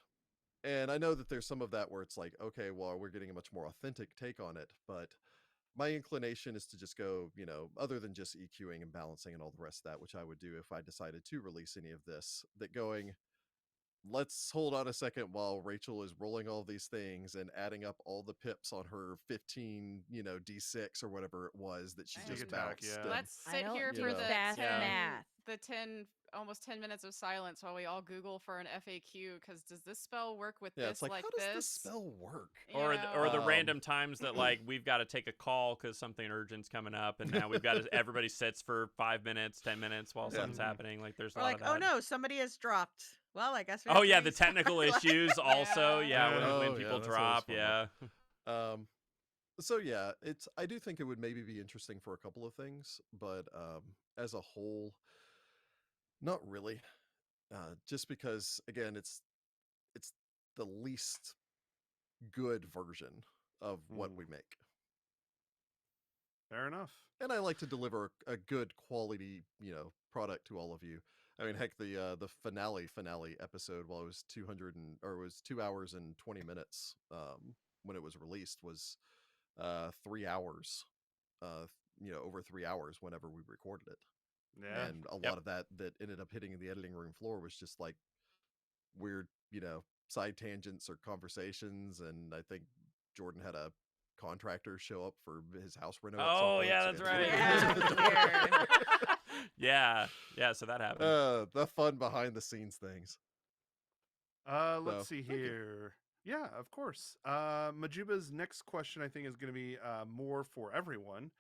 And I know that there's some of that where it's like, okay, well, we're getting a much more authentic take on it, but my inclination is to just go, other than just EQing and balancing and all the rest of that, which I would do if I decided to release any of this, that going, let's hold on a second while Rachel is rolling all these things and adding up all the pips on her 15, D6 or whatever it was that she And just attack, bounced. yeah. let's I sit don't here do for fast math. the 10 almost 10 minutes of silence while we all Google for an FAQ, because does this spell work with Yeah, this it's like, like how does this? this spell work? You Or the know? random times that like we've got to take a call because something urgent's coming up, and now we've got to everybody sits for 5 minutes, 10 minutes while Yeah. something's happening. Like there's a Or lot like, of oh that. no, somebody has dropped. Well, I guess we Oh have to yeah, the restart. technical Like- issues also. Yeah. Yeah, Oh, when yeah, people that's always drop. fun. Yeah. So yeah, I do think it would maybe be interesting for a couple of things, but as a whole, not really. Just because again, it's the least good version of what we make. Fair enough. And I like to deliver a good quality, product to all of you. I mean, heck, the finale episode, while it was 2 hours and 20 minutes when it was released, was 3 hours, over 3 hours whenever we recorded it. Yeah. And a Yep. lot of that ended up hitting the editing room floor was just like weird, side tangents or conversations. And I think Jordan had a contractor show up for his house reno at some Oh point, yeah, so that's we had to- right. Yeah, weird. yeah. So that happened. the fun behind the scenes things. Let's So, see thank you. here. Yeah, of course. Majuba's next question, I think, is going to be more for everyone.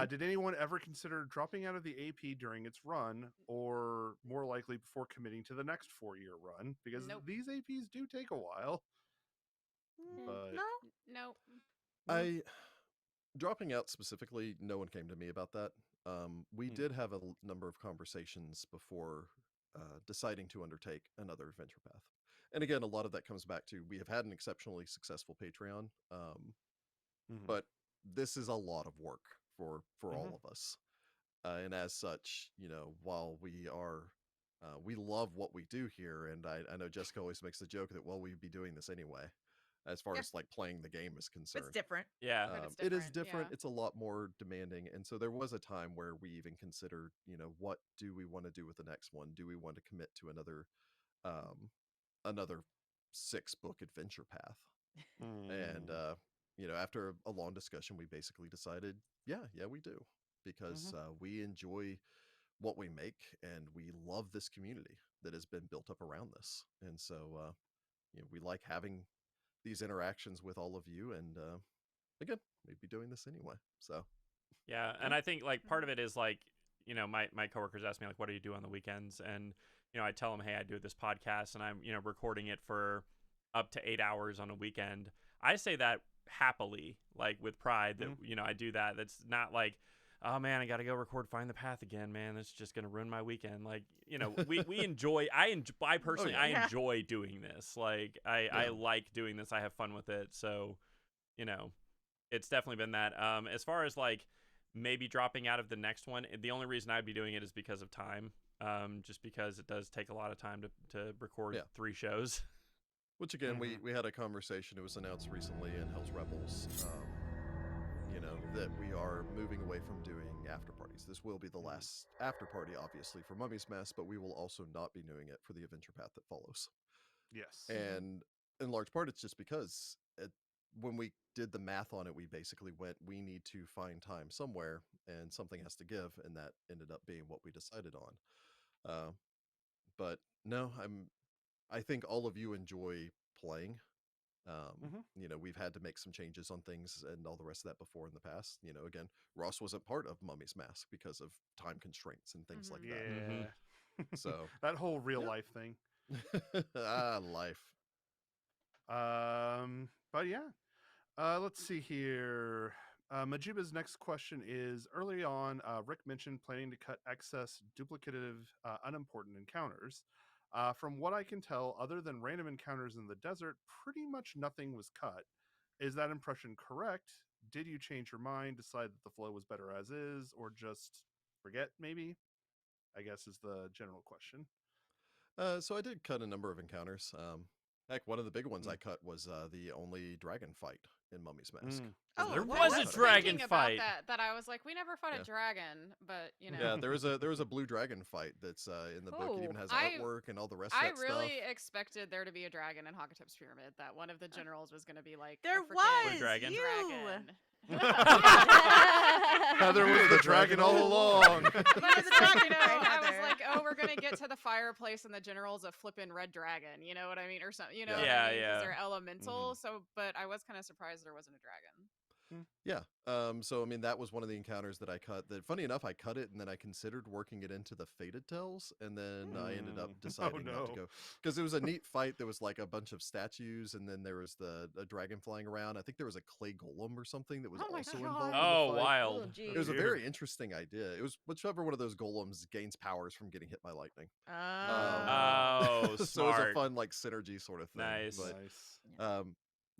Did anyone ever consider dropping out of the AP during its run, or more likely before committing to the next 4-year run? Because Nope. these APs do take a while. But No. Nope. I dropping out specifically, no one came to me about that. We did have a number of conversations before deciding to undertake another adventure path. And again, a lot of that comes back to we have had an exceptionally successful Patreon, but this is a lot of work for all of us. And as such, while we love what we do here, and I know Jessica always makes the joke that, well, we'd be doing this anyway, as far Yeah. as like playing the game is concerned. It's different. Yeah. But it's It is different, different. yeah. It's a lot more demanding. And so there was a time where we even considered, what do we want to do with the next one? Do we want to commit to another 6-book adventure path? And after a long discussion, we basically decided, yeah, we do, because we enjoy what we make and we love this community that has been built up around this. And so we like having these interactions with all of you, and again, we'd be doing this anyway. So Yeah, and I think like part of it is like, my coworkers ask me like, what do you do on the weekends? And I tell them, hey, I do this podcast, and I'm recording it for up to 8 hours on a weekend. I say that happily, like with pride, that I do that. That's not like oh man, I got to go record Find the Path again, man. This is just going to ruin my weekend. Like, we enjoy, I personally, yeah. I Yeah. enjoy doing this. Like, I Yeah. like doing this. I have fun with it. So, it's definitely been that. As far as like maybe dropping out of the next one, the only reason I'd be doing it is because of time. Just because it does take a lot of time to record Yeah. 3 shows. Which again, we had a conversation. It was announced recently in Hell's Rebels, that we are moving away from doing after parties. This will be the last after party, obviously, for Mummy's Mass, but we will also not be doing it for the adventure path that follows. Yes. And in large part, it's just because when we did the math on it, we basically went, we need to find time somewhere, and something has to give, and that ended up being what we decided on. But no, I think all of you enjoy playing. We've had to make some changes on things and all the rest of that before in the past. Again, Ross wasn't part of Mummy's Mask because of time constraints and things like that. Yeah. So that whole real yeah. life thing. Life. But yeah. Let's see here. Majuba's next question is, early on, Rick mentioned planning to cut excess, duplicative, unimportant encounters. From what I can tell, other than random encounters in the desert, pretty much nothing was cut. Is that impression correct? Did you change your mind, decide that the flow was better as is, or just forget, maybe? I guess is the general question. So I did cut a number of encounters. Heck, one of the big ones I cut was the only dragon fight in Mummy's Mask. Oh, There wow. was I a was dragon Thinking fight. about that I was like, we never fought Yeah. a dragon, but Yeah, there was a blue dragon fight that's in the book. It even has I- artwork and all the rest of I that really stuff. expected there to be a dragon in Hakatep's pyramid. That one of the generals was going to be like There a freaking was Blue dragon. dragon. Heather was the dragon all along. There's a dragon fight, I was Heather. like, oh, we're gonna get to the fireplace and the general's a flippin' red dragon. You know what I mean, or something. You know, Yeah. what I Yeah, mean? 'Cause yeah. they're elemental. So, but I was kind of surprised there wasn't a dragon. Yeah. So I mean, that was one of the encounters that I cut. That funny enough, I cut it and then I considered working it into the Fated Tales, and then I ended up deciding not to go because it was a neat fight. There was like a bunch of statues, and then there was a dragon flying around. I think there was a clay golem or something that was Oh my also God. involved. in Oh, the fight. wild. Oh, It was a geez. very interesting idea. It was whichever one of those golems gains powers from getting hit by lightning. Oh, So it was a smart. fun like synergy sort of thing. Nice. But Nice.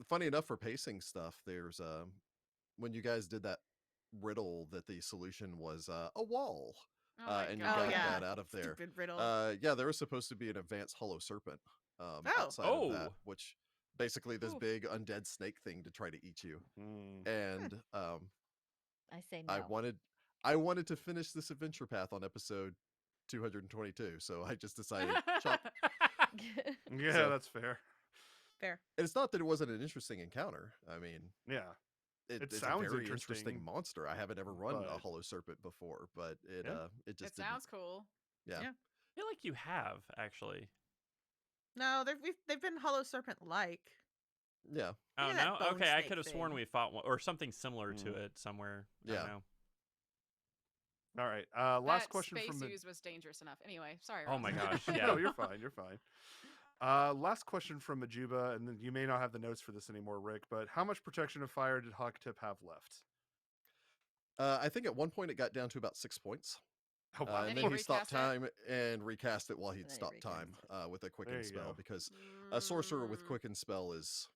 funny enough, for pacing stuff, there's when you guys did that riddle, that the solution was a wall. Oh my And you God. Oh, got yeah. that out of there. Stupid riddle. Yeah, there was supposed to be an advanced hollow serpent outside of that, Oh. which basically this Ooh. big undead snake thing to try to eat you. Mm. And I say no. I wanted to finish this adventure path on episode 222, so I just decided chop. Yeah, So- that's fair. Fair. And it's not that it wasn't an interesting encounter. I mean, Yeah. it's sounds a very interesting, monster. I haven't ever run a but- hollow serpent before, but it Yeah. it just It didn't- sounds cool. yeah. Yeah. I feel like you have, actually. No, they've been Hollow Serpent like. Yeah. Oh, Yeah, that no? bone Okay, I snake could have sworn thing. we fought one, or something similar to Mm. it somewhere. I Yeah. don't know. All right. Last That question space from use was dangerous enough. Anyway, sorry. Oh my Ross. gosh, yeah. No, you're fine. You're fine. Last question from Majuba, and then you may not have the notes for this anymore, Rick. But how much protection of fire did Hakatep have left? I think at one point it got down to about 6 points. Oh wow. And Did then he he stopped recast time and recast it while he'd And then he stopped time with a There quicken you spell, go. because a sorcerer with Mm, quicken spell is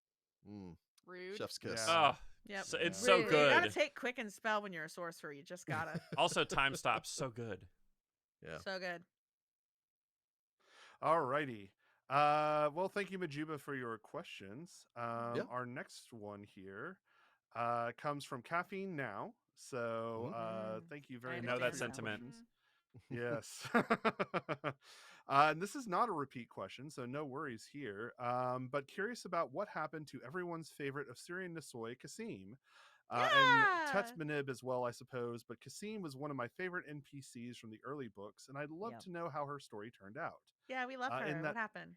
rude. chef's kiss. Yeah. Oh, Yep. so, it's Yeah. so Rude. You good. gotta take Quicken Spell when you're a sorcerer. You just gotta. Also, time stops. So good. Yeah. So good. Alrighty. Well, thank you, Majuba, for your questions. Yeah. Our next one here comes from Caffeine Now. So thank you very I much. know for that your sentiment. questions. Yes. And this is not a repeat question, so no worries here. But curious about what happened to everyone's favorite of Syrian Nisoy, Kasim. And Yeah. Tetmanib as well, I suppose. But Kasim was one of my favorite NPCs from the early books, and I'd love Yep. to know how her story turned out. Yeah, we love her. in What that- happened?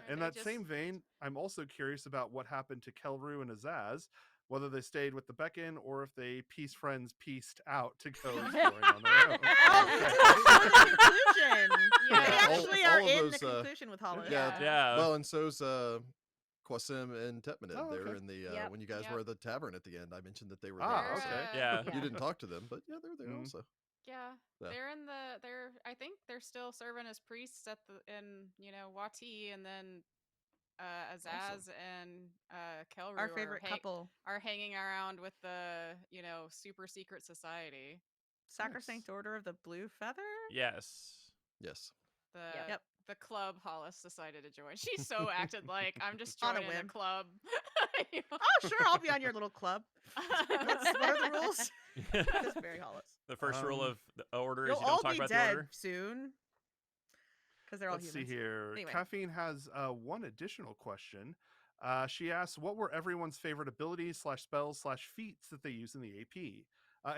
In They that same just- vein, I'm also curious about what happened to Kelru and Azaz, whether they stayed with the Beacon or if they peace friends pieced out to go exploring on their own. Oh, the conclusion. Yeah. They actually all are of in those, the conclusion with Hollow. yeah, Yeah. Yeah. Well, and so's Kwasim and Tetmanid. Oh, They're okay. in the Yep. when you guys Yep. were at the tavern at the end. I mentioned that they were Ah, there. They're, So okay. Yeah. Yeah. you didn't talk to them, but yeah, they're there Mhm. also. Yeah, Yeah. they're I think they're still serving as priests at the in Wati, and then Azaz and Kelru Our favorite couple. are hanging around with the super secret society, Sacrosanct Order of the Blue Feather? Yes. Yes. the Yep. the club Hollis decided to join. She so acted like I'm just On a joining a whim. club. You know? Oh, sure, I'll be on your little club. What are the rules? That's very Hollis. The first rule of the order You'll is you don't all talk be about the dead order. soon. Because they're all Let's humans. see here. Anyway. Caffeine has one additional question. She asks, what were everyone's favorite abilities / spells / feats that they used in the AP?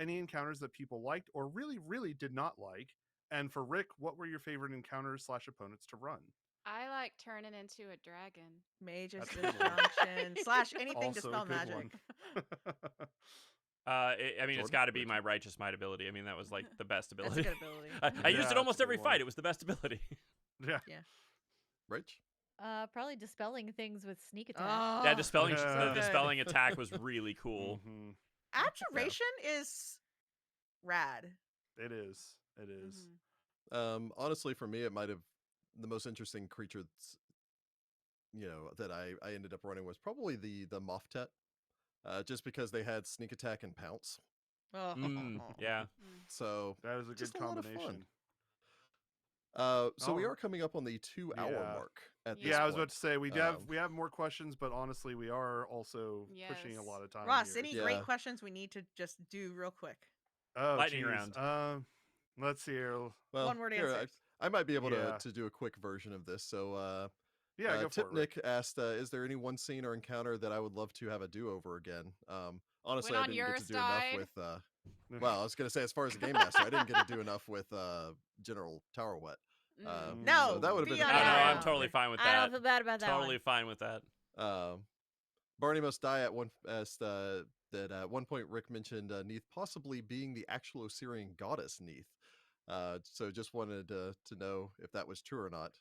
Any encounters that people liked or really, really did not like? And for Rick, what were your favorite encounters / opponents to run? I like turning into a dragon. Mage's That's a good one. Disjunction / anything to Also a spell good magic. one. I mean, it's Jordan, got to be Richard? my righteous might ability. I mean, that was like the best That's a ability. good ability. I used Yeah, it almost that's a every good fight. one. It was the best ability. Yeah. Rach? Probably dispelling things with sneak attack. Oh, Yeah, dispelling Yeah. the good. dispelling attack was really cool. Mhm. Abjuration is rad. It is. It is. Honestly, for me, it might have the most interesting creature that's, that I ended up running was probably the Moftet. Just because they had sneak attack and pounce. Oh, Yeah. So That is a just good a lot of combination. fun. So we All are coming up on the 2-hour Yeah. mark at this Yeah, I was point. about to say we have more questions, but honestly, we are also pushing a Yes. lot of time. Ross, here. any Yeah. great questions we need to just do real quick? Oh, Lightning geez. round. Let's see here. Well, One-word here, answers. I might be able Yeah. to do a quick version of this. So Yeah, go for it. Rick. Tipnik asked, is there any one scene or encounter that I would love to have a do-over again? Honestly, I didn't get to do enough with well, I was going to say, as far as the game master, I didn't get to do enough with General Towerwet. No, so that would have be been a on I fun know. our I'm own. totally fine with I that. don't feel bad about that Totally one. fine with that. Barney Must Die at one asked that at one point Rick mentioned Neith possibly being the actual Osirian goddess Neith. So just wanted to know if that was true or not.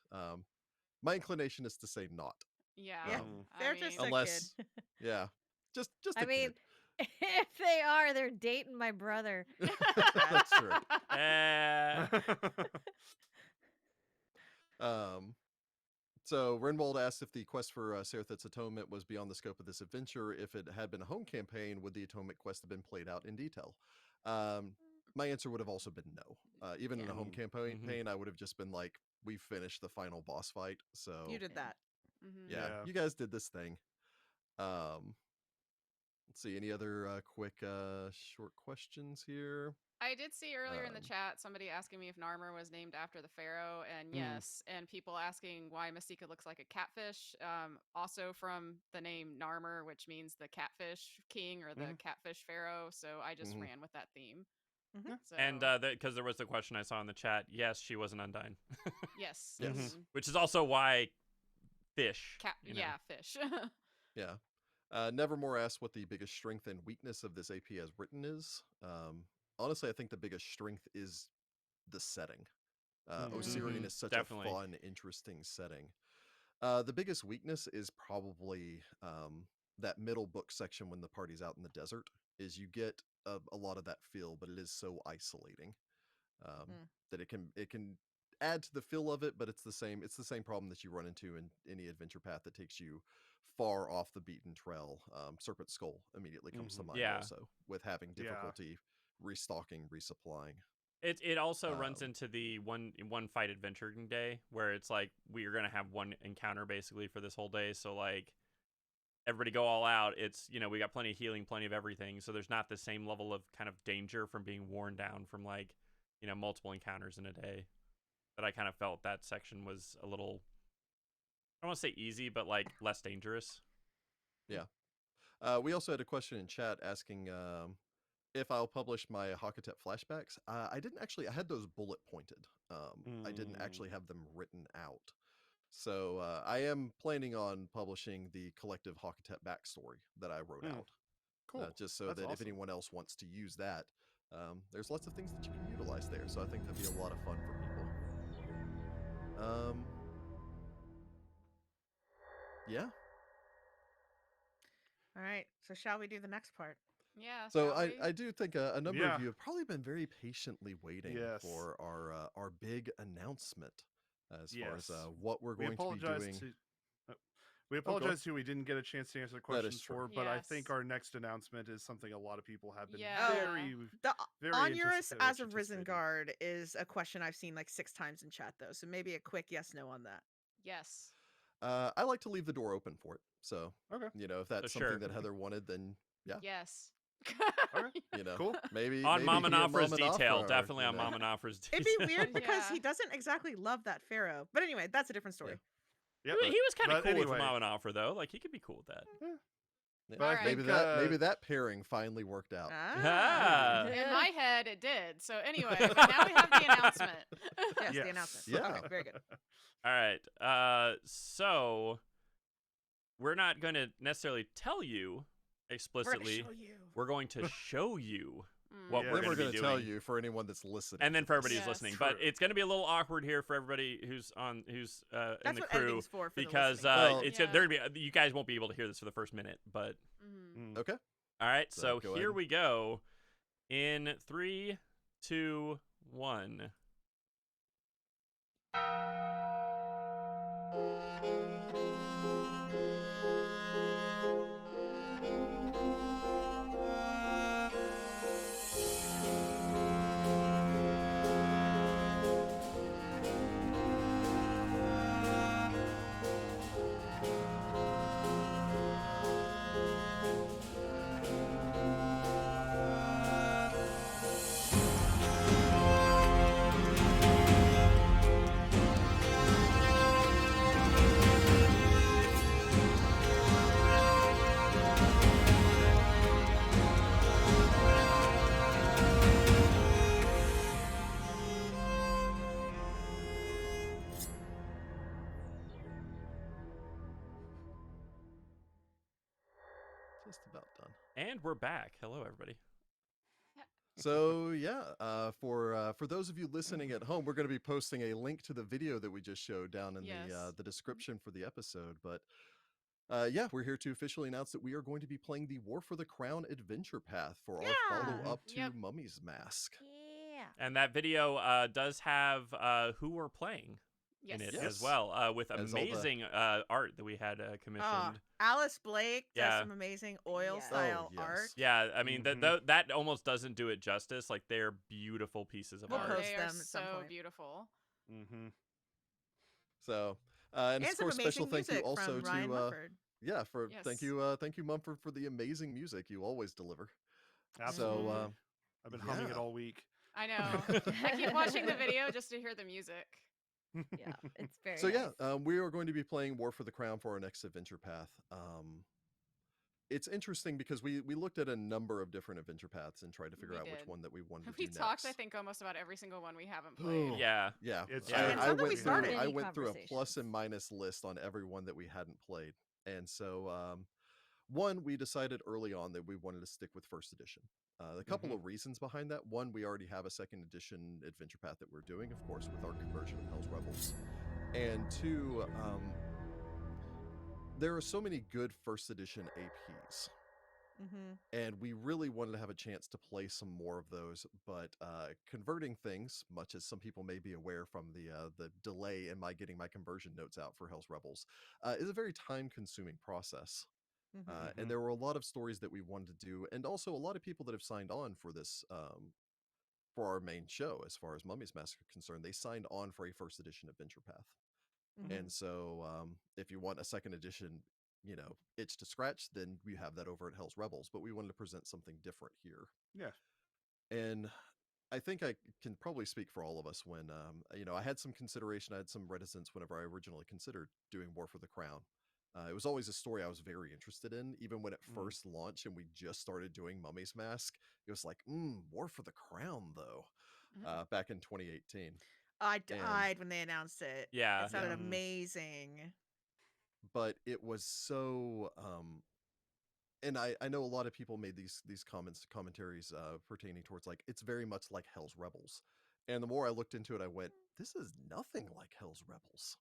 My inclination is to say not. Yeah. Yeah, I they're mean, just a Unless, kid. yeah, just I a mean, kid. if they are, they're dating my brother. That's true. So Renwald asked if the quest for Serethit's atonement was beyond the scope of this adventure. If it had been a home campaign, would the atonement quest have been played out in detail? My answer would have also been no. Even in a home campaign, I would have just been like, we finished the final boss fight. So You did that. yeah, Yeah. you guys did this thing. Let's see, any other quick short questions here? I did see earlier in the chat somebody asking me if Narmer was named after the pharaoh, and yes, and people asking why Masika looks like a catfish. Also from the name Narmer, which means the catfish king or the catfish pharaoh. So I just ran with that theme. So, And because there was the question I saw in the chat, yes, she was an Undyne. yes, Yes. Which is also why fish. Yeah, fish. Yeah. Nevermore asked what the biggest strength and weakness of this AP as written is. Honestly, I think the biggest strength is the setting. Osirian is such a fun, interesting setting. The biggest weakness is probably that middle book section when the party's out in the desert. Is you get a lot of that feel, but it is so isolating that it can add to the feel of it, but it's the same problem that you run into in any adventure path that takes you far off the beaten trail. Serpent Skull immediately comes to mind also, with having difficulty restocking, resupplying. It also runs into the one fight adventuring day where it's like we're gonna have one encounter basically for this whole day. So like everybody go all out. It's we got plenty of healing, plenty of everything. So there's not the same level of kind of danger from being worn down from like multiple encounters in a day. That I kind of felt that section was a little, I don't want to say easy, but like less dangerous. Yeah. We also had a question in chat asking if I'll publish my Hakatet flashbacks. I didn't actually. I had those bullet pointed. I didn't actually have them written out. So I am planning on publishing the collective Hakatet backstory that I wrote out. Cool. Just so That's that if awesome. anyone else wants to use that, there's lots of things that you can utilize there. So I think that'd be a lot of fun for people. Yeah. All right. So shall we do the next part? Yeah, So shall we? I do think a number Yeah. of you have probably been very patiently waiting Yes. for our big announcement as far as Yes. what we're We going to be apologize doing. to we Oh, go ahead. apologize to we didn't get a chance to answer the That is questions true. for, but I think Yes. our next announcement is something a lot of people have been Yeah. very, The very Onurus as a anticipating. risen guard is a question I've seen like 6 times in chat though. So maybe a quick yes no on that. Yes. I like to leave the door open for it. So, Okay. if that's sure. something that Heather wanted, then yeah, Yes. Okay. cool. Maybe On maybe Mama he and Nafra's Mama detail. Nafra are, Definitely on Mama Nafra's detail. It'd be weird because Yeah. he doesn't exactly love that pharaoh. But anyway, that's a different story. Yep. He was kind of But cool with anyway. Mama Nafra, though. Like, he could be cool with that. Yeah, But I maybe think, maybe that pairing finally worked out. Ah. In my head, it did. So anyway, but now we have the announcement. Yes, Yes. the announcement. Yeah. Okay, very good. All right. So we're not going to necessarily tell you explicitly. We're going to show you what Yeah. we're Then going we're to going be to doing. tell you for anyone that's listening. And then for everybody Yes. who's listening, but True. it's going to be a little awkward here for everybody who's in That's the what crew editing's for the because listening. Well- it's Yeah. they're gonna be, you guys won't be able to hear this for the first minute. But Mhm. Okay. all right, So so go here ahead. we go. In 3, 2, 1. Just about done. And we're back. Hello, everybody. So yeah, for those of you listening at home, we're going to be posting a link to the video that we just showed down in Yes. the description for the episode. But yeah, we're here to officially announce that we are going to be playing the War for the Crown adventure path for our Yeah. follow up to Yep. Mummy's Mask. Yeah. And that video does have who we're playing Yes. in it Yes. as well, with As all the- amazing art that we had commissioned. Alice Blake does Yeah. some amazing oil Yes. style Oh, yes. art. Yeah, I mean Mhm. that almost doesn't do it justice. Like, they're beautiful pieces of We'll Oh, art. post they them are at some so point. beautiful. Mm-hmm. So and, And of some course, special amazing thank you music also from Ryan to Mumford. yeah for Yes. thank you Mumford for the amazing music you always deliver. Absolutely. So I've been humming it yeah. all week. I know. I keep watching the video just to hear the music. Yeah, it's very So yeah, nice. we are going to be playing War for the Crown for our next adventure path. It's interesting because we looked at a number of different adventure paths and tried to figure We out which did. one that we wanted to We do talked, I next. think, almost about every single one we haven't played. Oh, Yeah. yeah. It's Yeah. And some that we started. I Many went through a plus and conversations. minus list on every one that we hadn't played. And so one, we decided early on that we wanted to stick with first edition. A couple of reasons behind that. One, we already have a second edition adventure path that we're doing, of course, with our conversion of Hell's Rebels. And two, there are so many good first edition APs. Mm-hmm. And we really wanted to have a chance to play some more of those, but converting things, much as some people may be aware from the delay in my getting my conversion notes out for Hell's Rebels, is a very time-consuming process. Mm-hmm. And there were a lot of stories that we wanted to do, and also a lot of people that have signed on for this, for our main show, as far as Mummy's Mask are concerned. They signed on for a first edition adventure path. Mhm. And so if you want a second edition, itch to scratch, then we have that over at Hell's Rebels. But we wanted to present something different here. Yeah. And I think I can probably speak for all of us when, I had some consideration, I had some reticence whenever I originally considered doing War for the Crown. It was always a story I was very interested in, even when it first launched and we just started doing Mummy's Mask. It was like, War for the Crown, though, back in 2018. I died when they announced it. Yeah. It sounded Yeah. amazing. But it was so and I know a lot of people made these commentaries pertaining towards, like, it's very much like Hell's Rebels. And the more I looked into it, I went, this is nothing like Hell's Rebels.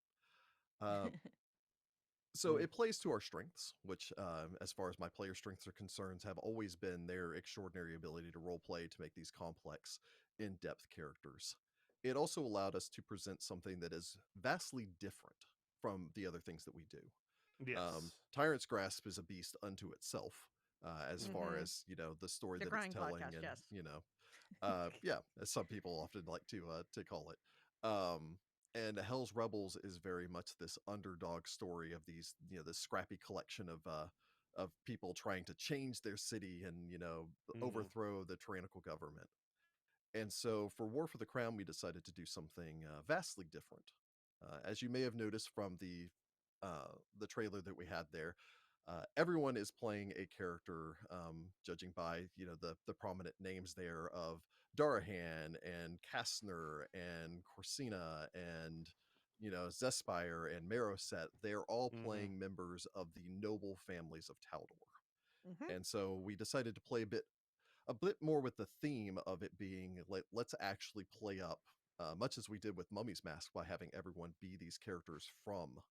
So it plays to our strengths, which, as far as my player strengths are concerned, have always been their extraordinary ability to roleplay to make these complex, in-depth characters. It also allowed us to present something that is vastly different from the other things that we do. Yes. Tyrant's Grasp is a beast unto itself, as far Mhm. as the story The that it's grind telling, podcast, and yes. yeah, as some people often like to call it. And Hell's Rebels is very much this underdog story of these, this scrappy collection of people trying to change their city and overthrow the tyrannical government. And so for War for the Crown, we decided to do something vastly different. As you may have noticed from the trailer that we had there, everyone is playing a character, judging by the prominent names there of Darahan and Kastner and Corsina and Zespire and Maroset. They're all playing members of the noble families of Taldor. Mhm. And so we decided to play a bit more with the theme of it being let's actually play up, much as we did with Mummy's Mask by having everyone be these characters from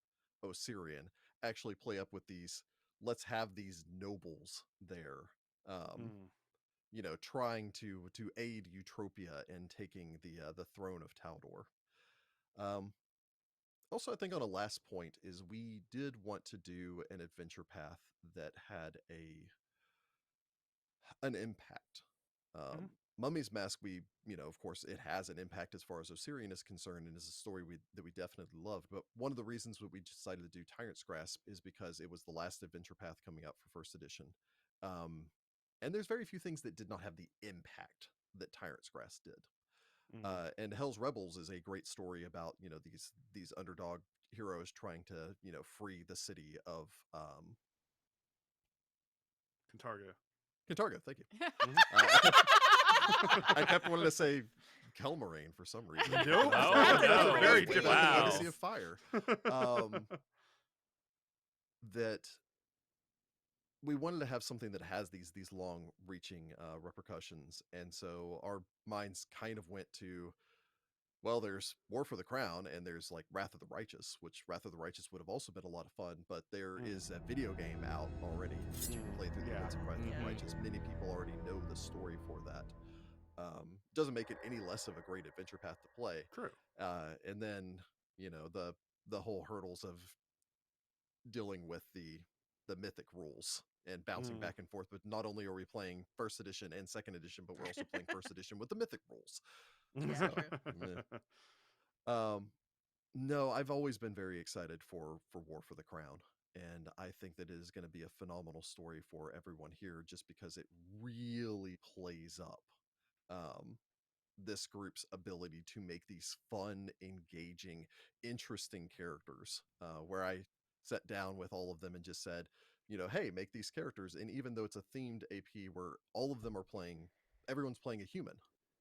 Osirian, actually play up with these, let's have these nobles there, um, trying to aid Eutropia in taking the throne of Taldor. Um, Also, I think on a last point is we did want to do an adventure path that had an impact. Um, Mummy's Mask, of course, it has an impact as far as Osirian is concerned, and is a story that we definitely loved. But one of the reasons that we decided to do Tyrant's Grasp is because it was the last adventure path coming out for first edition, um, and there's very few things that did not have the impact that Tyrant's Grasp did. And Hell's Rebels is a great story about these underdog heroes trying to free the city of Cantargo. Cantargo. Thank you. Mhm. I kept wanting to say Kelmarine for some reason. Nope. I was Oh, like, that's no. a very Crazy. different Wow. Legacy of Fire. That we wanted to have something that has these long reaching repercussions, and so our minds kind of went to, well, there's War for the Crown and there's like Wrath of the Righteous, which Wrath of the Righteous would have also been a lot of fun, but there is a video game out already that you can play through the events of Wrath of the Righteous. Many people already know the story for that. Doesn't make it any less of a great adventure path to play. True. And then the whole hurdles of dealing with the mythic rules and bouncing back and forth. But not only are we playing first edition and second edition, but we're also playing first edition with the mythic rules. Yeah, So, true. no, I've always been very excited for War for the Crown, and I think that it is going to be a phenomenal story for everyone here, just because it really plays up um, this group's ability to make these fun, engaging, interesting characters. Where I sat down with all of them and just said, hey, make these characters, and even though it's a themed AP where all of them are playing, everyone's playing a human,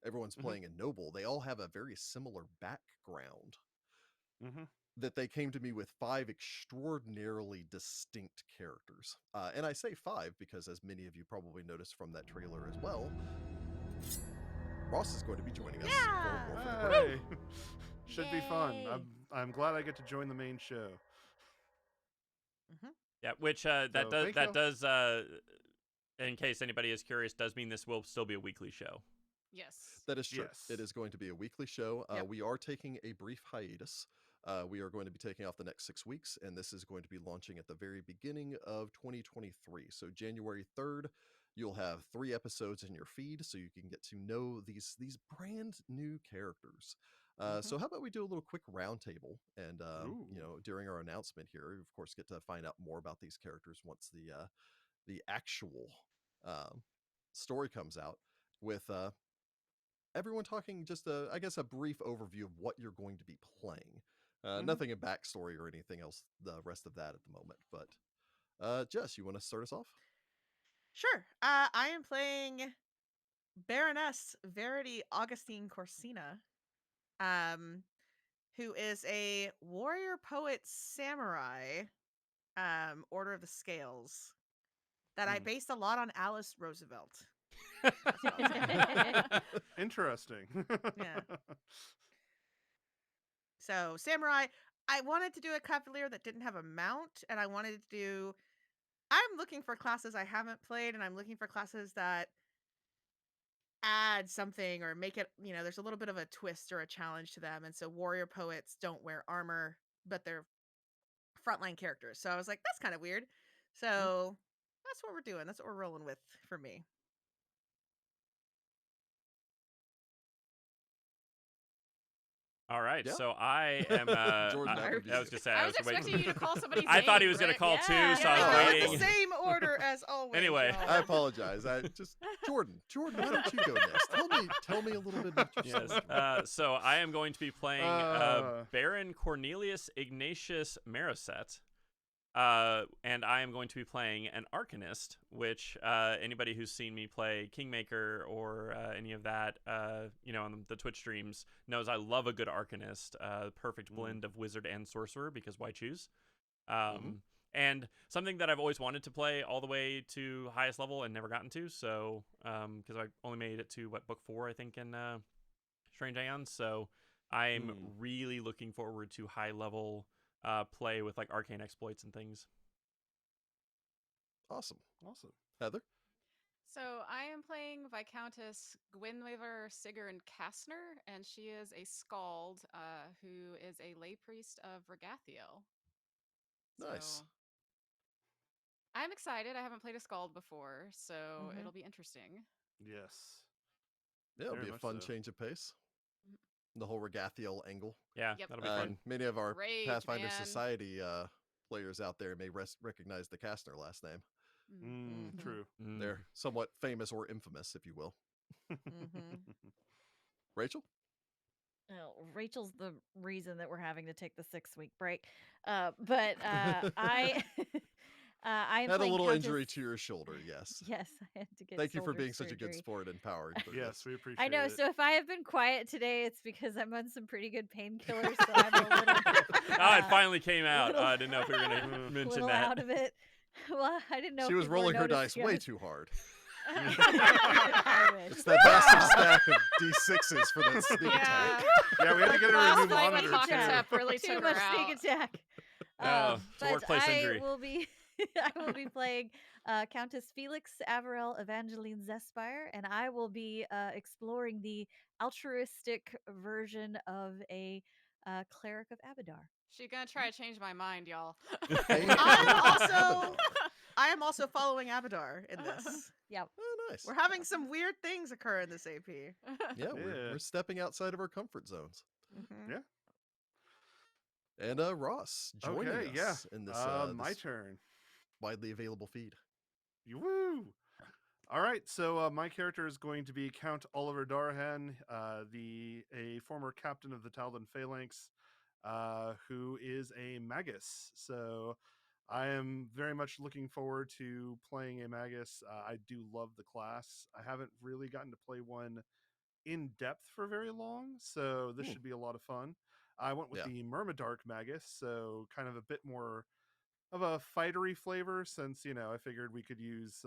everyone's playing a noble, they all have a very similar background. That they came to me with 5 extraordinarily distinct characters. And I say 5 because, as many of you probably noticed from that trailer as well, Ross is going to be joining us for War for the Crown. Hey. Should be fun. Yay. I'm glad I get to join the main show. Yeah, which So, thank y'all. does in case anybody is curious, does mean this will still be a weekly show. Yes. That is true. Yes. It is going to be a weekly show. Yep. We are taking a brief hiatus. We are going to be taking off the next 6 weeks, and this is going to be launching at the very beginning of 2023. So January 3rd, you'll have 3 episodes in your feed, so you can get to know these brand new characters. So how about we do a little quick roundtable, and during our announcement here, we of course get to find out more about these characters once the actual story comes out, with everyone talking just I guess a brief overview of what you're going to be playing. Nothing in backstory or anything else, the rest of that at the moment. But Jess, you want to start us off? Sure. I am playing Baroness Verity Augustine Corsina, who is a warrior poet samurai, Order of the Scales, that I based a lot on Alice Roosevelt. Interesting. Yeah. So samurai, I wanted to do a cavalier that didn't have a mount, and I wanted to do. I'm looking for classes I haven't played, and I'm looking for classes that add something or make it, there's a little bit of a twist or a challenge to them. And so warrior poets don't wear armor, but they're frontline characters. So I was like, that's kind of weird. So that's what we're doing. That's what we're rolling with for me. All right, Yeah. so I am. Jordan, that would be I was you. just saying. I was waiting. expecting you to call somebody's I thought he name, was going to Rick. call too, Yeah. so I Yeah, was I In waiting. the same order as always. Anyway. y'all. I apologize. I just Jordan, why don't you go next? Tell me a little bit about yourself. Yes. So I am going to be playing Baron Cornelius Ignatius Mariset. And I am going to be playing an Arcanist, which anybody who's seen me play Kingmaker or any of that, on the Twitch streams knows I love a good Arcanist. Perfect blend of wizard and sorcerer, because why choose? And something that I've always wanted to play all the way to highest level and never gotten to. So, because I only made it to book 4, I think, in Strange Aeons. So I'm really looking forward to high level play with like arcane exploits and things. Awesome. Heather? So I am playing Viscountess Gwynweaver Sigrun Kastner, and she is a skald who is a lay priest of Regathiel. Nice. So I'm excited. I haven't played a skald before, so it'll be interesting. Yes. Yeah, it'll Very be a much fun so. change of pace. The whole Regathiel angle. Yeah, Yep. that'll be fun. And many of our Rage, Pathfinder man. Society players out there may recognize the Kastner last name. True. They're somewhat famous or infamous, if you will. Rachel? Oh, Rachel's the reason that we're having to take the 6-week break. But I I am Had a playing little Countess... injury to your shoulder, yes. Yes, I had to get Thank you for shoulder being such a good surgery. sport and powering through Yes, this. we appreciate I know. it. So if I have been quiet today, it's because I'm on some pretty good painkillers. So I'm a little. It finally came out. I didn't know if we were going to mention little that. out of it. Well, I didn't know. She if was people were rolling her noticing. dice way too hard. I wish. It's that massive stack of D6s for that sneak attack. Yeah, we had to get her a Last new night when monitor Pocket too. Tap really Too took much her sneak out. attack. It's a But workplace I injury. will be I will be playing Countess Felix Averell Evangeline Zespire, and I will be exploring the altruistic version of a cleric of Abadar. She's gonna try to change my mind, y'all. I am also following Abadar in this. Yep. Oh, nice. We're having some weird things occur in this AP. Yeah, we're stepping outside of our comfort zones. Yeah. And Ross joining us in this, my this turn. widely available feed. Woo! All right, so my character is going to be Count Oliver Darhan, a former captain of the Taldan Phalanx, who is a magus. So I am very much looking forward to playing a magus. I do love the class. I haven't really gotten to play one in depth for very long, so this should be a lot of fun. I went with the Myrmidark magus, so kind of a bit more of a fightery flavor, since I figured we could use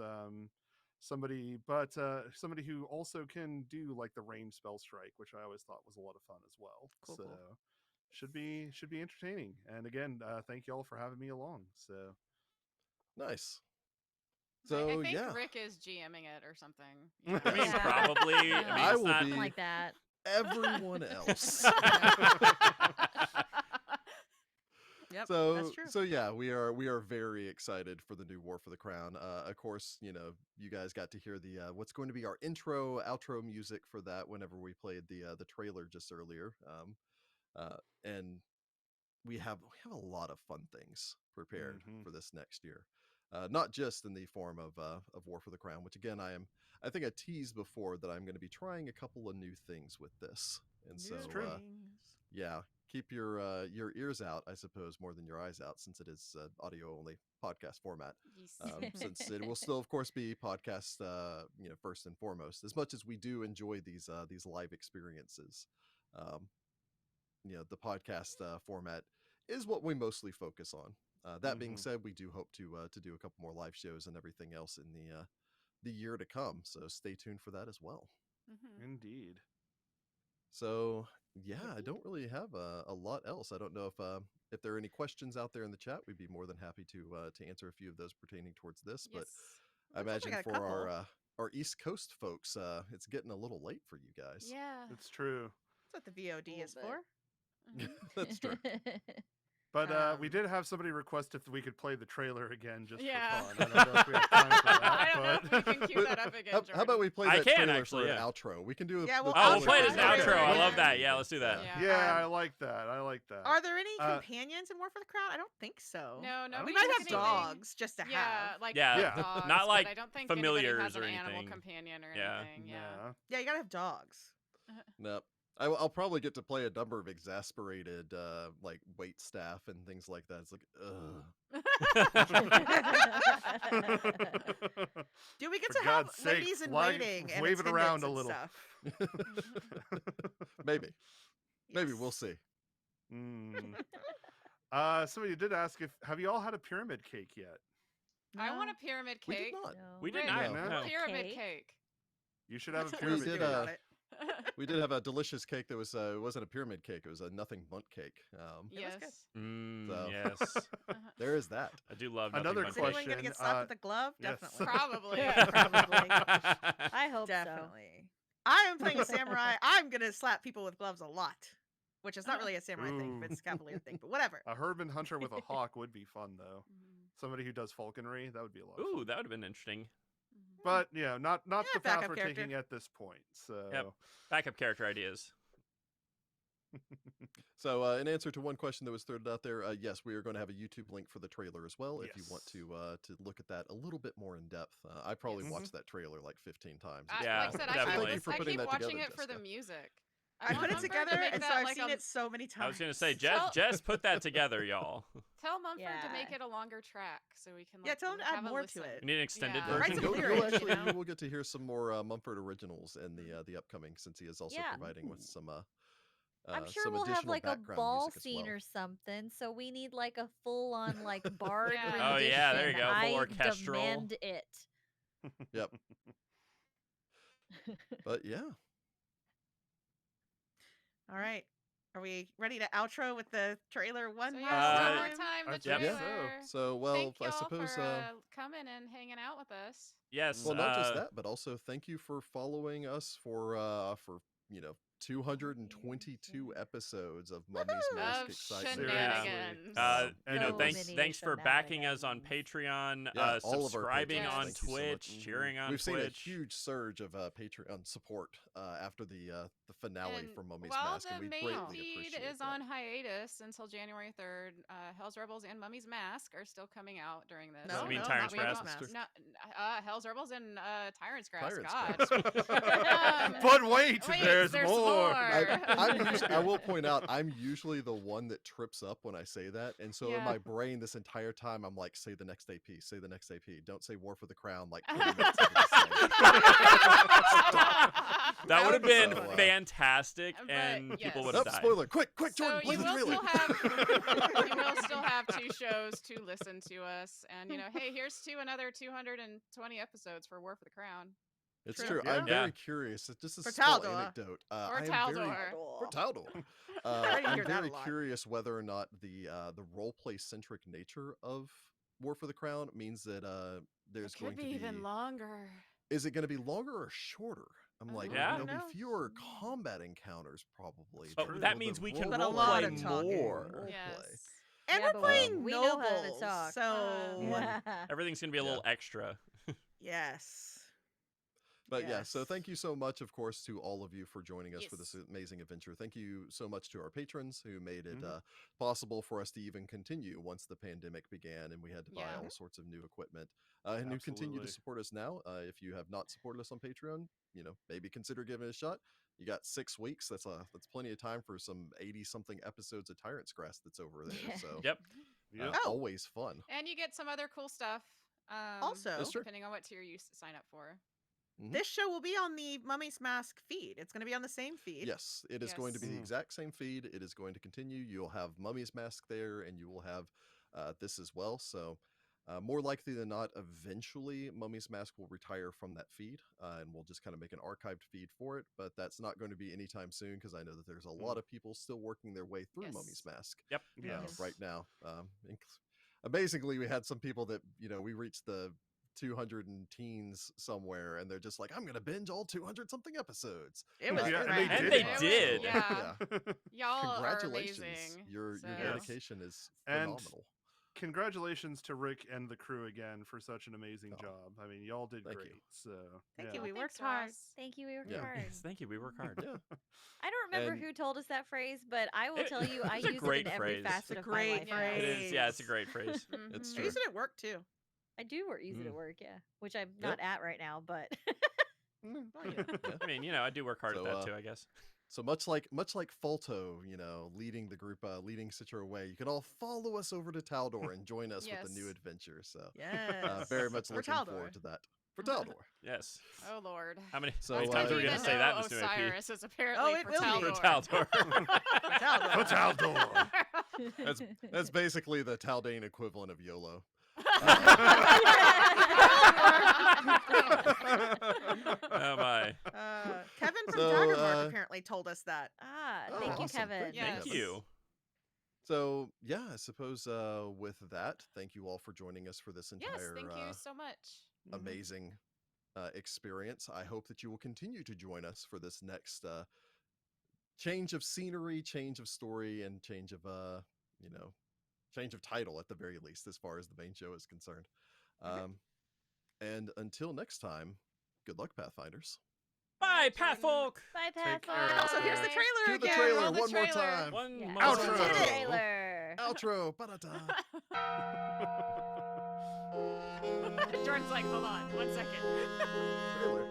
somebody who also can do like the range spell strike, which I always thought was a lot of fun as well. Cool. Should be entertaining. And again, thank y'all for having me along. So Nice. I So think yeah, Rick is GMing it or something. I mean, probably. I mean, I it's will not be Something like that. everyone else. Yep, So that's true. so yeah, we are very excited for the new War for the Crown. Of course, you guys got to hear the what's going to be our intro outro music for that whenever we played the trailer just earlier. And we have a lot of fun things prepared for this next year. Not just in the form of War for the Crown, which again I think I teased before that I'm going to be trying a couple of new things with this, and so yeah, keep your ears out, I suppose, more than your eyes out, since it is audio only podcast format. Since it will still, of course, be podcast, first and foremost. As much as we do enjoy these live experiences, the podcast format is what we mostly focus on. That being said, we do hope to do a couple more live shows and everything else in the year to come. So stay tuned for that as well. Indeed. So Yeah, I don't really have a lot else. I don't know if there are any questions out there in the chat. We'd be more than happy to answer a few of those pertaining towards this. But Yes. I Looks like we imagine got a for couple. our East Coast folks, it's getting a little late for you guys. Yeah. It's true. That's what the VOD Little is bit. for. Mhm. That's true. But we Um, did have somebody request if we could play the trailer again just Yeah. for fun. I don't know if we have time for that. I don't know if but we can cue that up again, Jordan. How about we play I that can, trailer actually, for an yeah. outro? We can do Yeah, the we'll Oh, we'll outro play it it as an later. outro. I Yeah. love that. Yeah, let's do that. Yeah. yeah, I like that. I like that. Are there any Uh, companions in War for the Crown? I don't think so. No, don't We nobody might took have anything. dogs just to Yeah, have. like Yeah, Yeah. dogs, not but like I don't think anybody familiars has or an animal anything. companion or Yeah. anything. Yeah. Nah. Yeah, you gotta have dogs. No. I'll probably get to play a number of exasperated like wait staff and things like that. It's like, Do we get For to have God's sake, ladies in fly- waiting and wave it around attendants a and little. stuff? maybe Yes. we'll see. Mm. Somebody did ask have you all had a pyramid cake yet? I want a pyramid We did cake. not. We did Rick, not. No. No. Pyramid Cake? cake. You should have a What's pyramid did, cake. about it? We did have a delicious cake that was it wasn't a pyramid cake, it was a nothing bundt cake. It was good. Yes. So- Yes. There is that. I do love Another Is nothing anyone gonna question, get slapped with a glove? yes. Definitely. Probably. Yeah. Probably. I hope so. Definitely. I am playing a samurai. I'm gonna slap people with gloves a lot. Which is not really a samurai thing, but it's a cavalier thing. But whatever. A herb and hunter with a hawk would be fun though. Mhm. Somebody who does falconry, that would be a lot of Ooh, fun. that would have been interesting. Mhm. But yeah, not Yeah, the path backup we're character. taking at this point. So Yep. Backup character ideas. So, in answer to one question that was thrown out there, yes, we are going to have a YouTube link for the trailer as well. If you want Yes. to look at that a little bit more in depth, I probably Yes. watched that trailer like 15 times. Yeah, Like I said, definitely. Thank you for I putting keep that watching together, it for the Jessica. music. I put it want Mumford to together, make and so that I've like seen a- it so many times. I was gonna say, Tell- Jess put that together, y'all. Tell Mumford to make Yeah. it a longer track so we can. Yeah, like, tell him to have add a more to listen. it. We need an extended Yeah. Write version. some You'll lyrics, actually you know? you will get to hear some more Mumford originals in the upcoming, since he is also Yeah. providing with some I'm sure some we'll have additional like a background ball music as scene well. or something. So we need like a full on like bard Yeah. rendition. Oh, yeah, there you go, full I orchestral. demand it. Yep. But yeah, All right. Are we ready to outro with the trailer one So more yeah, one Uh, more time? time. The I think so. trailer. so well, Thank I y'all suppose. for coming and hanging out with us. Yes. Well, not just that, but also thank you for following us for 222 episodes of Mummy's Mask Of Excitement. shenanigans. So Thanks many for backing us on shenanigans. Patreon, Yeah, all of our subscribing patrons, on thank you so much. Twitch, cheering on We've Twitch. seen a huge surge of Patreon support after the finale And for Mummy's while Mask, and the we main greatly feed appreciate is that. on hiatus until January 3rd, Hell's Rebels and Mummy's Mask are still coming out during this. No, You mean no, Tyrant's not Mummy's Grasp? Mask. No, Hell's Rebels and Tyrant's Grasp. Tyrant's God. Grasp. But wait, Wait, there's there's more. I will point out, I'm usually the one that trips up when I say that, and so in Yeah. my brain this entire time I'm like, say the next AP, say the next AP, don't say War for the Crown like 20 minutes into the segment. That would have been So, fantastic, but and people yes. would have Oh, died. spoiler! Quick, So Jordan, play you the will trailer. you will still have 2 shows to listen to us, and hey, here's to another 220 episodes for War for the Crown. It's True. true. I'm Yeah. very curious. Just a For small Taldor. anecdote. Or I am Taldor. For Taldor. I I'm hear that a very lot. curious whether or not the role play centric nature of War for the Crown means that there's It going could to be be. even longer. Is it going to be longer or shorter? I'm like, Yeah. there'll Who be knows? fewer combat encounters probably. That's But true. that Will means the we can But a role lot play of talking. more. Oh, Yes. And Yeah, we're but playing we know how to nobles, talk. so Yeah. Everything's gonna be a little extra. yes. But yeah, so Yes. thank you so much, of course, to all of you for joining us for this Yes. amazing adventure. Thank you so much to our patrons who made it Mhm. possible for us to even continue once the pandemic began and we had to buy Yeah. all sorts of new equipment. And who continue to Absolutely. support us now. If you have not supported us on Patreon, maybe consider giving it a shot. You got 6 weeks. That's plenty of time for some 80-something episodes of Tyrant's Grasp that's over there. Yeah. So Yep. Yeah. Oh. always fun. And you get some other cool stuff. Also, That's true. depending on what tier you sign up for. this show will be on the Mummy's Mask feed. It's going to be on the same feed. Yes, it is going to be the Yes. exact same feed. It is going to continue. You'll have Mummy's Mask there, and you will have this as well. So More likely than not, eventually Mummy's Mask will retire from that feed, and we'll just kind of make an archived feed for it. But that's not going to be anytime soon because I know that there's a lot of people still working their way through Mummy's Yes. Mask Yep. Yes. right now. Amazingly, we had some people that we reached the 200 and teens somewhere, and they're just like, I'm gonna binge all 200 something episodes. It was Yeah, and great. they And did they it. did. Yeah. Y'all are Congratulations. amazing. Your So- dedication is And phenomenal. Congratulations to Rick and the crew again for such an amazing Oh, job. I mean, y'all did thank great. you. So Thank yeah. you. Oh, We thanks, worked hard. Ross. Thank you. We worked Yeah. hard. Yes, thank you. We work hard. Yeah. I don't remember And- who told us that phrase, but I will It- tell you, I it's a use it great in every phrase. facet It's a of my great life. now. phrase. It is. Yeah, it's a great phrase. It's Mhm. I true. use it at work too. I do use it Mm. at work, yeah, which I'm Yep. not at right now, but Oh, yeah. Yeah. I mean, I do work hard So, at that too, I guess. So much like Falto, leading the group, leading Citra away, you can all follow us over to Taldor and join us with the new Yes. adventure. So Yes. very much For looking Taldor. forward to that. For Taldor. Yes. Oh Lord. How many So, times I are we didn't going to say that in this new AP? Osiris is apparently Oh, it for will be. For Taldor. Taldor. For Taldor. That's basically the Taldane equivalent of YOLO. Oh my. Kevin from So, Daggermark apparently told us that. thank Oh, you, awesome. Kevin. Thank you, Yes. Thank you. So yeah, I suppose with that, thank you all for joining us for this Yes, entire thank you so much. amazing experience. I hope that you will continue to join us for this next change of scenery, change of story, and change of change of title at the very least, as far as the main show is concerned. And until next time, good luck, Pathfinders. Bye, Jordan. Pathfolk. Bye, Take Pat. care. Also, here's the Bye. trailer Cue the again. trailer Roll the one more trailer. time. One Yeah. more Outro. Outro. time. Trailer. Outro. Ba-da-da. Jordan's like, hold on, 1 second. Trailer.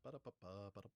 Ba-da-ba-ba-ba-da.